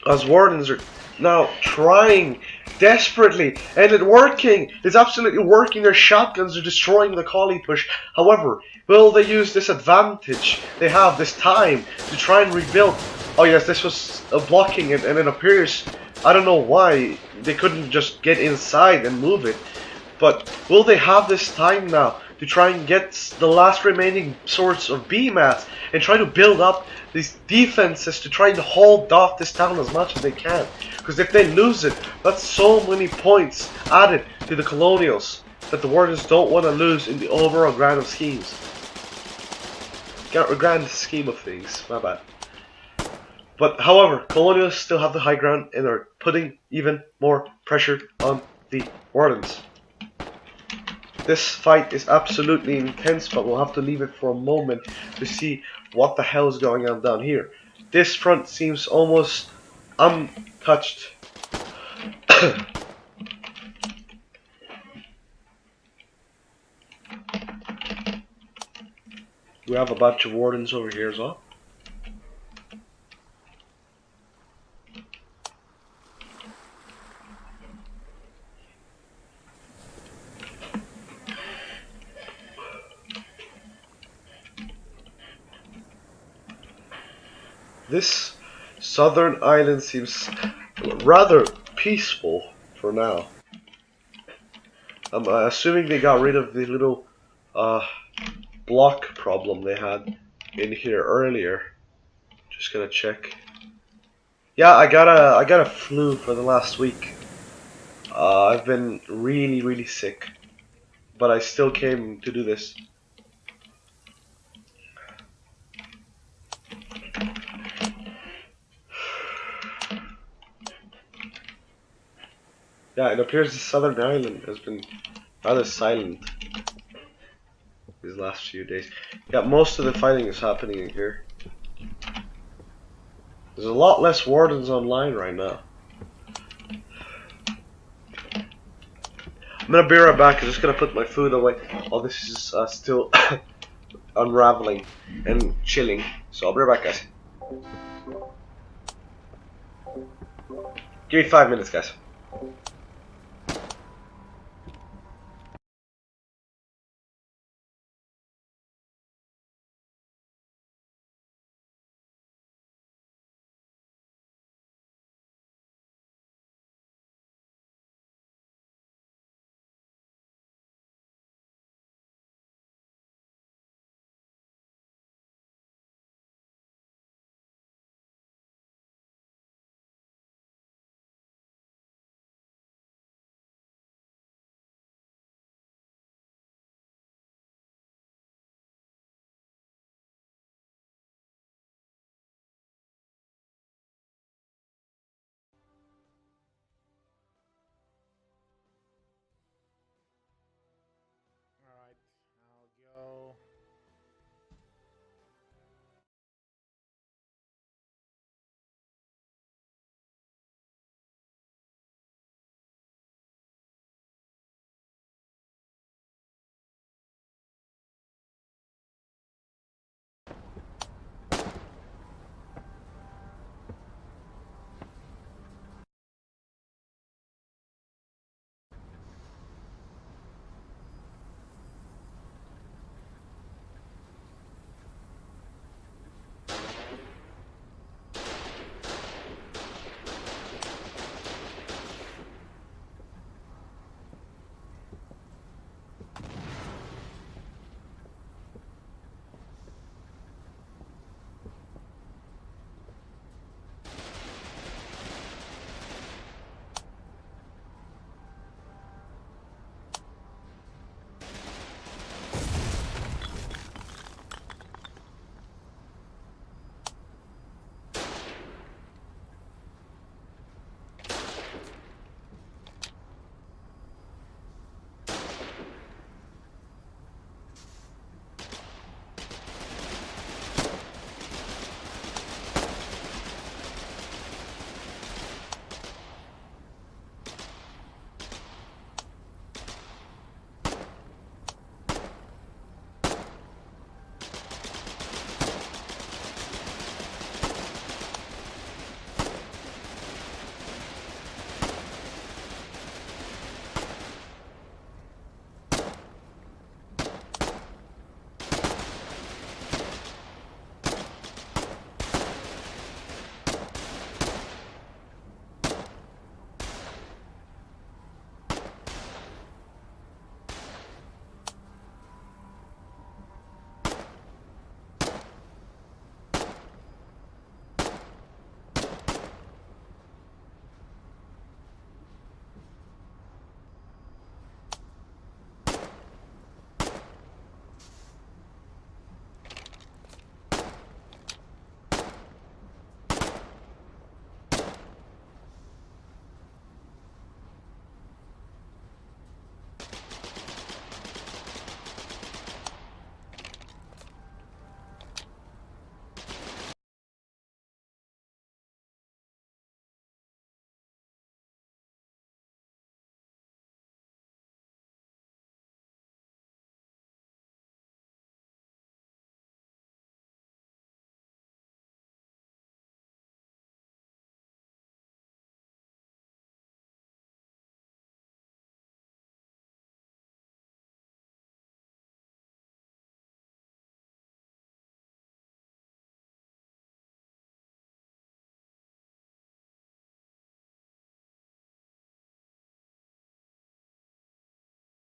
As Wardens are now trying desperately, and it's working. It's absolutely working. Their shotguns are destroying the collie push. However, will they use this advantage they have, this time, to try and rebuild? Oh yes, this was blocking it, and it appears, I don't know why they couldn't just get inside and move it. But will they have this time now to try and get the last remaining sorts of B mats and try to build up these defenses to try and hold off this town as much as they can. Because if they lose it, that's so many points added to the colonials that the Wardens don't want to lose in the overall grand of schemes. Grand scheme of things, my bad. But however, colonials still have the high ground and are putting even more pressure on the Wardens. This fight is absolutely intense, but we'll have to leave it for a moment to see what the hell is going on down here. This front seems almost untouched. We have a bunch of Wardens over here as well. This southern island seems rather peaceful for now. I'm assuming they got rid of the little block problem they had in here earlier. Just gonna check. Yeah, I got a flu for the last week. I've been really sick, but I still came to do this. Yeah, it appears the southern island has been rather silent these last few days. Yeah, most of the fighting is happening in here. There's a lot less wardens online right now. I'm gonna be right back. I'm just gonna put my food away. All this is still unraveling and chilling. So I'll be right back, guys. Give me 5 minutes, guys.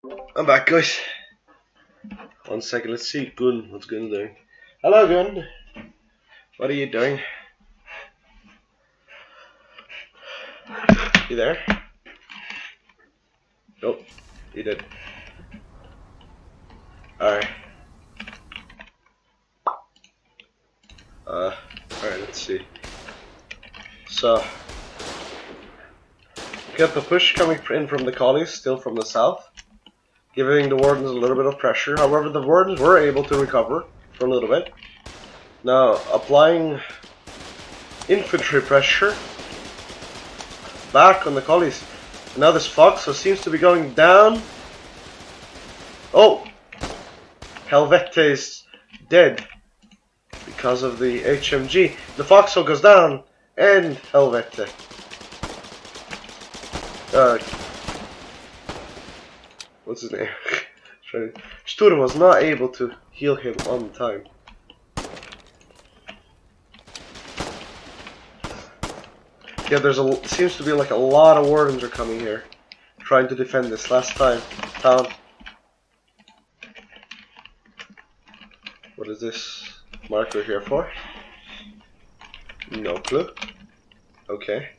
I'm back, guys. 1 second, let's see Gun. What's Gun doing? Hello, Gun. What are you doing? You there? Nope, you did. Alright. Alright, let's see. So, we got the push coming in from the collies, still from the south, giving the Wardens a little bit of pressure. However, the Wardens were able to recover for a little bit. Now, applying infantry pressure back on the collies. Now this Foxhole seems to be going down. Oh! Helvete is dead because of the HMG. The Foxhole goes down, and Helvete. What's his name? Sturm was not able to heal him on time. Yeah, seems to be like a lot of Wardens are coming here, trying to defend this last town. What is this marker here for? No clue. Okay.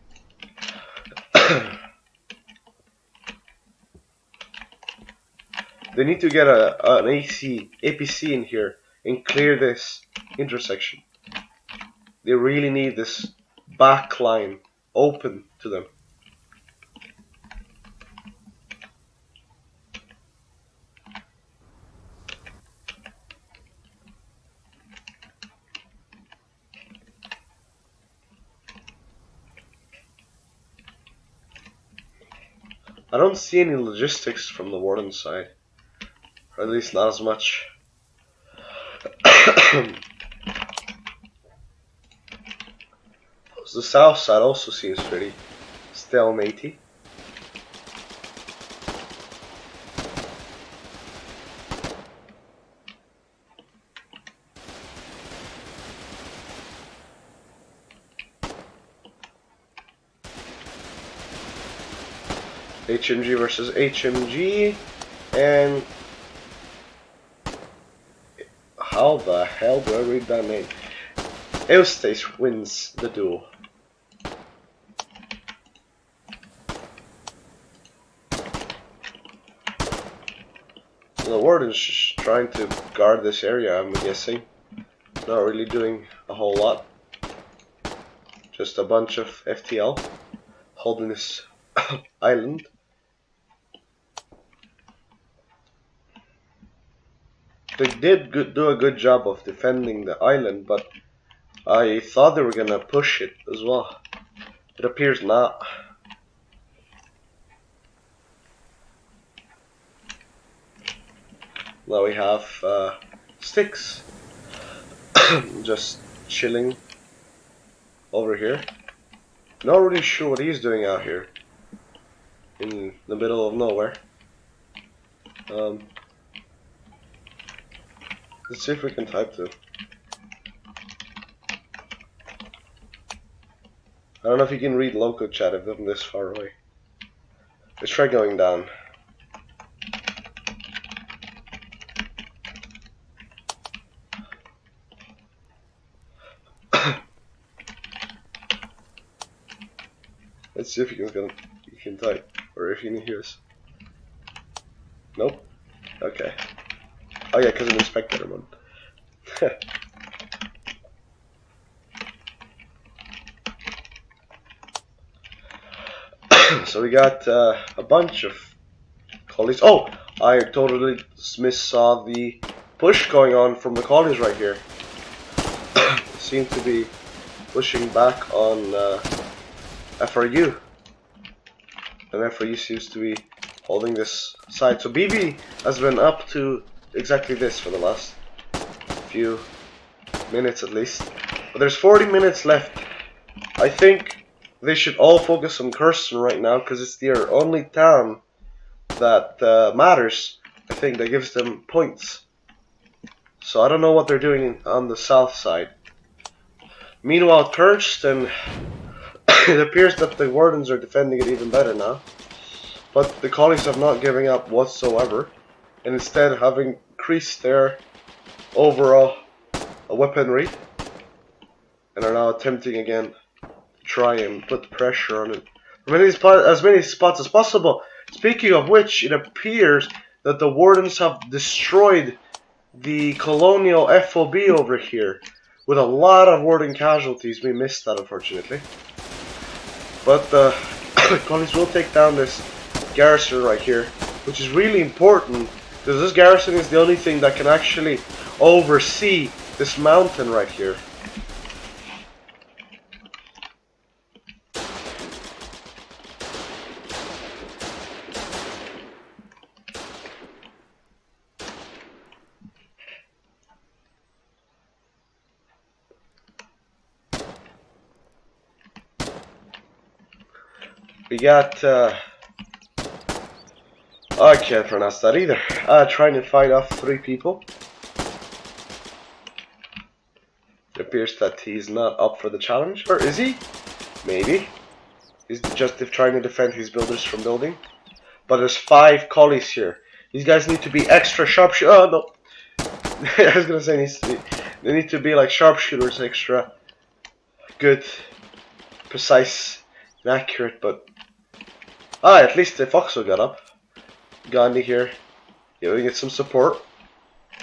They need to get an APC in here and clear this intersection. They really need this back line open to them. I don't see any logistics from the Warden side, or at least not as much. The south side also seems pretty stalematey. HMG versus HMG, and how the hell do I read that name? Eustace wins the duel. The Warden's just trying to guard this area, I'm guessing. Not really doing a whole lot. Just a bunch of FTL holding this island. They did do a good job of defending the island, but I thought they were gonna push it as well. It appears not. Now we have Sticks just chilling over here. Not really sure what he's doing out here in the middle of nowhere. Let's see if we can type to. I don't know if you can read local chat if I'm this far away. Let's try going down. Let's see if you can type, or if you can hear us. Nope. Okay. Oh yeah, because I'm in spectator mode. So we got a bunch of collies. Oh, I totally saw the push going on from the collies right here. Seem to be pushing back on FRU. And FRU seems to be holding this side. So BB has been up to exactly this for the last few minutes at least. But there's 40 minutes left. I think they should all focus on Kirsten right now because it's their only town that matters. I think that gives them points. So I don't know what they're doing on the south side. Meanwhile, Kirsten, it appears that the Wardens are defending it even better now. but the colonies have not given up whatsoever, and instead have increased their overall weaponry, and are now attempting again to try and put pressure on it from as many spots as possible. Speaking of which, it appears that the Wardens have destroyed the colonial FOB over here with a lot of Warden casualties. We missed that, unfortunately. But the colonies will take down this garrison right here, which is really important because this garrison is the only thing that can actually oversee this mountain right here. We got, I can't pronounce that either. Trying to fight off 3 people. It appears that he's not up for the challenge, or is he? Maybe. He's just trying to defend his builders from building. But there's 5 collies here. These guys need to be extra sharpshooters. Oh no! I was gonna say they need to be like sharpshooters, extra good, precise, and accurate. But at least the Foxhole got up. Gandhi here, giving it some support.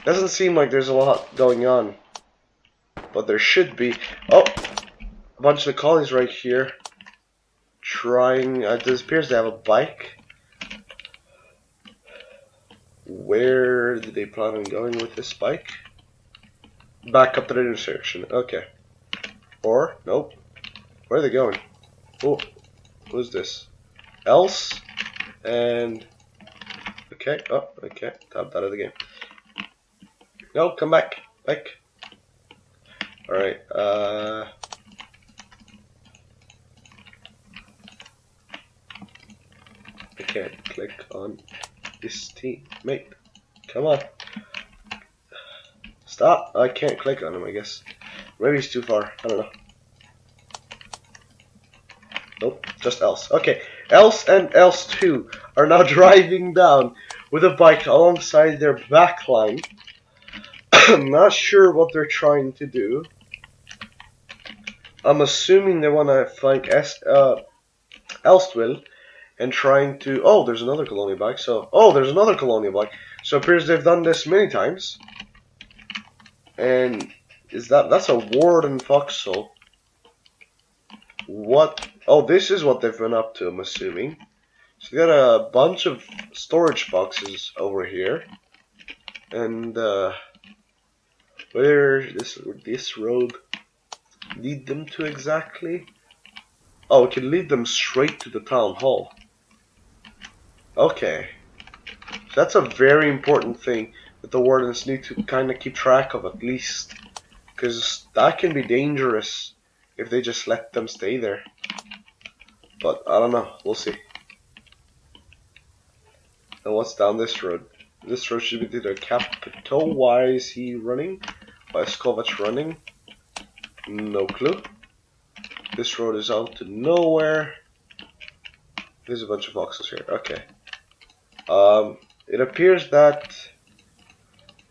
Doesn't seem like there's a lot going on, but there should be. Oh, a bunch of the collies right here. Trying. It appears they have a bike. Where did they plan on going with this bike? Back up to the intersection. Okay. Or nope. Where are they going? Oh, who's this? Else and okay. Oh, okay. Tapped out of the game. No, come back. Back. All right. I can't click on this teammate. Come on. Stop. I can't click on him, I guess. Maybe he's too far. I don't know. Nope, just Else. Okay, Else and Else 2 are now driving down with a bike alongside their backline. I'm not sure what they're trying to do. I'm assuming they want to flank Elstwill and trying to. Oh, there's another colonial bike. There's another colonial bike. So it appears they've done this many times. And that's a Warden Foxhole. What? Oh, this is what they've been up to, I'm assuming. So they got a bunch of storage boxes over here. And where this road lead them to exactly? Oh, it can lead them straight to the town hall. Okay. So that's a very important thing that the Wardens need to kind of keep track of, at least. Because that can be dangerous if they just let them stay there. But I don't know, we'll see. And what's down this road? This road should be to the capital. Why is he running? Why is Kovac running? No clue. This road is out to nowhere. There's a bunch of boxes here. Okay. It appears that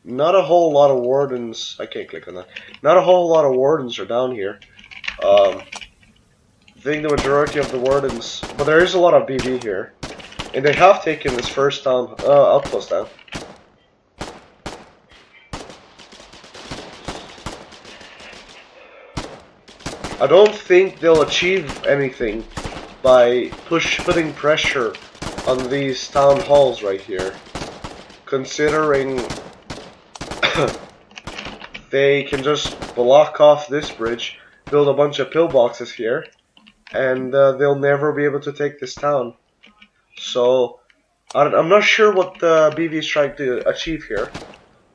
not a whole lot of Wardens. I can't click on that. Not a whole lot of Wardens are down here. I think the majority of the Wardens, but there is a lot of BB here, and they have taken this first town, outpost down. I don't think they'll achieve anything by putting pressure on these town halls right here, considering they can just block off this bridge, build a bunch of pillboxes here, and they'll never be able to take this town. So I'm not sure what the BV is trying to achieve here,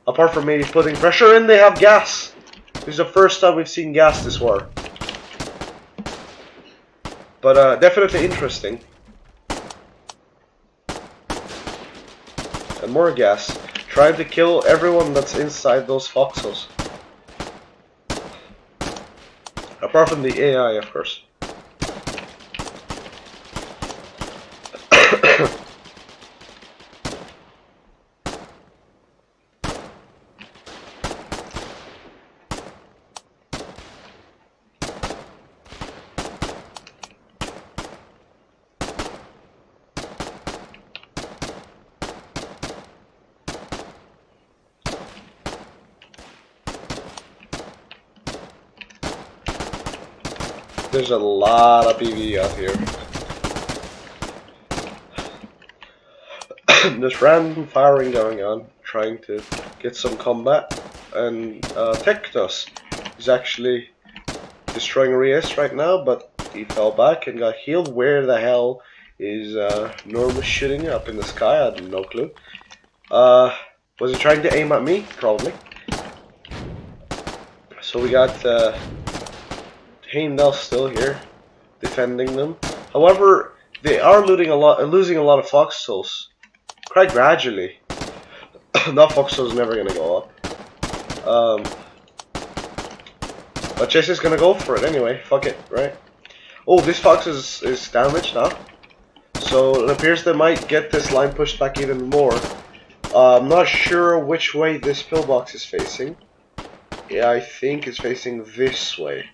apart from maybe putting pressure. And they have gas. This is the first time we've seen gas this war. But definitely interesting. And more gas. Trying to kill everyone that's inside those foxholes. Apart from the AI, of course. There's a lot of PV out here. There's random firing going on, trying to get some combat. And Teknos is actually destroying Rias right now, but he fell back and got healed. Where the hell is Norma shooting up in the sky? I have no clue. Was he trying to aim at me? Probably. So we got Heimdall still here, defending them. However, they are losing a lot of Foxholes, quite gradually. That Foxhole's never gonna go up. But Chase is gonna go for it anyway. Fuck it, right? Oh, this Fox is damaged now. So it appears they might get this line pushed back even more. I'm not sure which way this pillbox is facing. Yeah, I think it's facing this way.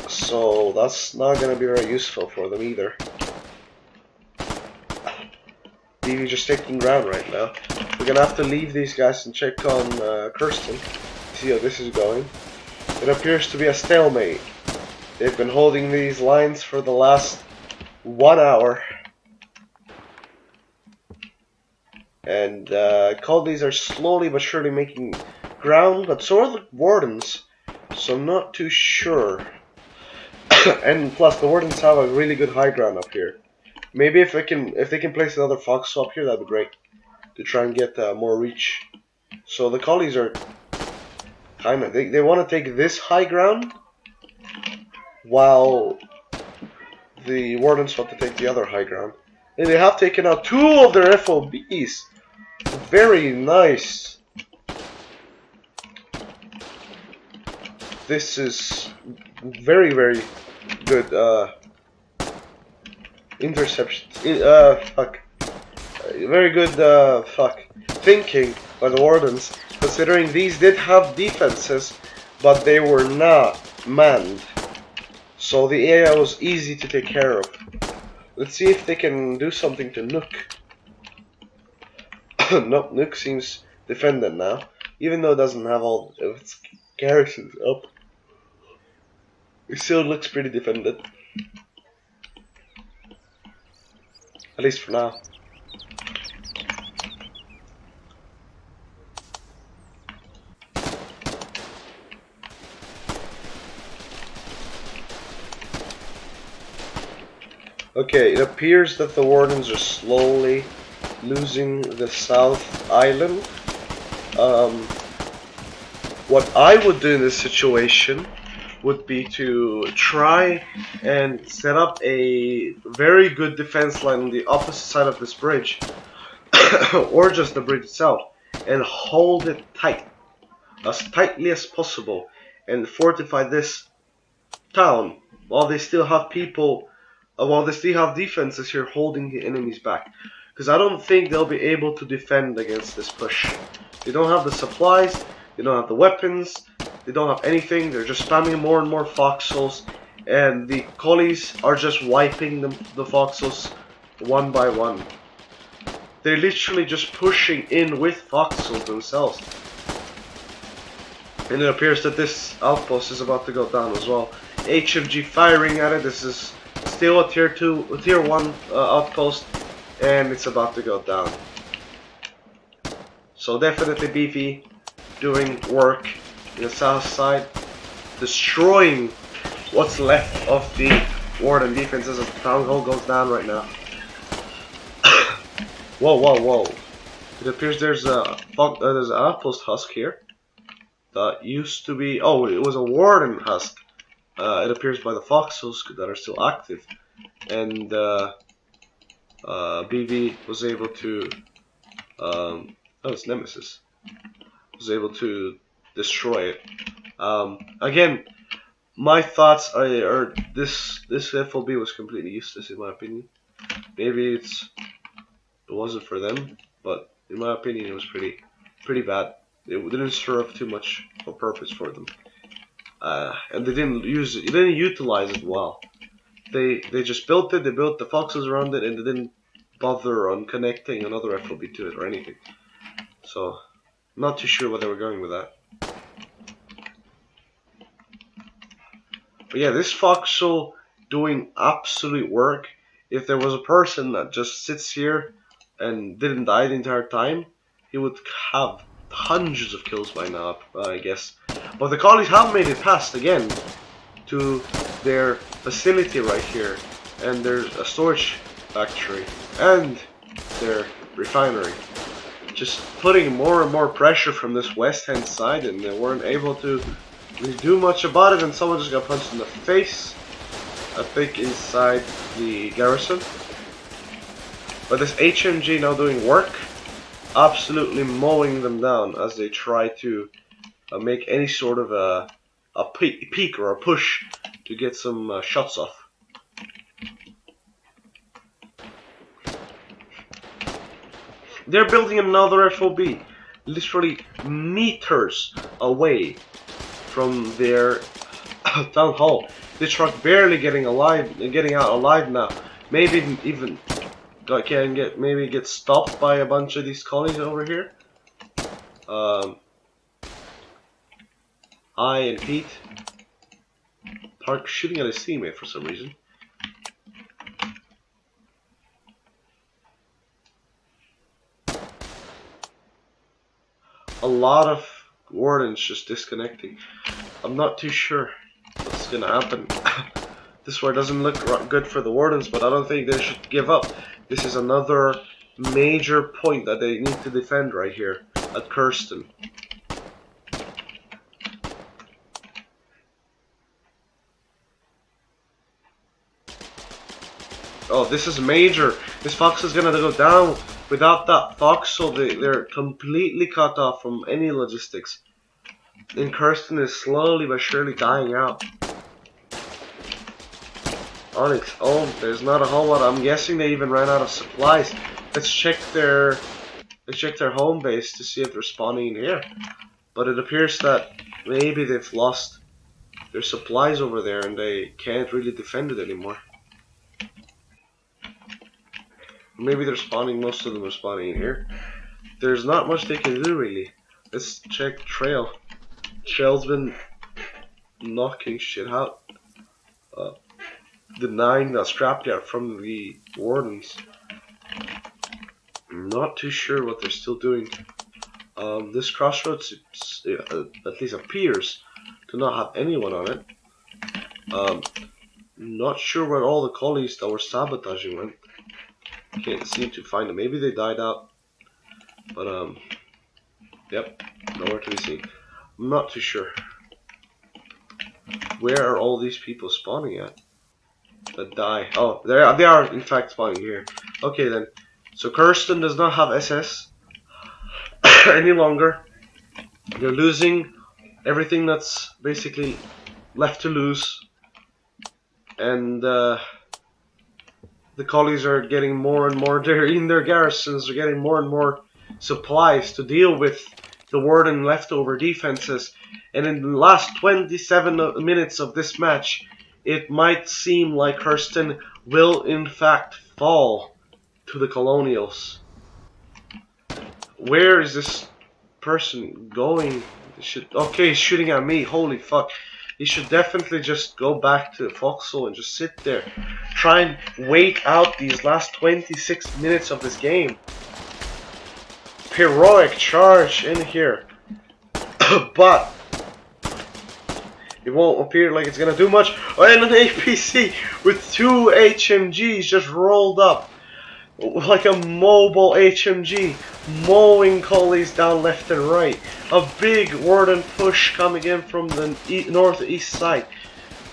So that's not gonna be very useful for them either. DV just taking ground right now. We're gonna have to leave these guys and check on Kirsten. See how this is going. It appears to be a stalemate. They've been holding these lines for the last 1 hour. And Caldies are slowly but surely making ground, but so are the Wardens. So I'm not too sure. And plus the Wardens have a really good high ground up here. Maybe if they can place another Foxhole up here, that'd be great. To try and get more reach. So the Collies are kinda they want to take this high ground, while the Wardens want to take the other high ground. And they have taken out 2 of their FOBs. Very nice. This is very, very good interception. Very good thinking by the Wardens, considering these did have defenses, but they were not manned. So the area was easy to take care of. Let's see if they can do something to Nook. Nope, Nook seems defended now, even though it doesn't have all of its garrisons up. It still looks pretty defended. At least for now. Okay, it appears that the Wardens are slowly losing the South Island. What I would do in this situation would be to try and set up a very good defense line on the opposite side of this bridge, or just the bridge itself, and hold it tight, as tightly as possible, and fortify this town while they still have people, while they still have defenses here holding the enemies back. Because I don't think they'll be able to defend against this push. They don't have the supplies, they don't have the weapons, they don't have anything. They're just spamming more and more Foxholes, and the Collies are just wiping the Foxholes one by one. They're literally just pushing in with Foxholes themselves. And it appears that this outpost is about to go down as well. HMG firing at it. This is still a tier 1 outpost, and it's about to go down. So definitely Beefy doing work in the south side, destroying what's left of the Warden defenses as the town hall goes down right now. Whoa, whoa, whoa! It appears there's an outpost husk here that used to be. Oh, it was a Warden husk. It appears by the Foxholes that are still active, and BV was able to. Oh, it's Nemesis. Was able to destroy it. Again, my thoughts are this FOB was completely useless in my opinion. Maybe it wasn't for them, but in my opinion it was pretty bad. It didn't serve too much of a purpose for them, and they didn't use it. They didn't utilize it well. They just built it. They built the foxes around it, and they didn't bother on connecting another FOB to it or anything. So, I'm not too sure where they were going with that. But yeah, this Foxhole doing absolute work. If there was a person that just sits here and didn't die the entire time, he would have hundreds of kills by now, I guess. But the collies have made it past again to their facility right here, and there's a storage factory and their refinery. Just putting more and more pressure from this west hand side, and they weren't able to really do much about it, and someone just got punched in the face, I think inside the garrison. But this HMG now doing work, absolutely mowing them down as they try to make any sort of a peek or a push to get some shots off. They're building another FOB, literally meters away from their town hall. This truck barely getting out alive now. Maybe even maybe get stopped by a bunch of these collies over here. I and Pete Park shooting at his teammate for some reason. A lot of wardens just disconnecting. I'm not too sure what's gonna happen. This war doesn't look good for the wardens, but I don't think they should give up. This is another major point that they need to defend right here at Kirsten. Oh, this is major. This fox is gonna go down. Without that foxhole, they're completely cut off from any logistics. And Kirsten is slowly but surely dying out. On its own, there's not a whole lot. I'm guessing they even ran out of supplies. Let's check their home base to see if they're spawning in here. But it appears that maybe they've lost their supplies over there and they can't really defend it anymore. Maybe they're spawning, most of them are spawning in here. There's not much they can do really. Let's check Trail. Trail's been knocking shit out. Denying that scrapyard from the wardens. I'm not too sure what they're still doing. This crossroads at least appears to not have anyone on it. Not sure where all the collies that were sabotaging went. Can't seem to find them. Maybe they died out. But yep, nowhere to be seen. I'm not too sure. Where are all these people spawning at? That die. Oh, they are in fact spawning here. Okay then. So Kirsten does not have SS any longer. They're losing everything that's basically left to lose, and the collies are getting more and more. They're in their garrisons. They're getting more and more supplies to deal with the warden leftover defenses. And in the last 27 minutes of this match, it might seem like Kirsten will in fact fall to the Colonials. Where is this person going? Okay, he's shooting at me. Holy fuck. He should definitely just go back to Foxhole and just sit there. Try and wait out these last 26 minutes of this game. Heroic charge in here. But it won't appear like it's gonna do much. And an APC with 2 HMGs just rolled up like a mobile HMG, mowing collies down left and right. A big warden push coming in from the northeast side.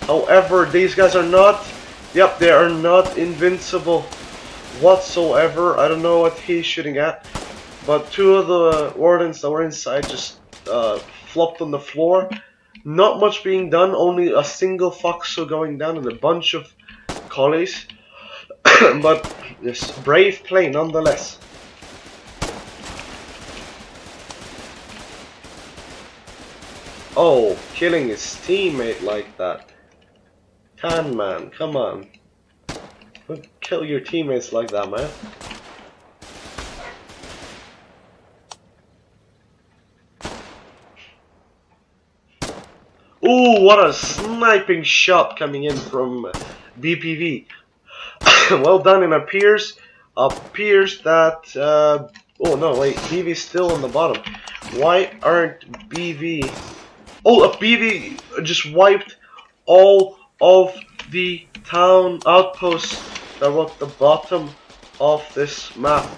However, these guys are not, yep, they are not invincible whatsoever. I don't know what he's shooting at, but 2 of the wardens that were inside just flopped on the floor. Not much being done, only a single foxhole going down and a bunch of collies. But this brave play nonetheless. Oh, killing his teammate like that. Tan man, come on. Don't kill your teammates like that, man. Ooh, what a sniping shot coming in from BPV. Well done, and appears that oh no, wait, BV's still on the bottom. Why aren't BV? Oh, BV just wiped all of the town outposts that were at the bottom of this map.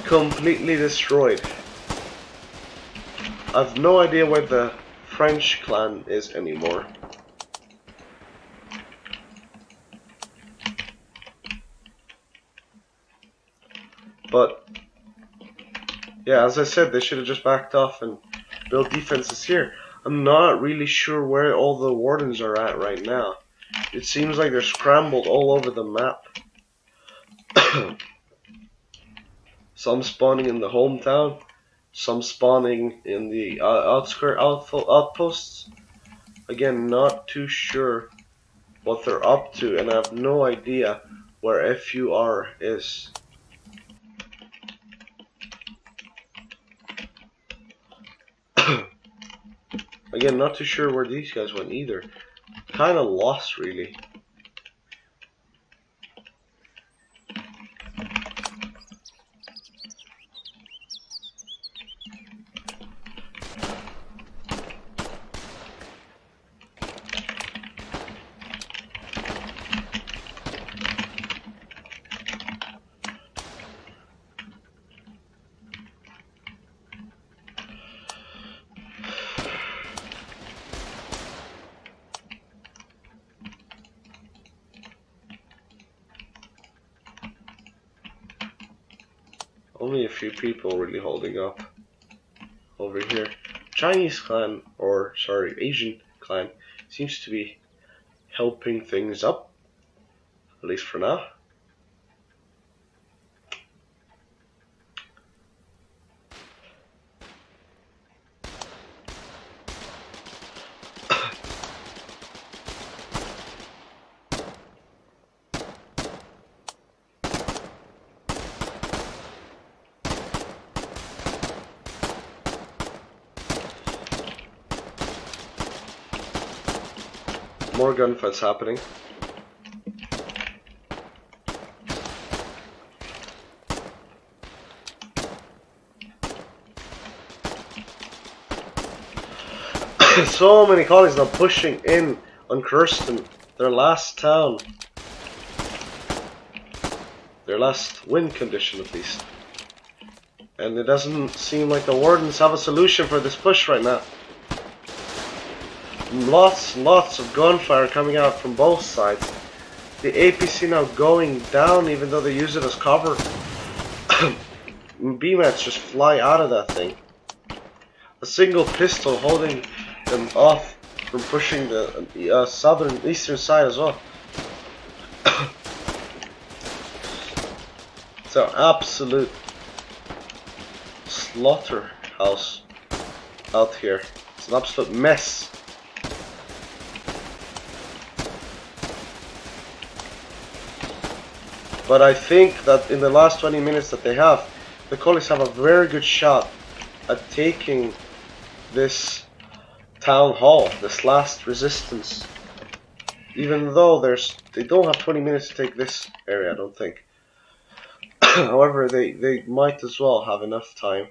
Completely destroyed. I've no idea where the French clan is anymore. But yeah, as I said, they should have just backed off and built defenses here. I'm not really sure where all the wardens are at right now. It seems like they're scrambled all over the map. Some spawning in the hometown, some spawning in the outposts. Again, not too sure what they're up to, and I have no idea where FUR is. Again, not too sure where these guys went either. Kinda lost, really. Only a few people really holding up over here. Chinese clan, or sorry, Asian clan, seems to be helping things up, at least for now. More gunfights happening. So many colleagues now pushing in on Kirsten, their last town. Their last win condition, at least. And it doesn't seem like the wardens have a solution for this push right now. Lots and lots of gunfire coming out from both sides. The APC now going down even though they use it as cover. BMATs just fly out of that thing. A single pistol holding them off from pushing the southern eastern side as well. It's an absolute slaughterhouse out here. It's an absolute mess. But I think that in the last 20 minutes that they have, the Collies have a very good shot at taking this town hall, this last resistance. Even though they don't have 20 minutes to take this area, I don't think. However, they might as well have enough time.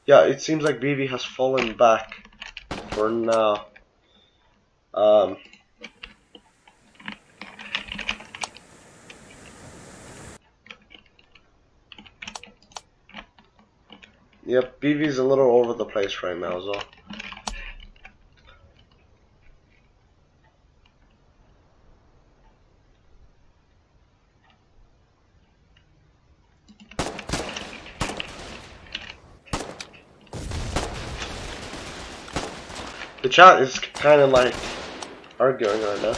Yeah, it seems like BB has fallen back for now. Yep, BV's a little over the place right now as well. The chat is kind of like arguing right now.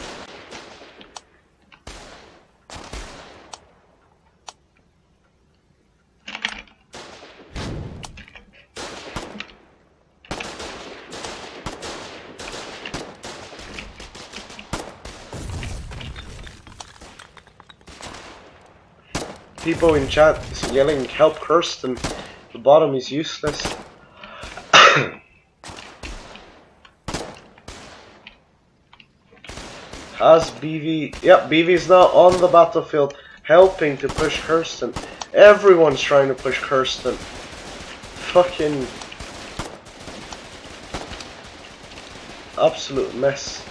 people in chat yelling help Kirsten. The bottom is useless. Has BV... Yep, BV is now on the battlefield, helping to push Kirsten. Everyone's trying to push Kirsten. Fucking... absolute mess.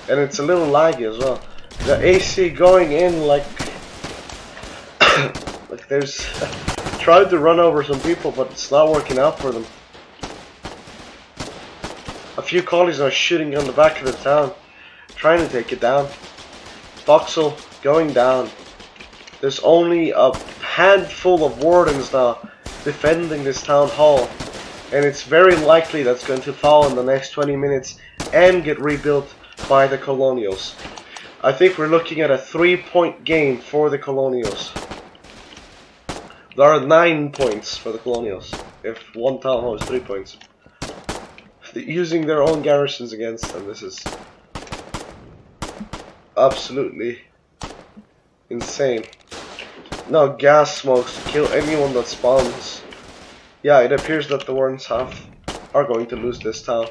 And it's a little laggy as well. The AC going in like... like there's... tried to run over some people, but it's not working out for them. A few collies are shooting on the back of the town, trying to take it down. Foxhole going down. There's only a handful of wardens now defending this town hall, and it's very likely that's going to fall in the next 20 minutes and get rebuilt by the Colonials. I think we're looking at a 3-point game for the Colonials. There are 9 points for the Colonials if one town hall is 3 points. They're using their own garrisons against them. This is absolutely insane. Now gas smokes to kill anyone that spawns. Yeah, it appears that the Wardens are going to lose this town.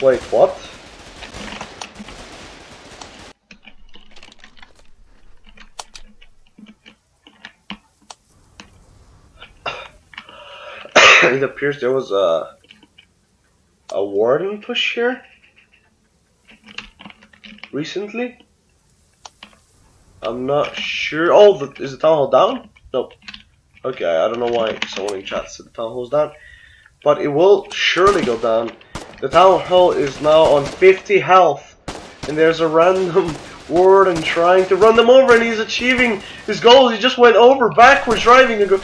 Wait, what? It appears there was a warden push here recently. I'm not sure. Oh, is the town hall down? Nope. Okay, I don't know why someone in chat said the town hall's down, but it will surely go down. The town hall is now on 50 health, and there's a random warden trying to run them over, and he's achieving his goals. He just went over backwards driving and go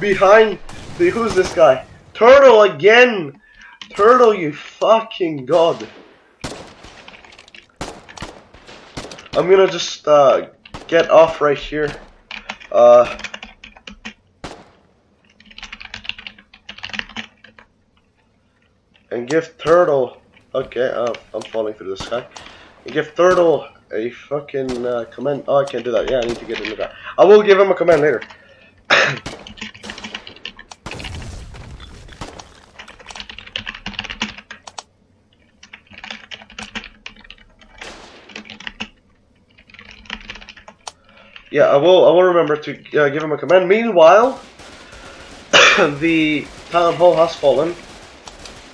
behind the... who's this guy? Turtle again! Turtle, you fucking god. I'm gonna just get off right here. And give Turtle... okay, I'm falling through the sky. And give Turtle a fucking command. Oh, I can't do that. Yeah, I need to get in the car. I will give him a command later. Yeah, I will remember to give him a command. Meanwhile, the town hall has fallen,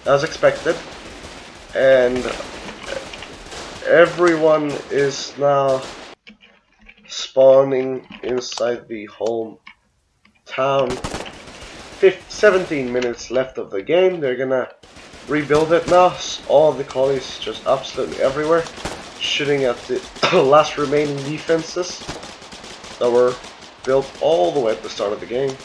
as expected, and everyone is now spawning inside the home town. 17 minutes left of the game. They're gonna rebuild it now. All the collies just absolutely everywhere, shooting at the last remaining defenses that were built all the way at the start of the game.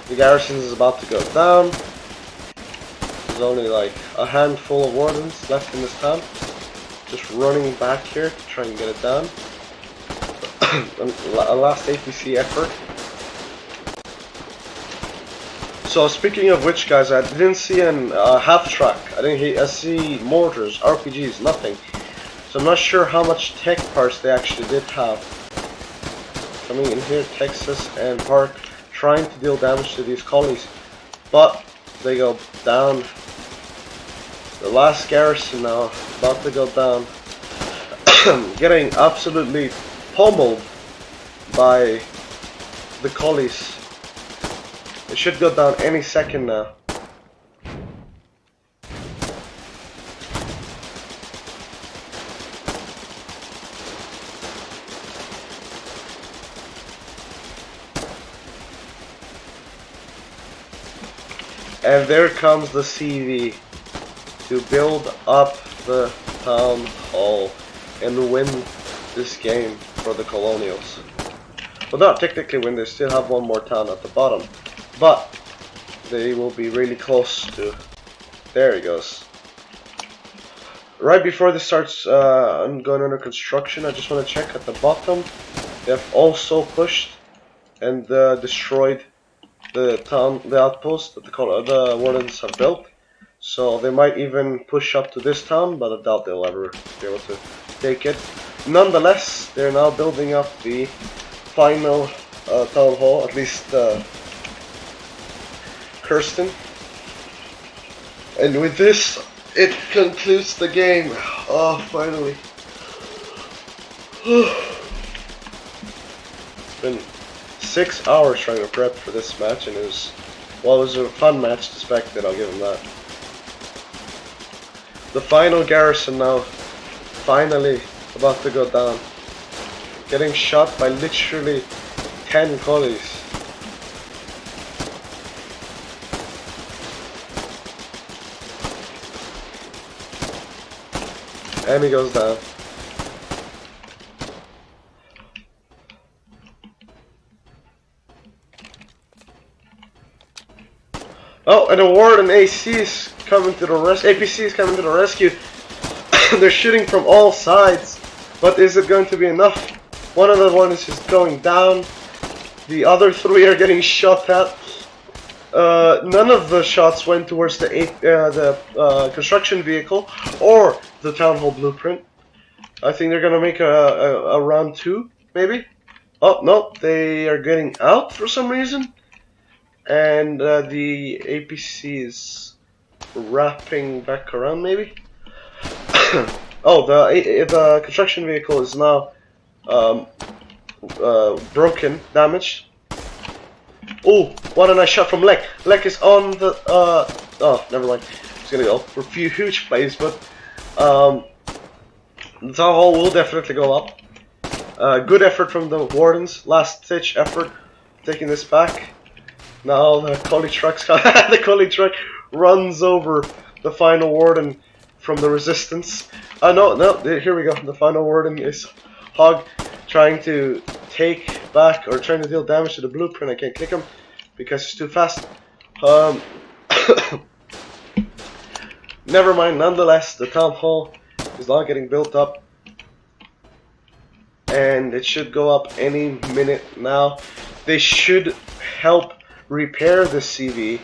The garrison is about to go down. There's only like a handful of wardens left in this town. Just running back here to try and get it down. A last APC effort. So speaking of which, guys, I didn't see an half track. I see mortars, RPGs, nothing. So I'm not sure how much tech parts they actually did have. Coming in here, Texas and Park, trying to deal damage to these colonies, but they go down. The last garrison now about to go down, getting absolutely pummeled by the collies. It should go down any second now. And there comes the CV to build up the town hall and win this game for the Colonials. Well, not technically win, they still have one more town at the bottom, but they will be really close to. There he goes. Right before this starts going under construction, I just want to check at the bottom. They have also pushed and destroyed the town, the outpost that the Wardens have built. So they might even push up to this town, but I doubt they'll ever be able to take it. Nonetheless, they're now building up the final town hall, at least Kirsten. And with this, it concludes the game. Oh, finally. It's been 6 hours trying to prep for this match, and it was a fun match to spectate, I'll give him that. The final garrison now, finally about to go down. Getting shot by literally 10 collies. And he goes down. Oh, and a Warden AC is coming to the APC is coming to the rescue. They're shooting from all sides, but is it going to be enough? One of the ones is going down. The other 3 are getting shot at. None of the shots went towards the construction vehicle or the town hall blueprint. I think they're gonna make a round 2, maybe. Oh no, they are getting out for some reason, and the APC is wrapping back around, maybe. Oh, the construction vehicle is now broken, damaged. Oh, what a nice shot from Lek. Lek is on the oh, never mind. He's gonna go for a few huge plays, but the town hall will definitely go up. Good effort from the Wardens, last ditch effort, taking this back. Now the collie truck's the collie truck runs over the final Warden from the resistance. No, here we go. The final Warden is Hog trying to take back or trying to deal damage to the blueprint. I can't click him because it's too fast. Never mind. Nonetheless, the town hall is now getting built up, and it should go up any minute now. They should help repair the CV.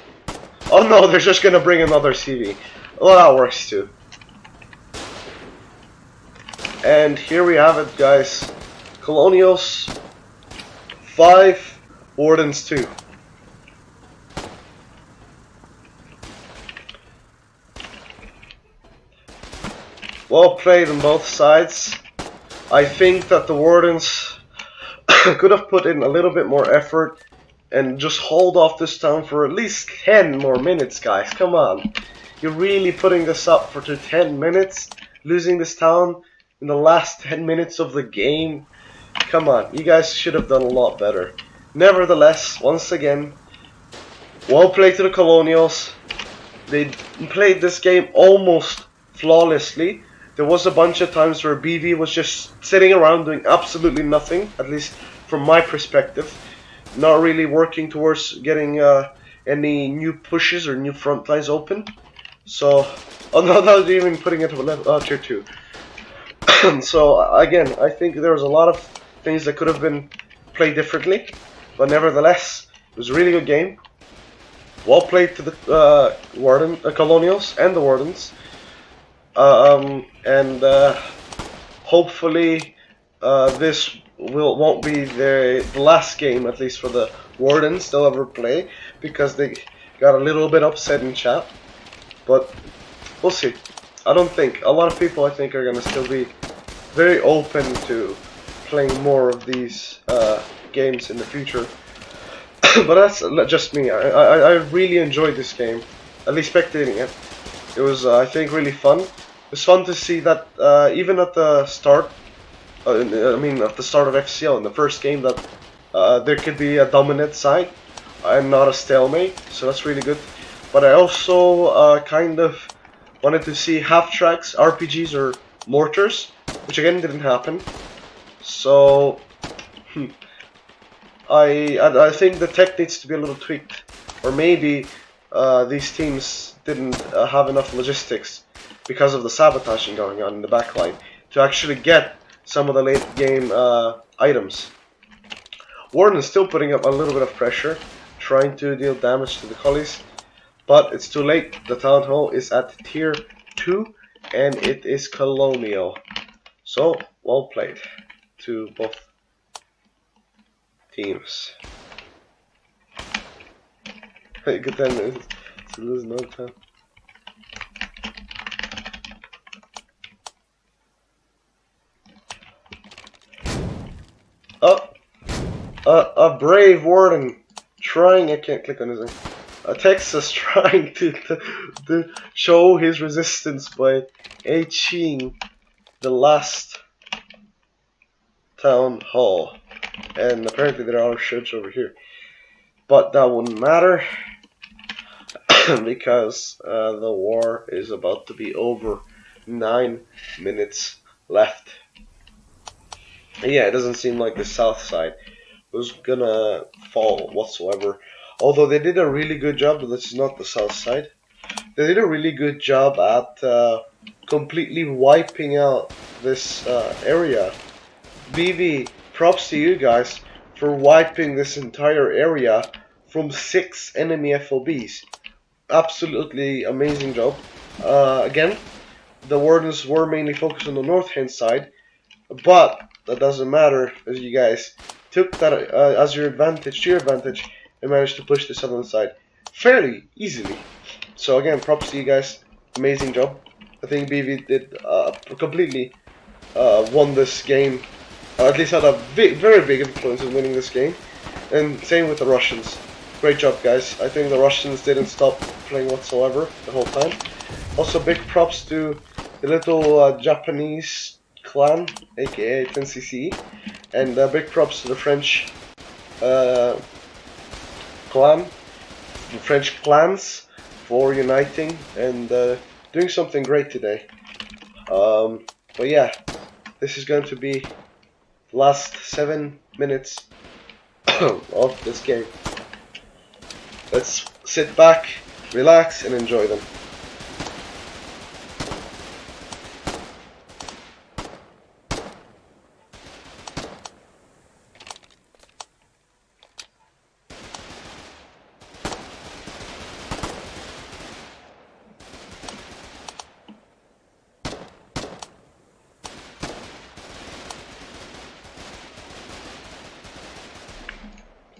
Oh no, they're just gonna bring another CV. Well, that works too. And here we have it, guys. Colonials 5, Wardens 2. Well played on both sides. I think that the Wardens could have put in a little bit more effort and just hold off this town for at least 10 more minutes, guys. Come on. You're really putting this up for 10 minutes? Losing this town in the last 10 minutes of the game? Come on, you guys should have done a lot better. Nevertheless, once again, well played to the Colonials. They played this game almost flawlessly. There was a bunch of times where BV was just sitting around doing absolutely nothing, at least from my perspective. Not really working towards getting any new pushes or new front lines open. So, oh no, not even putting it to tier 2. So again, I think there was a lot of things that could have been played differently, but nevertheless, it was a really good game. Well played to the Colonials and the Wardens, and hopefully this won't be the last game, at least for the Wardens they'll ever play, because they got a little bit upset in chat. But we'll see. I don't think a lot of people, I think, are gonna still be very open to playing more of these games in the future. But that's just me. I really enjoyed this game, at least spectating it. It was, I think, really fun. It's fun to see that even at the start, I mean, at the start of FCL in the first game, that there could be a dominant side and not a stalemate. So that's really good. But I also kind of wanted to see half tracks, RPGs, or mortars, which again didn't happen. So I think the tech needs to be a little tweaked, or maybe these teams didn't have enough logistics because of the sabotaging going on in the backline to actually get some of the late game items. Warden is still putting up a little bit of pressure, trying to deal damage to the collies, but it's too late. The town hall is at tier 2 and it is colonial. So, well played to both teams. Good 10 minutes to lose no time. Oh, a brave warden trying. I can't click on his name. Texas trying to show his resistance by HEing the last town hall, and apparently there are ships over here, but that wouldn't matter because the war is about to be over. 9 minutes left. Yeah, it doesn't seem like the south side was gonna fall whatsoever. Although they did a really good job, but this is not the south side. They did a really good job at completely wiping out this area. BB, props to you guys for wiping this entire area from 6 enemy FOBs. Absolutely amazing job. Again, the wardens were mainly focused on the north hand side, but that doesn't matter, as you guys took that as your advantage, to your advantage, and managed to push the southern side fairly easily. So again, props to you guys, amazing job. I think BV did completely won this game, at least had a very big influence in winning this game, and same with the Russians. Great job, guys. I think the Russians didn't stop playing whatsoever the whole time. Also, big props to the little Japanese clan, aka 10cc, and big props to the French clan, the French clans, for uniting and doing something great today. But yeah, this is going to be the last 7 minutes of this game. Let's sit back, relax, and enjoy them.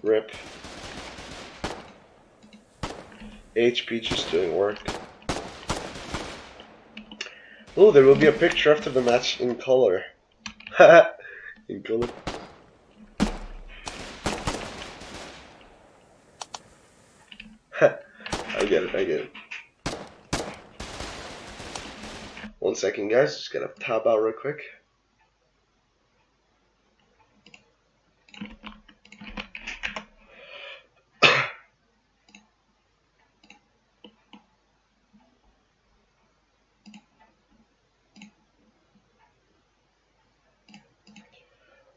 Rip. HP just doing work. Oh, there will be a picture after the match in color. In color. I get it. 1 second, guys. Just gotta tab out real quick.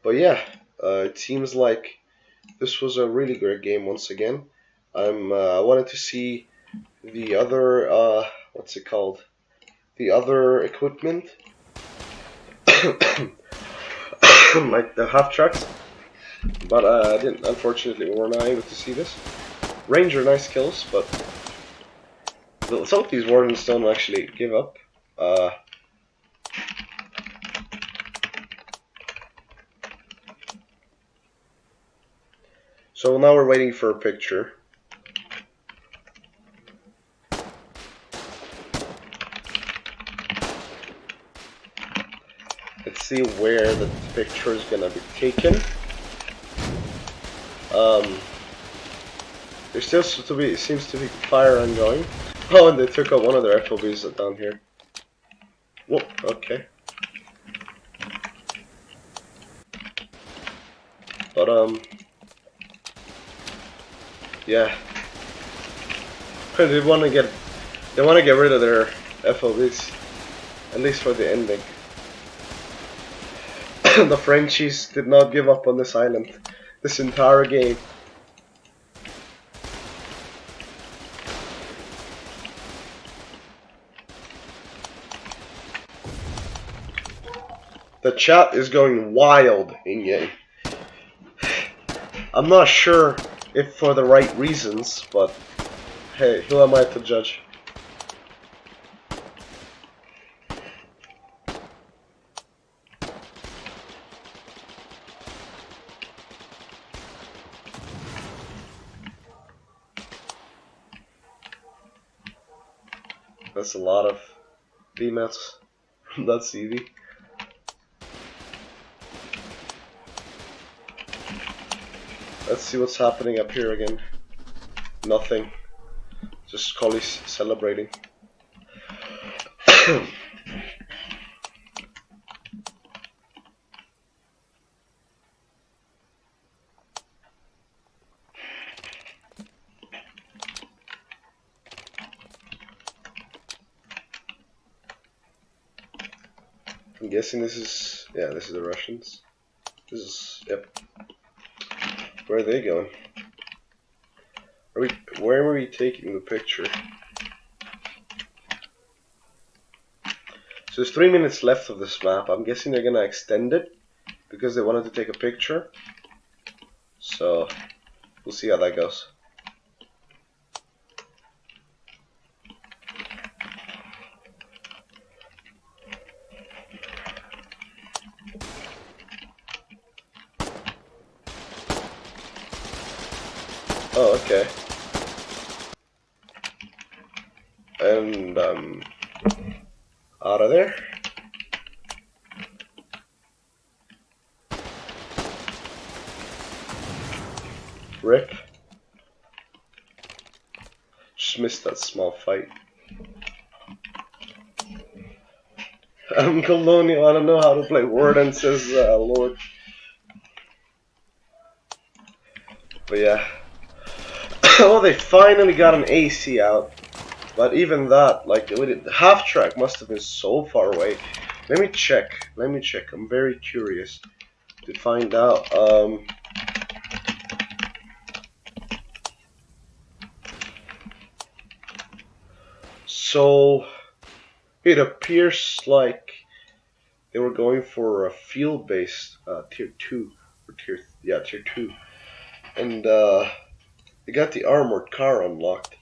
But yeah, it seems like this was a really great game once again. I wanted to see the other what's it called? The other equipment, like the half tracks. But I didn't. Unfortunately, we were not able to see this. Ranger, nice kills, but some of these wardens don't actually give up. So now we're waiting for a picture. Let's see where the picture is gonna be taken. There still seems to be fire ongoing. Oh, and they took out one of their FOBs down here. Whoop, okay. But yeah. They want to get rid of their FOBs, at least for the ending. The Frenchies did not give up on this island this entire game. The chat is going wild in game. I'm not sure if for the right reasons, but hey, who am I to judge? That's a lot of VMATs from that CV. Let's see what's happening up here again. Nothing. Just collies celebrating. I'm guessing this is, yeah, this is the Russians. This is, yep. Where are they going? Where are we taking the picture? So there's 3 minutes left of this map. I'm guessing they're gonna extend it because they wanted to take a picture. So we'll see how that goes. Oh, okay. And out of there. Rip. Just missed that small fight. I'm colonial, I don't know how to play Warden, says Lord. But yeah. Oh, they finally got an AC out. But even that, like, the half track must have been so far away. Let me check. I'm very curious to find out. So it appears like they were going for a field-based tier 2 or tier 2, and they got the armored car unlocked,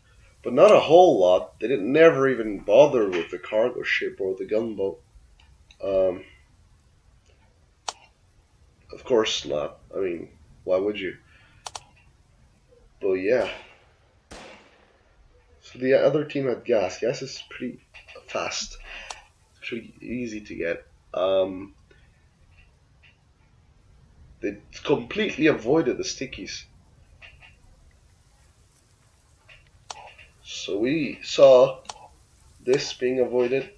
but not a whole lot. They didn't never even bother with the cargo ship or the gunboat. Of course not. I mean, why would you? But yeah. So the other team had gas. Gas is pretty fast. It's pretty easy to get. They completely avoided the stickies. So we saw this being avoided.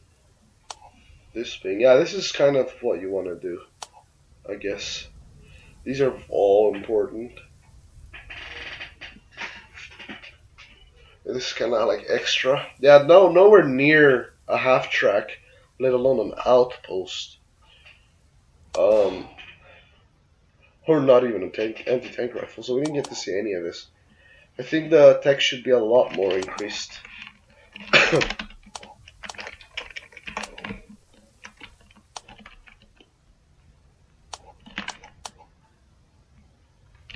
This being, yeah, this is kind of what you want to do, I guess. These are all important. This is kind of like extra. Yeah, no, nowhere near a half track, let alone an outpost. Or not even an anti-tank rifle, so we didn't get to see any of this. I think the tech should be a lot more increased.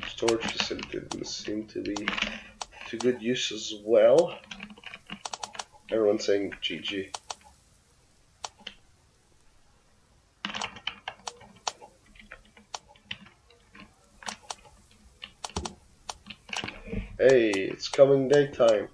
Storage facility didn't seem to be to good use as well. Everyone's saying GG. Hey, it's coming daytime.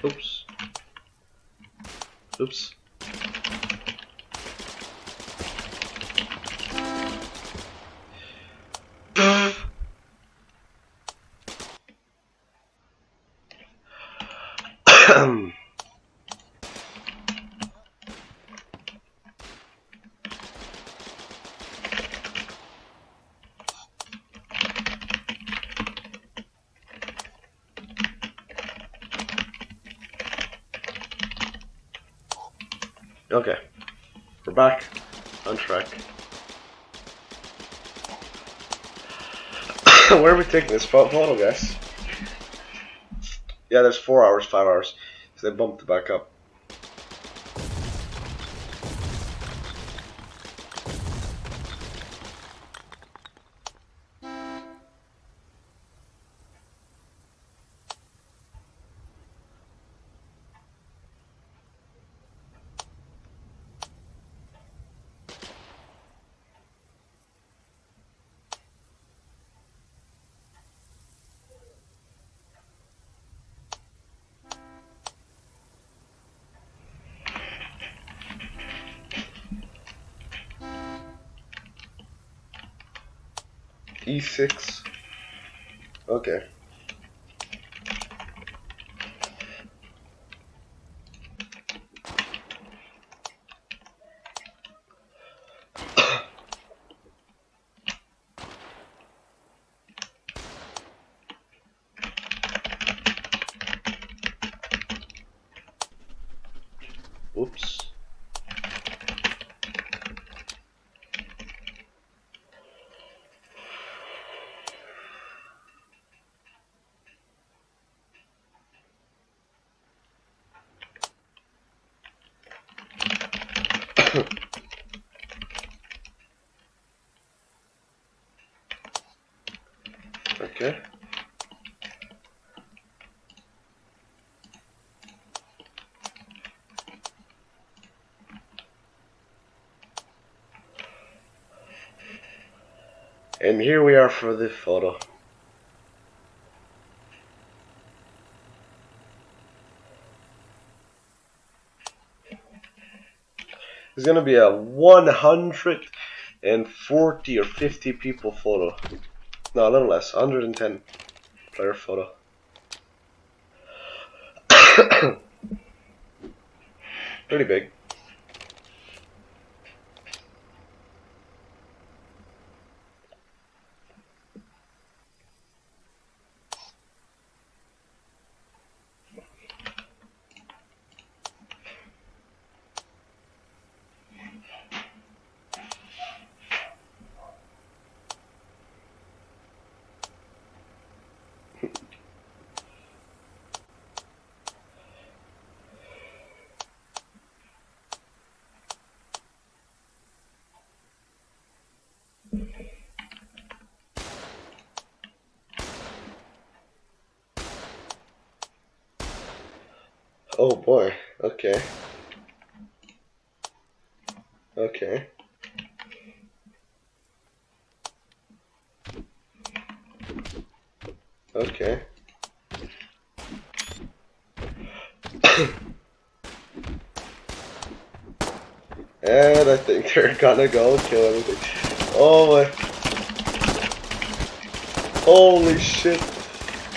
Oops. Oops. Okay, we're back on track. Where are we taking this photo, guys? Yeah, there's 4 hours, 5 hours. So they bumped it back up. E6. Okay. Oops. Okay. And here we are for the photo. It's gonna be a 140 or 50 people photo. No, a little less. 110 player photo. Pretty big. Oh boy. Okay. Okay. Okay. And I think they're gonna go kill everything. Oh my. Holy shit.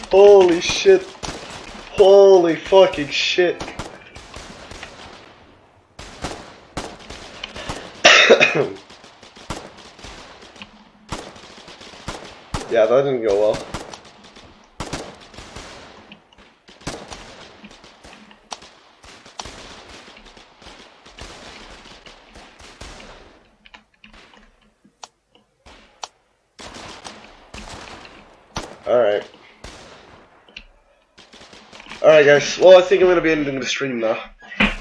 Holy shit. Holy fucking shit. Yeah, that didn't go well. Alright. Alright guys, well I think I'm gonna be ending the stream now. I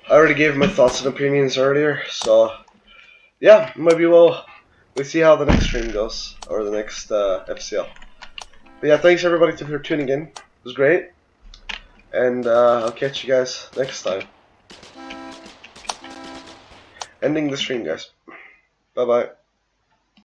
already gave my thoughts and opinions earlier, so yeah, maybe we'll see how the next stream goes, or the next FCL. But yeah, thanks everybody for tuning in, it was great, and I'll catch you guys next time. Ending the stream guys, bye bye.